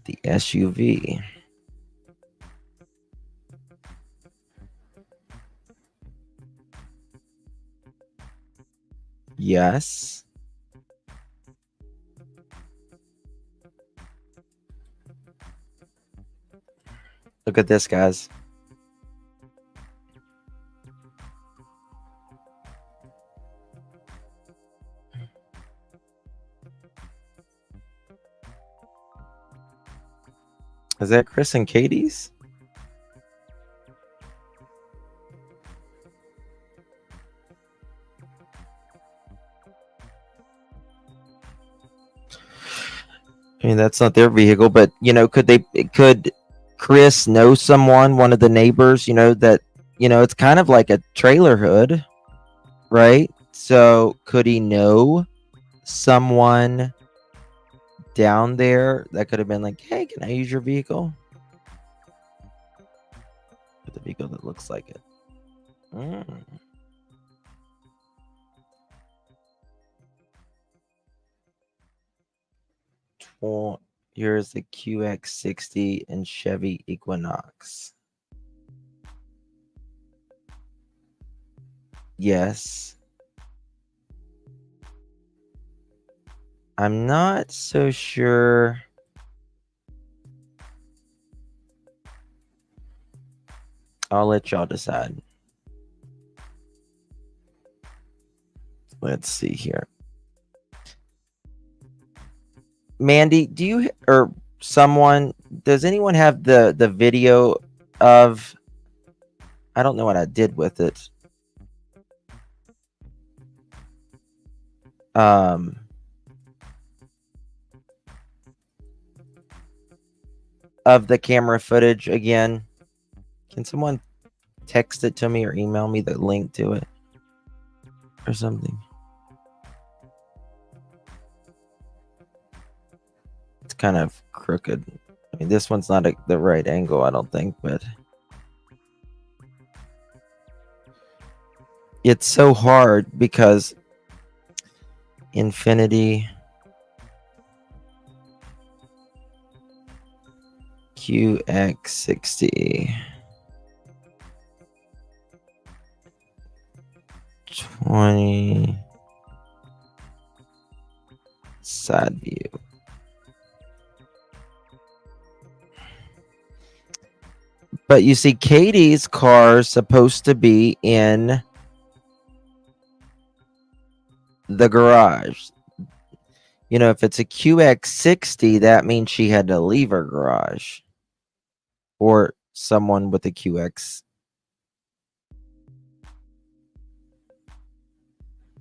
the SUV. Yes. Look at this, guys. Is that Chris and Katie's? I mean, that's not their vehicle, but could Chris know someone, one of the neighbors, that it's kind of like a trailer hood, right? So could he know someone down there that could have been like, hey, can I use your vehicle? The vehicle that looks like it. Here's the QX60 and Chevy Equinox. Yes. I'm not so sure. I'll let y'all decide. Let's see here. Mandy, do you or someone, does anyone have the video of, I don't know what I did with it. Of the camera footage again? Can someone text it to me or email me the link to it or something? It's kind of crooked. I mean, this one's not the right angle, I don't think, but it's so hard because Infinity QX60 20 side view. But you see, Katie's car is supposed to be in the garage. You know, if it's a QX60, that means she had to leave her garage. Or someone with a QX.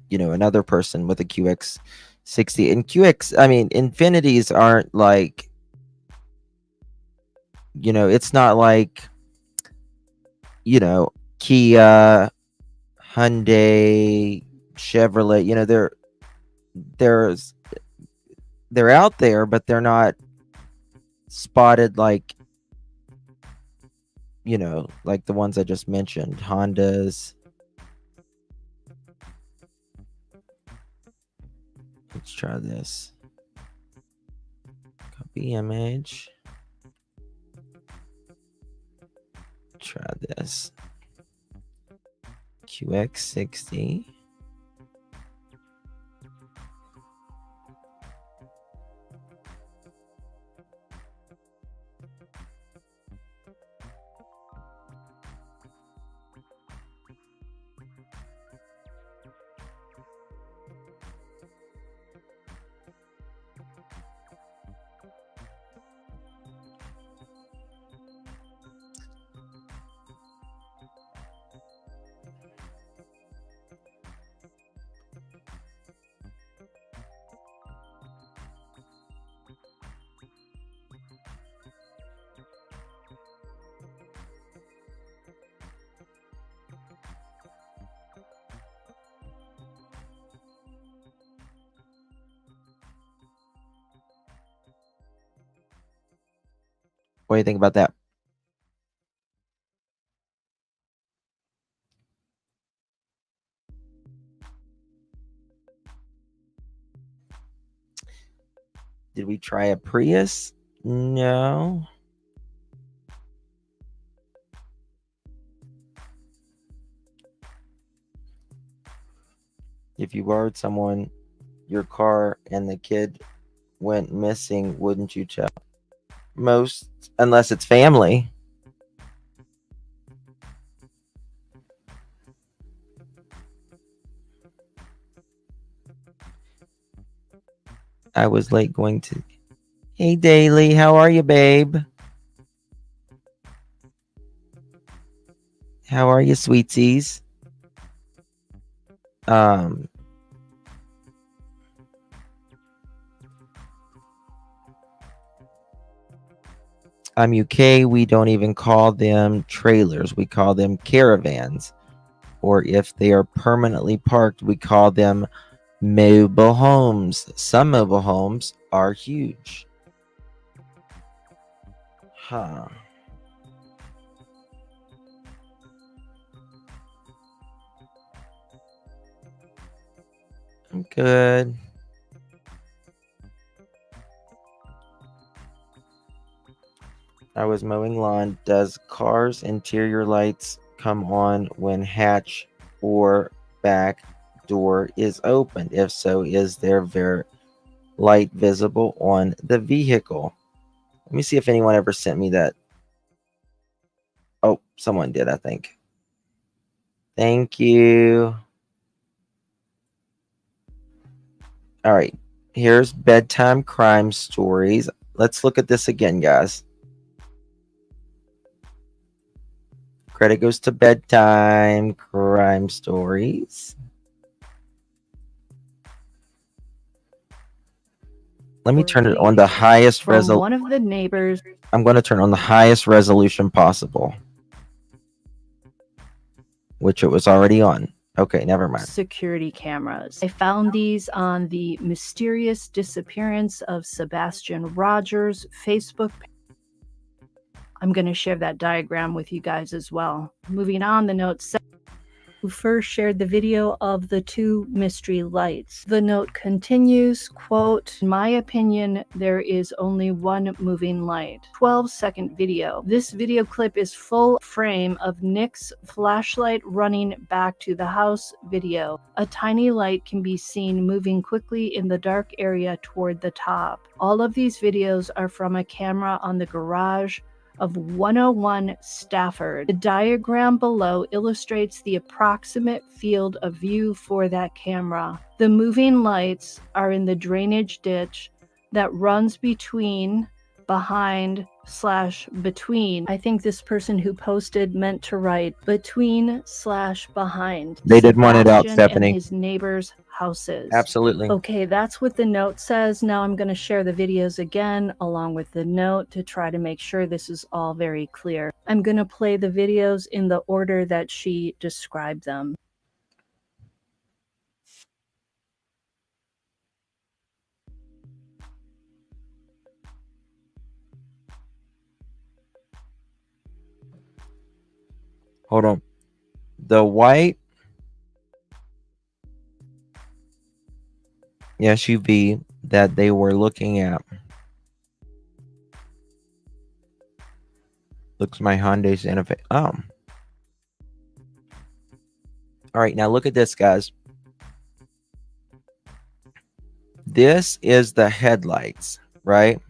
You know, another person with a QX60. And I mean, Infinities aren't like, you know, it's not like, you know, Kia, Hyundai, Chevrolet, you know, they're out there, but they're not spotted like, you know, like the ones I just mentioned, Hondas. Let's try this. Copy image. Try this. QX60. What do you think about that? Did we try a Prius? No. If you borrowed someone your car and the kid went missing, wouldn't you tell? Most, unless it's family. I was late going to. Hey, Daily, how are you, babe? How are you, sweetsies? I'm UK. We don't even call them trailers. We call them caravans. Or if they are permanently parked, we call them mobile homes. Some mobile homes are huge. Huh. I'm good. I was mowing lawn. Does cars' interior lights come on when hatch or back door is opened? If so, is there light visible on the vehicle? Let me see if anyone ever sent me that. Oh, someone did, I think. Thank you. All right. Here's bedtime crime stories. Let's look at this again, guys. Credit goes to bedtime crime stories. Let me turn it on the highest From resolution. one of the neighbors. I'm going to turn on the highest resolution possible, which it was already on. Okay, never mind. Security cameras. I found these on the mysterious disappearance of Sebastian Rogers Facebook page. I'm going to share that diagram with you guys as well. Moving on, the note says, who first shared the video of the two mystery lights. The note continues, quote, in my opinion, there is only one moving light. 12-second video. This video clip is full frame of Nick's flashlight running back to the house video. A tiny light can be seen moving quickly in the dark area toward the top. All of these videos are from a camera on the garage of 101 Stafford. The diagram below illustrates the approximate field of view for that camera. The moving lights are in the drainage ditch that runs between, behind, / between. I think this person who posted meant to write between / behind. They did want it out, Sebastian Stephanie. and his neighbors' houses. Absolutely. Okay, that's what the note says. Now I'm going to share the videos again along with the note to try to make sure this is all very clear. I'm going to play the videos in the order that she described them. Hold on. The white SUV that they were looking at looks my Hyundai Santa Fe. Oh. All right, now look at this, guys. This is the headlights, right?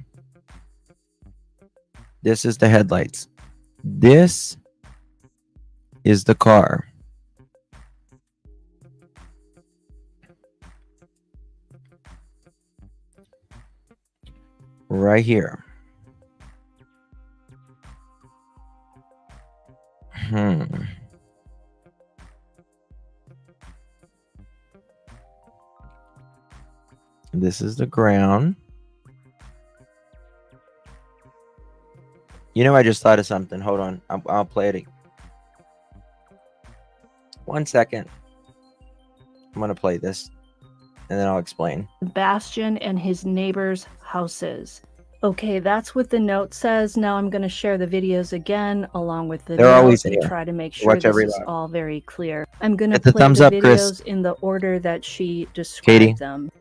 This is the headlights. This is the car. Right here. This is the ground. You know, I just thought of something. Hold on. I'll play it. 1 second. I'm going to play this and then I'll explain. Sebastian and his neighbors' houses. Okay, that's what the note says. Now I'm going to share the videos again along with the They're note always to here. try to make sure Watch this every is live. all very clear. I'm going to Hit the play thumbs the up, Chris. videos in the order that she described Katie. them.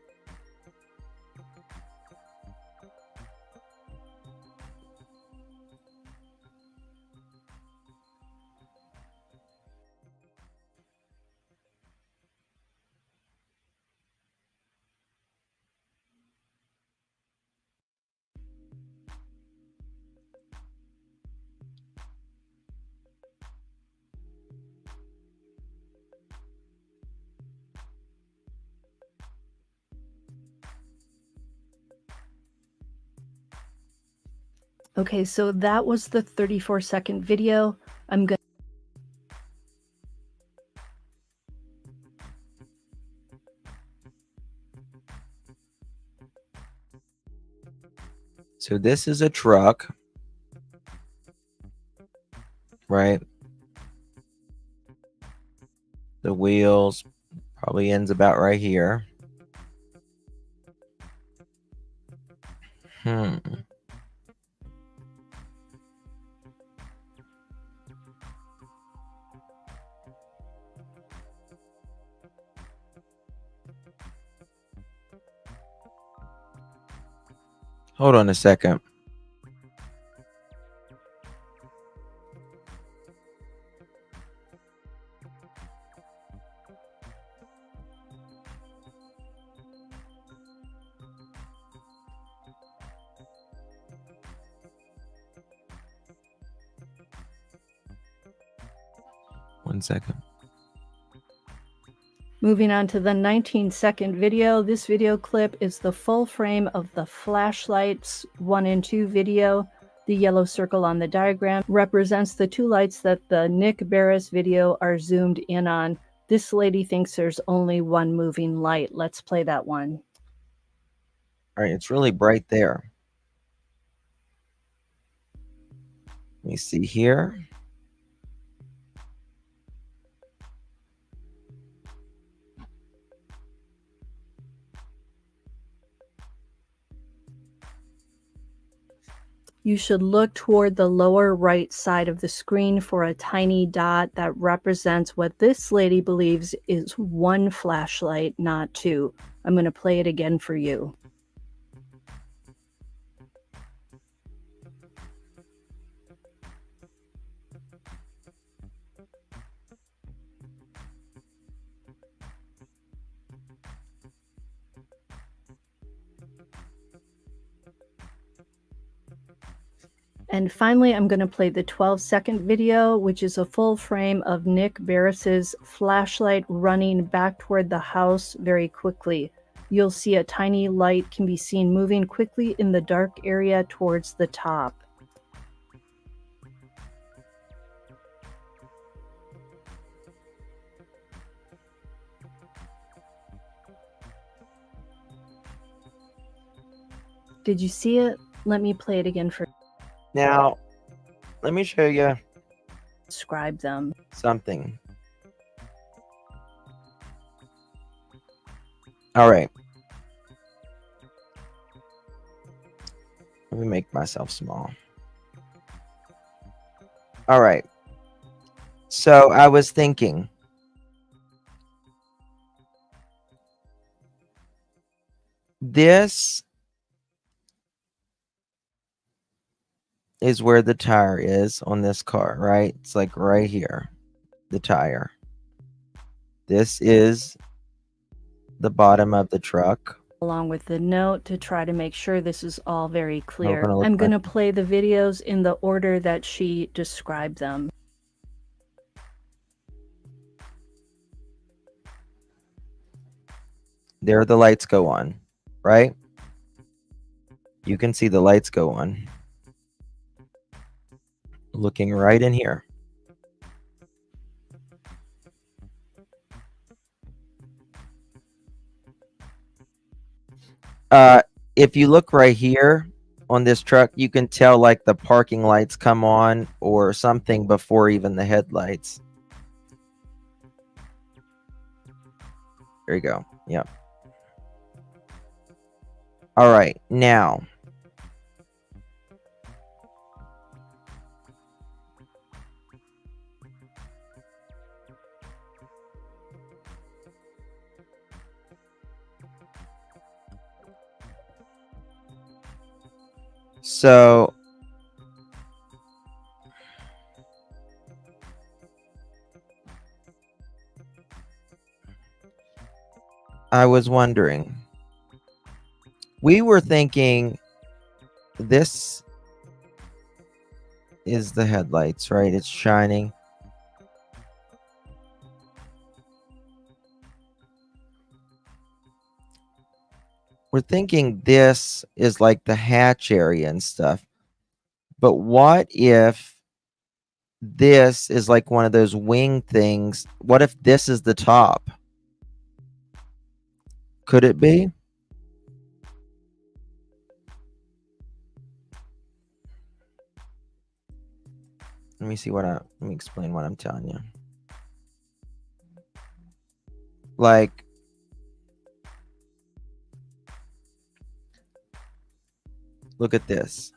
Okay, so that was the 34-second video. I'm going So this is a truck, right? The wheels probably ends about right here. Hold on a second. One second. Moving on to the 19-second video. This video clip is the full frame of the flashlights 1 and 2 video. The yellow circle on the diagram represents the 2 lights that the Nick Barris video are zoomed in on. This lady thinks there's only 1 moving light. Let's play that one. All right, it's really bright there. Let me see here. You should look toward the lower right side of the screen for a tiny dot that represents what this lady believes is 1 flashlight, not 2. I'm going to play it again for you. And finally, I'm going to play the 12-second video, which is a full frame of Nick Barris's flashlight running back toward the house very quickly. You'll see a tiny light can be seen moving quickly in the dark area towards the top. Did you see it? Let me play it again for Now, let me show you describe them. something. All right. Let me make myself small. All right. So I was thinking, this is where the tire is on this car, right? It's like right here, the tire. This is the bottom of the truck. Along with the note to try to make sure this is all very clear. Open a look I'm going to like- play the videos in the order that she described them. There the lights go on, right? You can see the lights go on. Looking right in here. If you look right here on this truck, you can tell like the parking lights come on or something before even the headlights. There you go. Yep. All right, now. So I was wondering, we were thinking this is the headlights, right? It's shining. We're thinking this is like the hatch area and stuff. But what if this is like one of those wing things? What if this is the top? Could it be? Let me explain what I'm telling you. Like, look at this.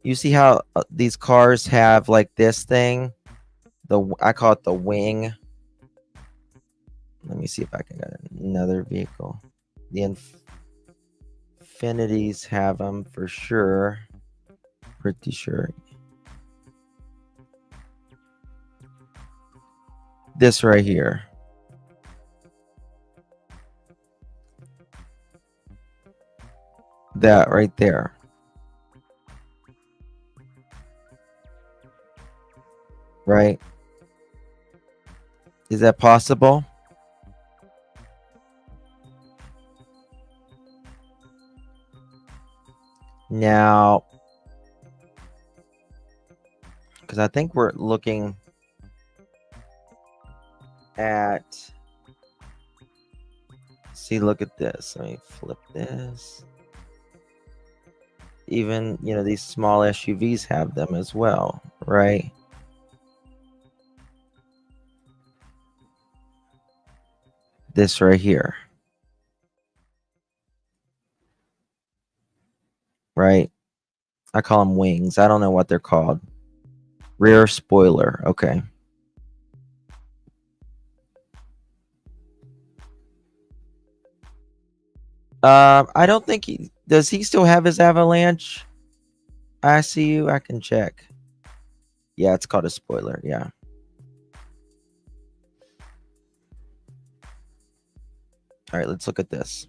You see how these cars have like this thing? I call it the wing. Let me see if I can get another vehicle. The Infinities have them for sure. Pretty sure. This right here. That right there. right? Is that possible? Now, because I think we're looking at, see, look at this. Let me flip this. Even, you know, these small SUVs have them as well, right? This right here. Right? I call them wings. I don't know what they're called. Rear spoiler. Okay. I don't think does he still have his Avalanche? I see you. I can check. Yeah, it's called a spoiler. Yeah. All right, let's look at this.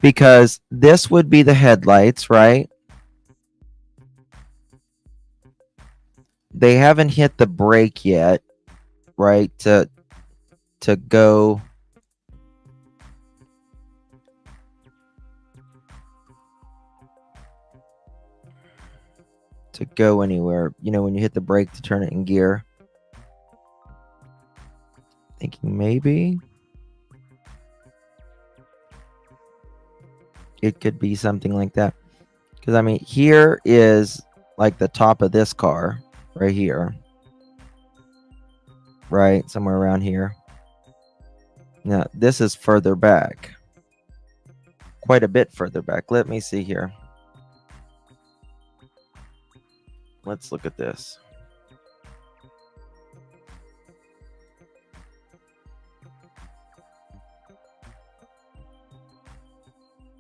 Because this would be the headlights, right? They haven't hit the brake yet, right? To go anywhere. You know, when you hit the brake to turn it in gear. Thinking maybe it could be something like that. Because I mean, here is like the top of this car right here. Right? Somewhere around here. Now, this is further back. Quite a bit further back. Let me see here. Let's look at this.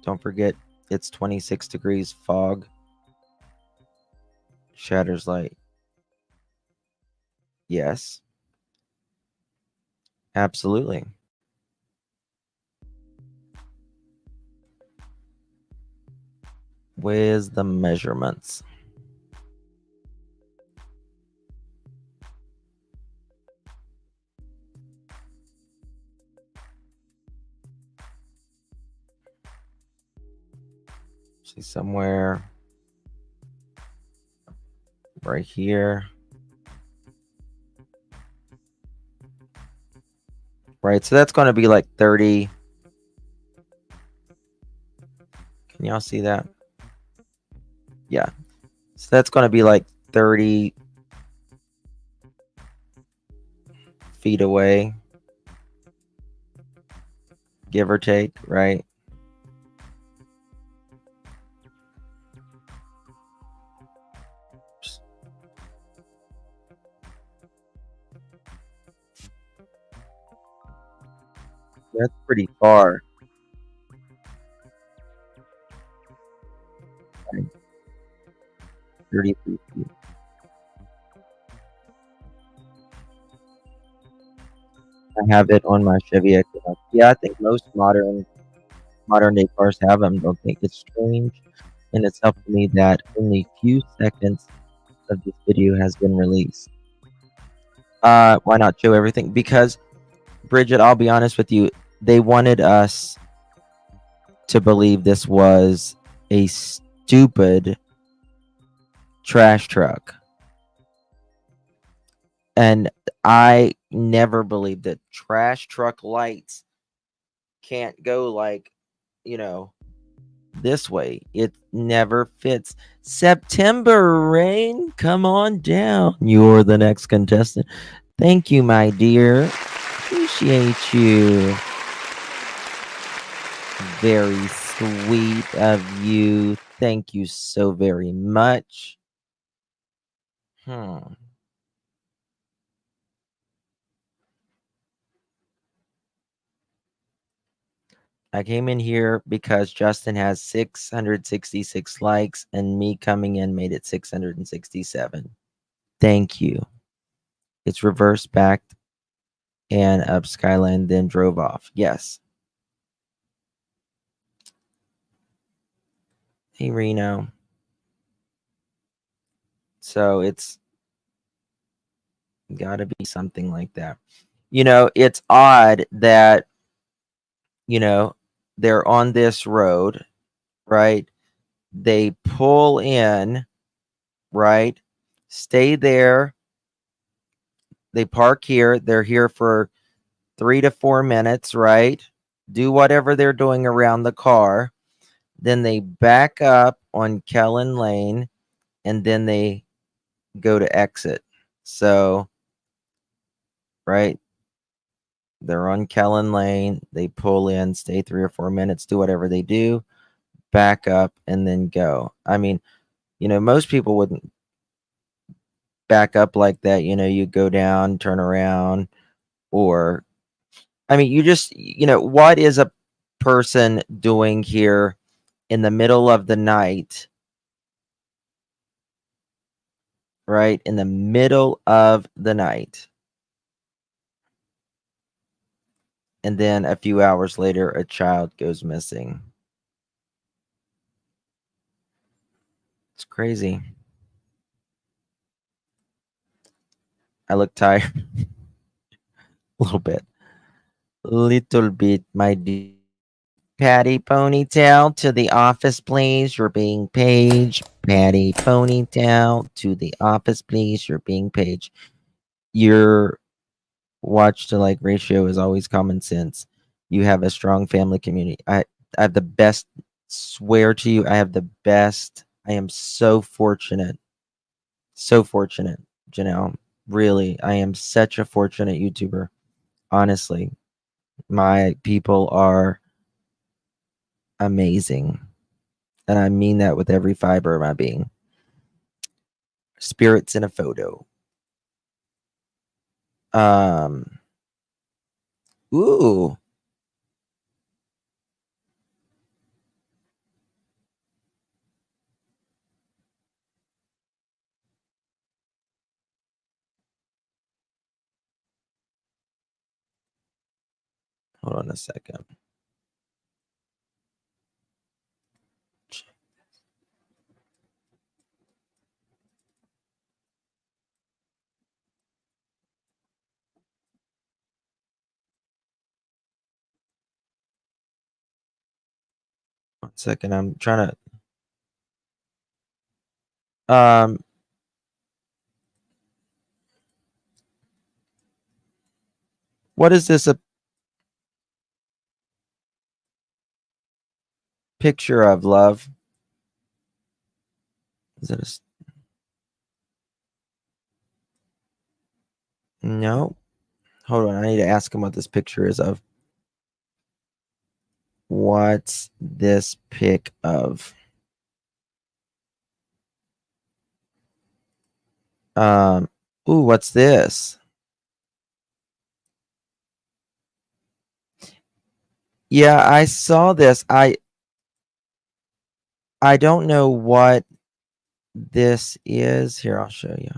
Don't forget, it's 26 degrees fog. Shatters light. Yes. Absolutely. Where's the measurements? See, somewhere right here. Right, so that's going to be like 30. Can y'all see that? Yeah. So that's going to be like 30 feet away. Give or take, right? That's pretty far. Right. 33 feet. I have it on my Chevy Equinox. Yeah, I think most modern day cars have them. Don't think it's strange in itself to me that only few seconds of this video has been released. Why not show everything? Because Bridget, I'll be honest with you, they wanted us to believe this was a stupid trash truck. And I never believed that trash truck lights can't go like, you know, this way. It never fits. September Rain, come on down. You're the next contestant. Thank you, my dear. Appreciate you. Very sweet of you. Thank you so very much. I came in here because Justin has 666 likes and me coming in made it 667. Thank you. It's reverse backed and up Skyline, then drove off. Yes. Hey, Reno. So it's got to be something like that. It's odd that, they're on this road, right? They pull in, right? Stay there. They park here. They're here for 3 to 4 minutes, right? Do whatever they're doing around the car. Then they back up on Kellen Lane and then they go to exit. So, right? They're on Kellen Lane. They pull in, stay 3 or 4 minutes, do whatever they do, back up, and then go. I mean, most people wouldn't back up like that. You go down, turn around, or, I mean, you just, what is a person doing here in the middle of the night, right? In the middle of the night. And then a few hours later, a child goes missing. It's crazy. I look tired. A little bit. Little bit, my dear. Patty Ponytail to the office, please. You're being paged. Patty Ponytail to the office, please. You're being paged. Your watch to like ratio is always common sense. You have a strong family community. I have the best. Swear to you, I have the best. I am so fortunate. So fortunate, Janelle. Really, I am such a fortunate YouTuber. Honestly, my people are amazing. And I mean that with every fiber of my being. Spirits in a photo. Ooh. Hold on a second. One second. I'm trying to what is this a picture of, love? Is it no? Hold on, I need to ask him what this picture is of. What's this pic of? Ooh, what's this? Yeah, I saw this. I don't know what this is. Here, I'll show you.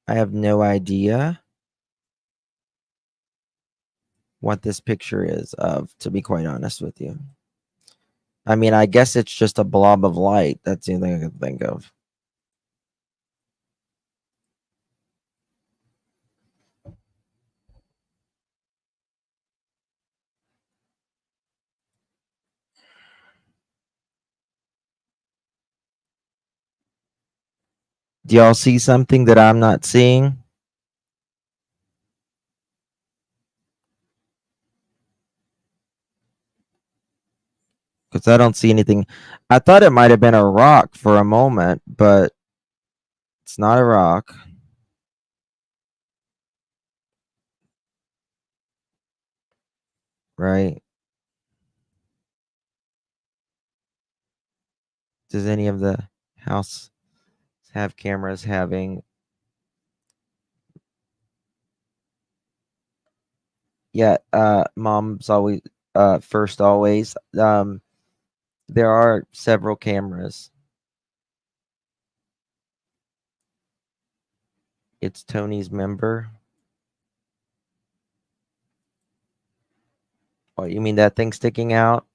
I have no idea what this picture is of, to be quite honest with you. I mean, I guess it's just a blob of light. That's the only thing I can think of. Do y'all see something that I'm not seeing? Because I don't see anything. I thought it might have been a rock for a moment, but it's not a rock. Right? Does any of the house have cameras having? Yeah, mom's always first always. There are several cameras. it's Tony's member. Oh, you mean that thing sticking out?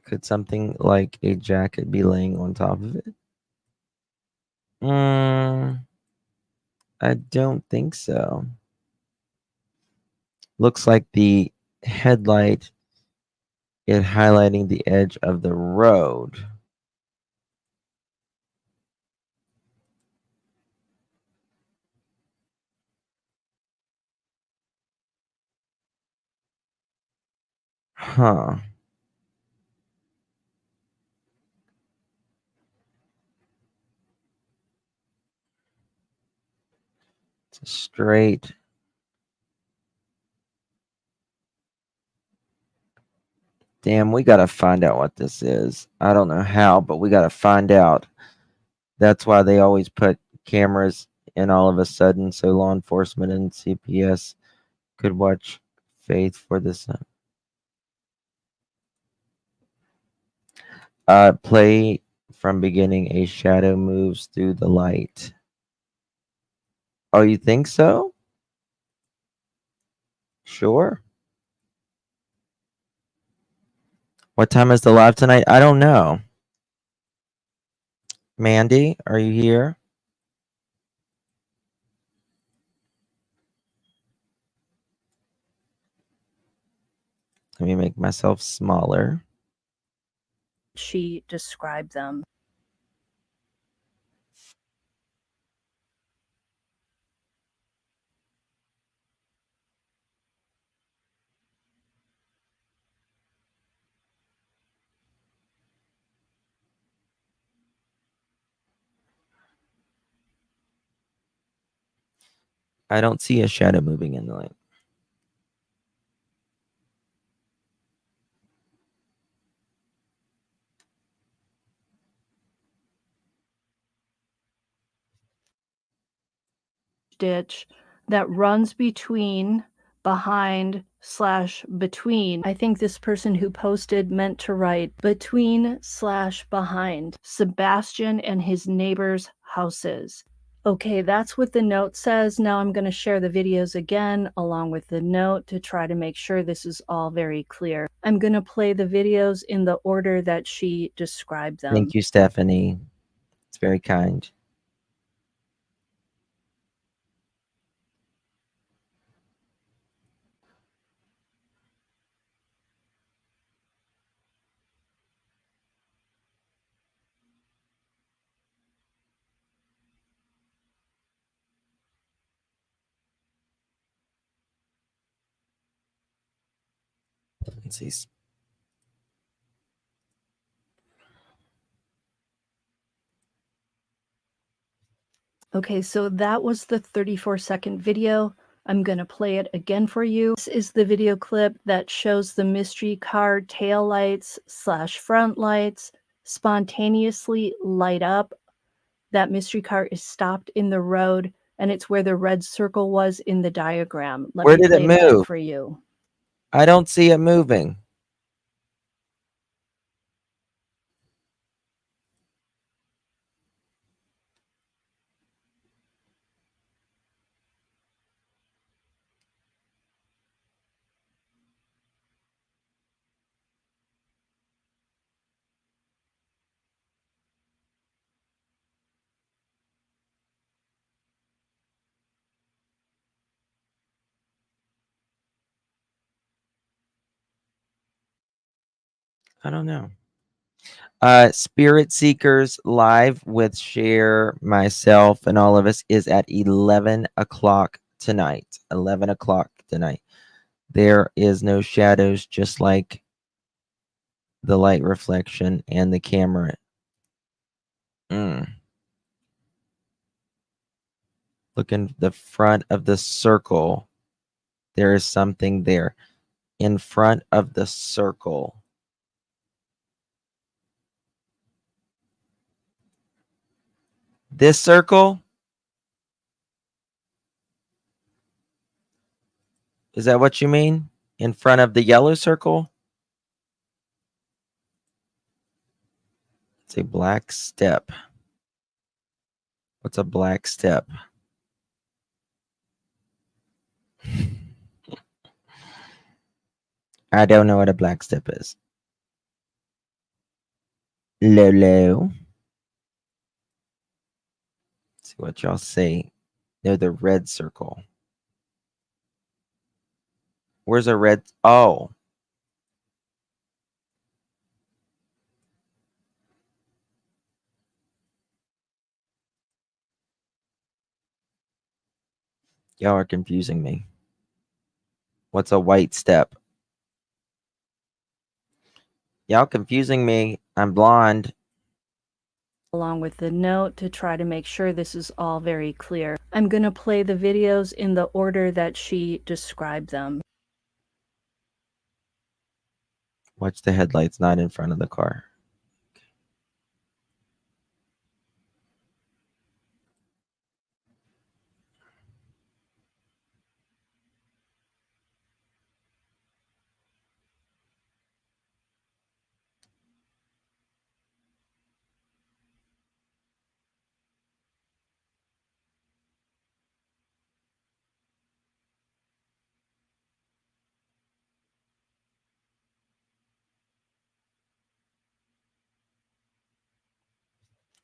Could something like a jacket be laying on top of it? I don't think so. Looks like the headlight is highlighting the edge of the road. Huh. It's a straight. Damn, we gotta find out what this is. I don't know how, but we gotta find out. That's why they always put cameras in all of a sudden, so law enforcement and CPS could watch Faith for this. Play from beginning. A shadow moves through the light. Oh, you think so? Sure. What time is the live tonight? I don't know. Mandy, are you here? Let me make myself smaller. She described them. I don't see a shadow moving in the light. Ditch that runs between, behind, / between. I think this person who posted meant to write between / behind Sebastian and his neighbors' houses. Okay, that's what the note says. Now I'm going to share the videos again along with the note to try to make sure this is all very clear. I'm going to play the videos in the order that she described them. Thank you, Stephanie. It's very kind. Let's see. Okay, so that was the 34-second video. I'm going to play it again for you. This is the video clip that shows the mystery car tail lights / front lights spontaneously light up. That mystery car is stopped in the road, and it's where the red circle was in the diagram. Where did it play again move? for you. I don't see it moving. I don't know. Spirit Seekers live with Cher, myself, and all of us is at 11 o'clock tonight. 11 o'clock tonight. There is no shadows, just like the light reflection and the camera. Look in the front of the circle. There is something there. In front of the circle. This circle? Is that what you mean? In front of the yellow circle? It's a black step. What's a black step? I don't know what a black step is. Lolo. Let's see what y'all say. No, the red circle. Where's a red? Oh. Y'all are confusing me. What's a white step? Y'all confusing me. I'm blonde. Along with the note to try to make sure this is all very clear. I'm going to play the videos in the order that she described them. Watch the headlights not in front of the car.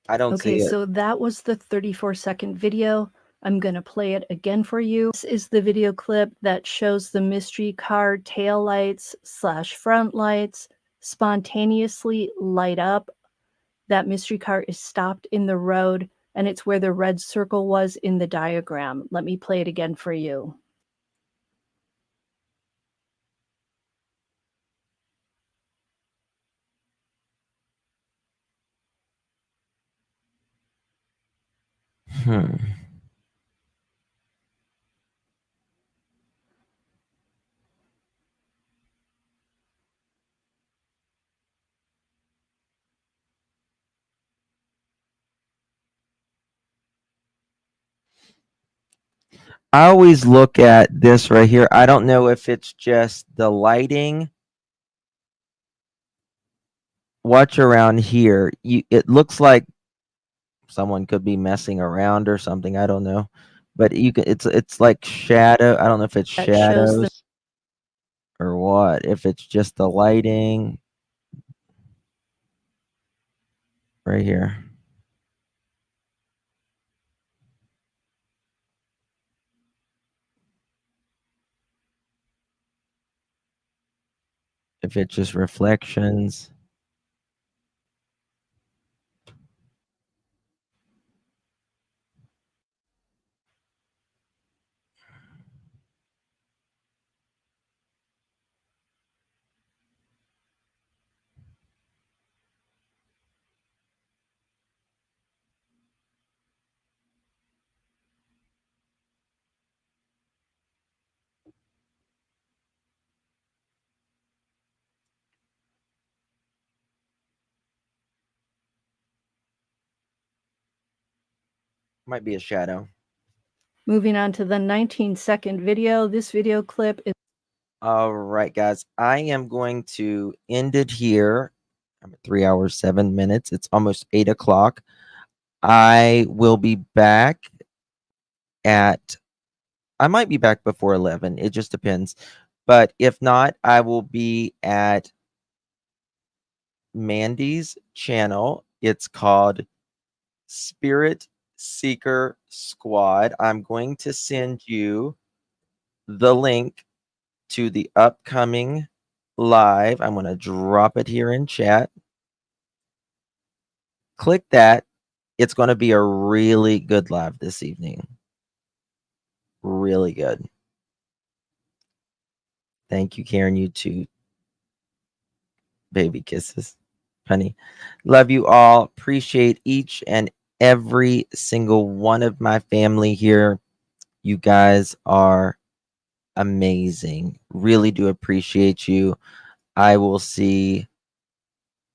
I don't Okay, see it. so that was the 34-second video. I'm going to play it again for you. This is the video clip that shows the mystery car tail lights / front lights spontaneously light up. That mystery car is stopped in the road, and it's where the red circle was in the diagram. Let me play it again for you. I always look at this right here. I don't know if it's just the lighting. Watch around here. It looks like someone could be messing around or something. I don't know. But you can it's like shadow. I don't know if it's That shows the shadows or what. If it's just the lighting right here. If it's just reflections. Might be a shadow. Moving on to the 19-second video. This video clip is All right, guys. I am going to end it here. I'm at 3 hours, 7 minutes. It's almost 8 o'clock. I will be back I might be back before 11. It just depends. But if not, I will be at Mandy's channel. It's called Spirit Seeker Squad. I'm going to send you the link to the upcoming live. I'm going to drop it here in chat. Click that. It's going to be a really good live this evening. Really good. Thank you, Karen. You too. Baby kisses. Honey. Love you all. Appreciate each and every single one of my family here. You guys are amazing. Really do appreciate you. I will see.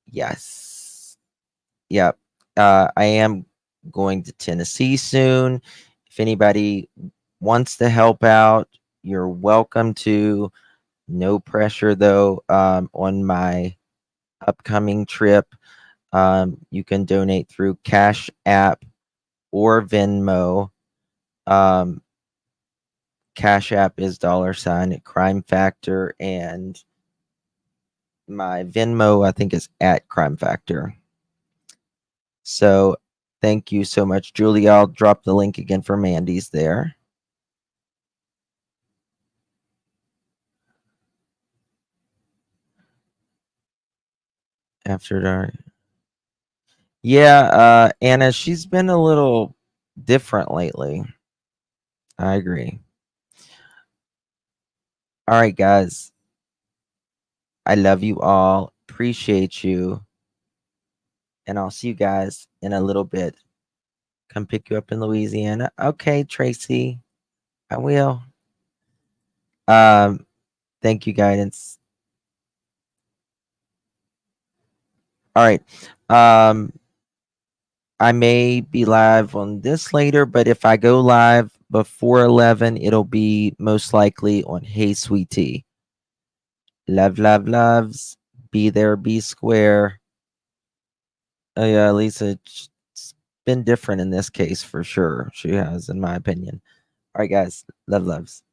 Yes. Yep. I am going to Tennessee soon. If anybody wants to help out, you're welcome to. No pressure though, on my upcoming trip. You can donate through Cash App or Venmo. Cash App is $ Crime Factor, and my Venmo, I think, is at Crime Factor. So thank you so much, Julie. I'll drop the link again for Mandy's there. After dark. Yeah, Anna, she's been a little different lately. I agree. All right, guys. I love you all. Appreciate you. And I'll see you guys in a little bit. Come pick you up in Louisiana. Okay, Tracy. I will. Thank you, guidance. All right. I may be live on this later, but if I go live before 11, it'll be most likely on Hey Sweetie. Love, love, loves. Be there, be square. Oh yeah, Lisa, it's been different in this case for sure. She has, in my opinion. All right, guys. Love, loves.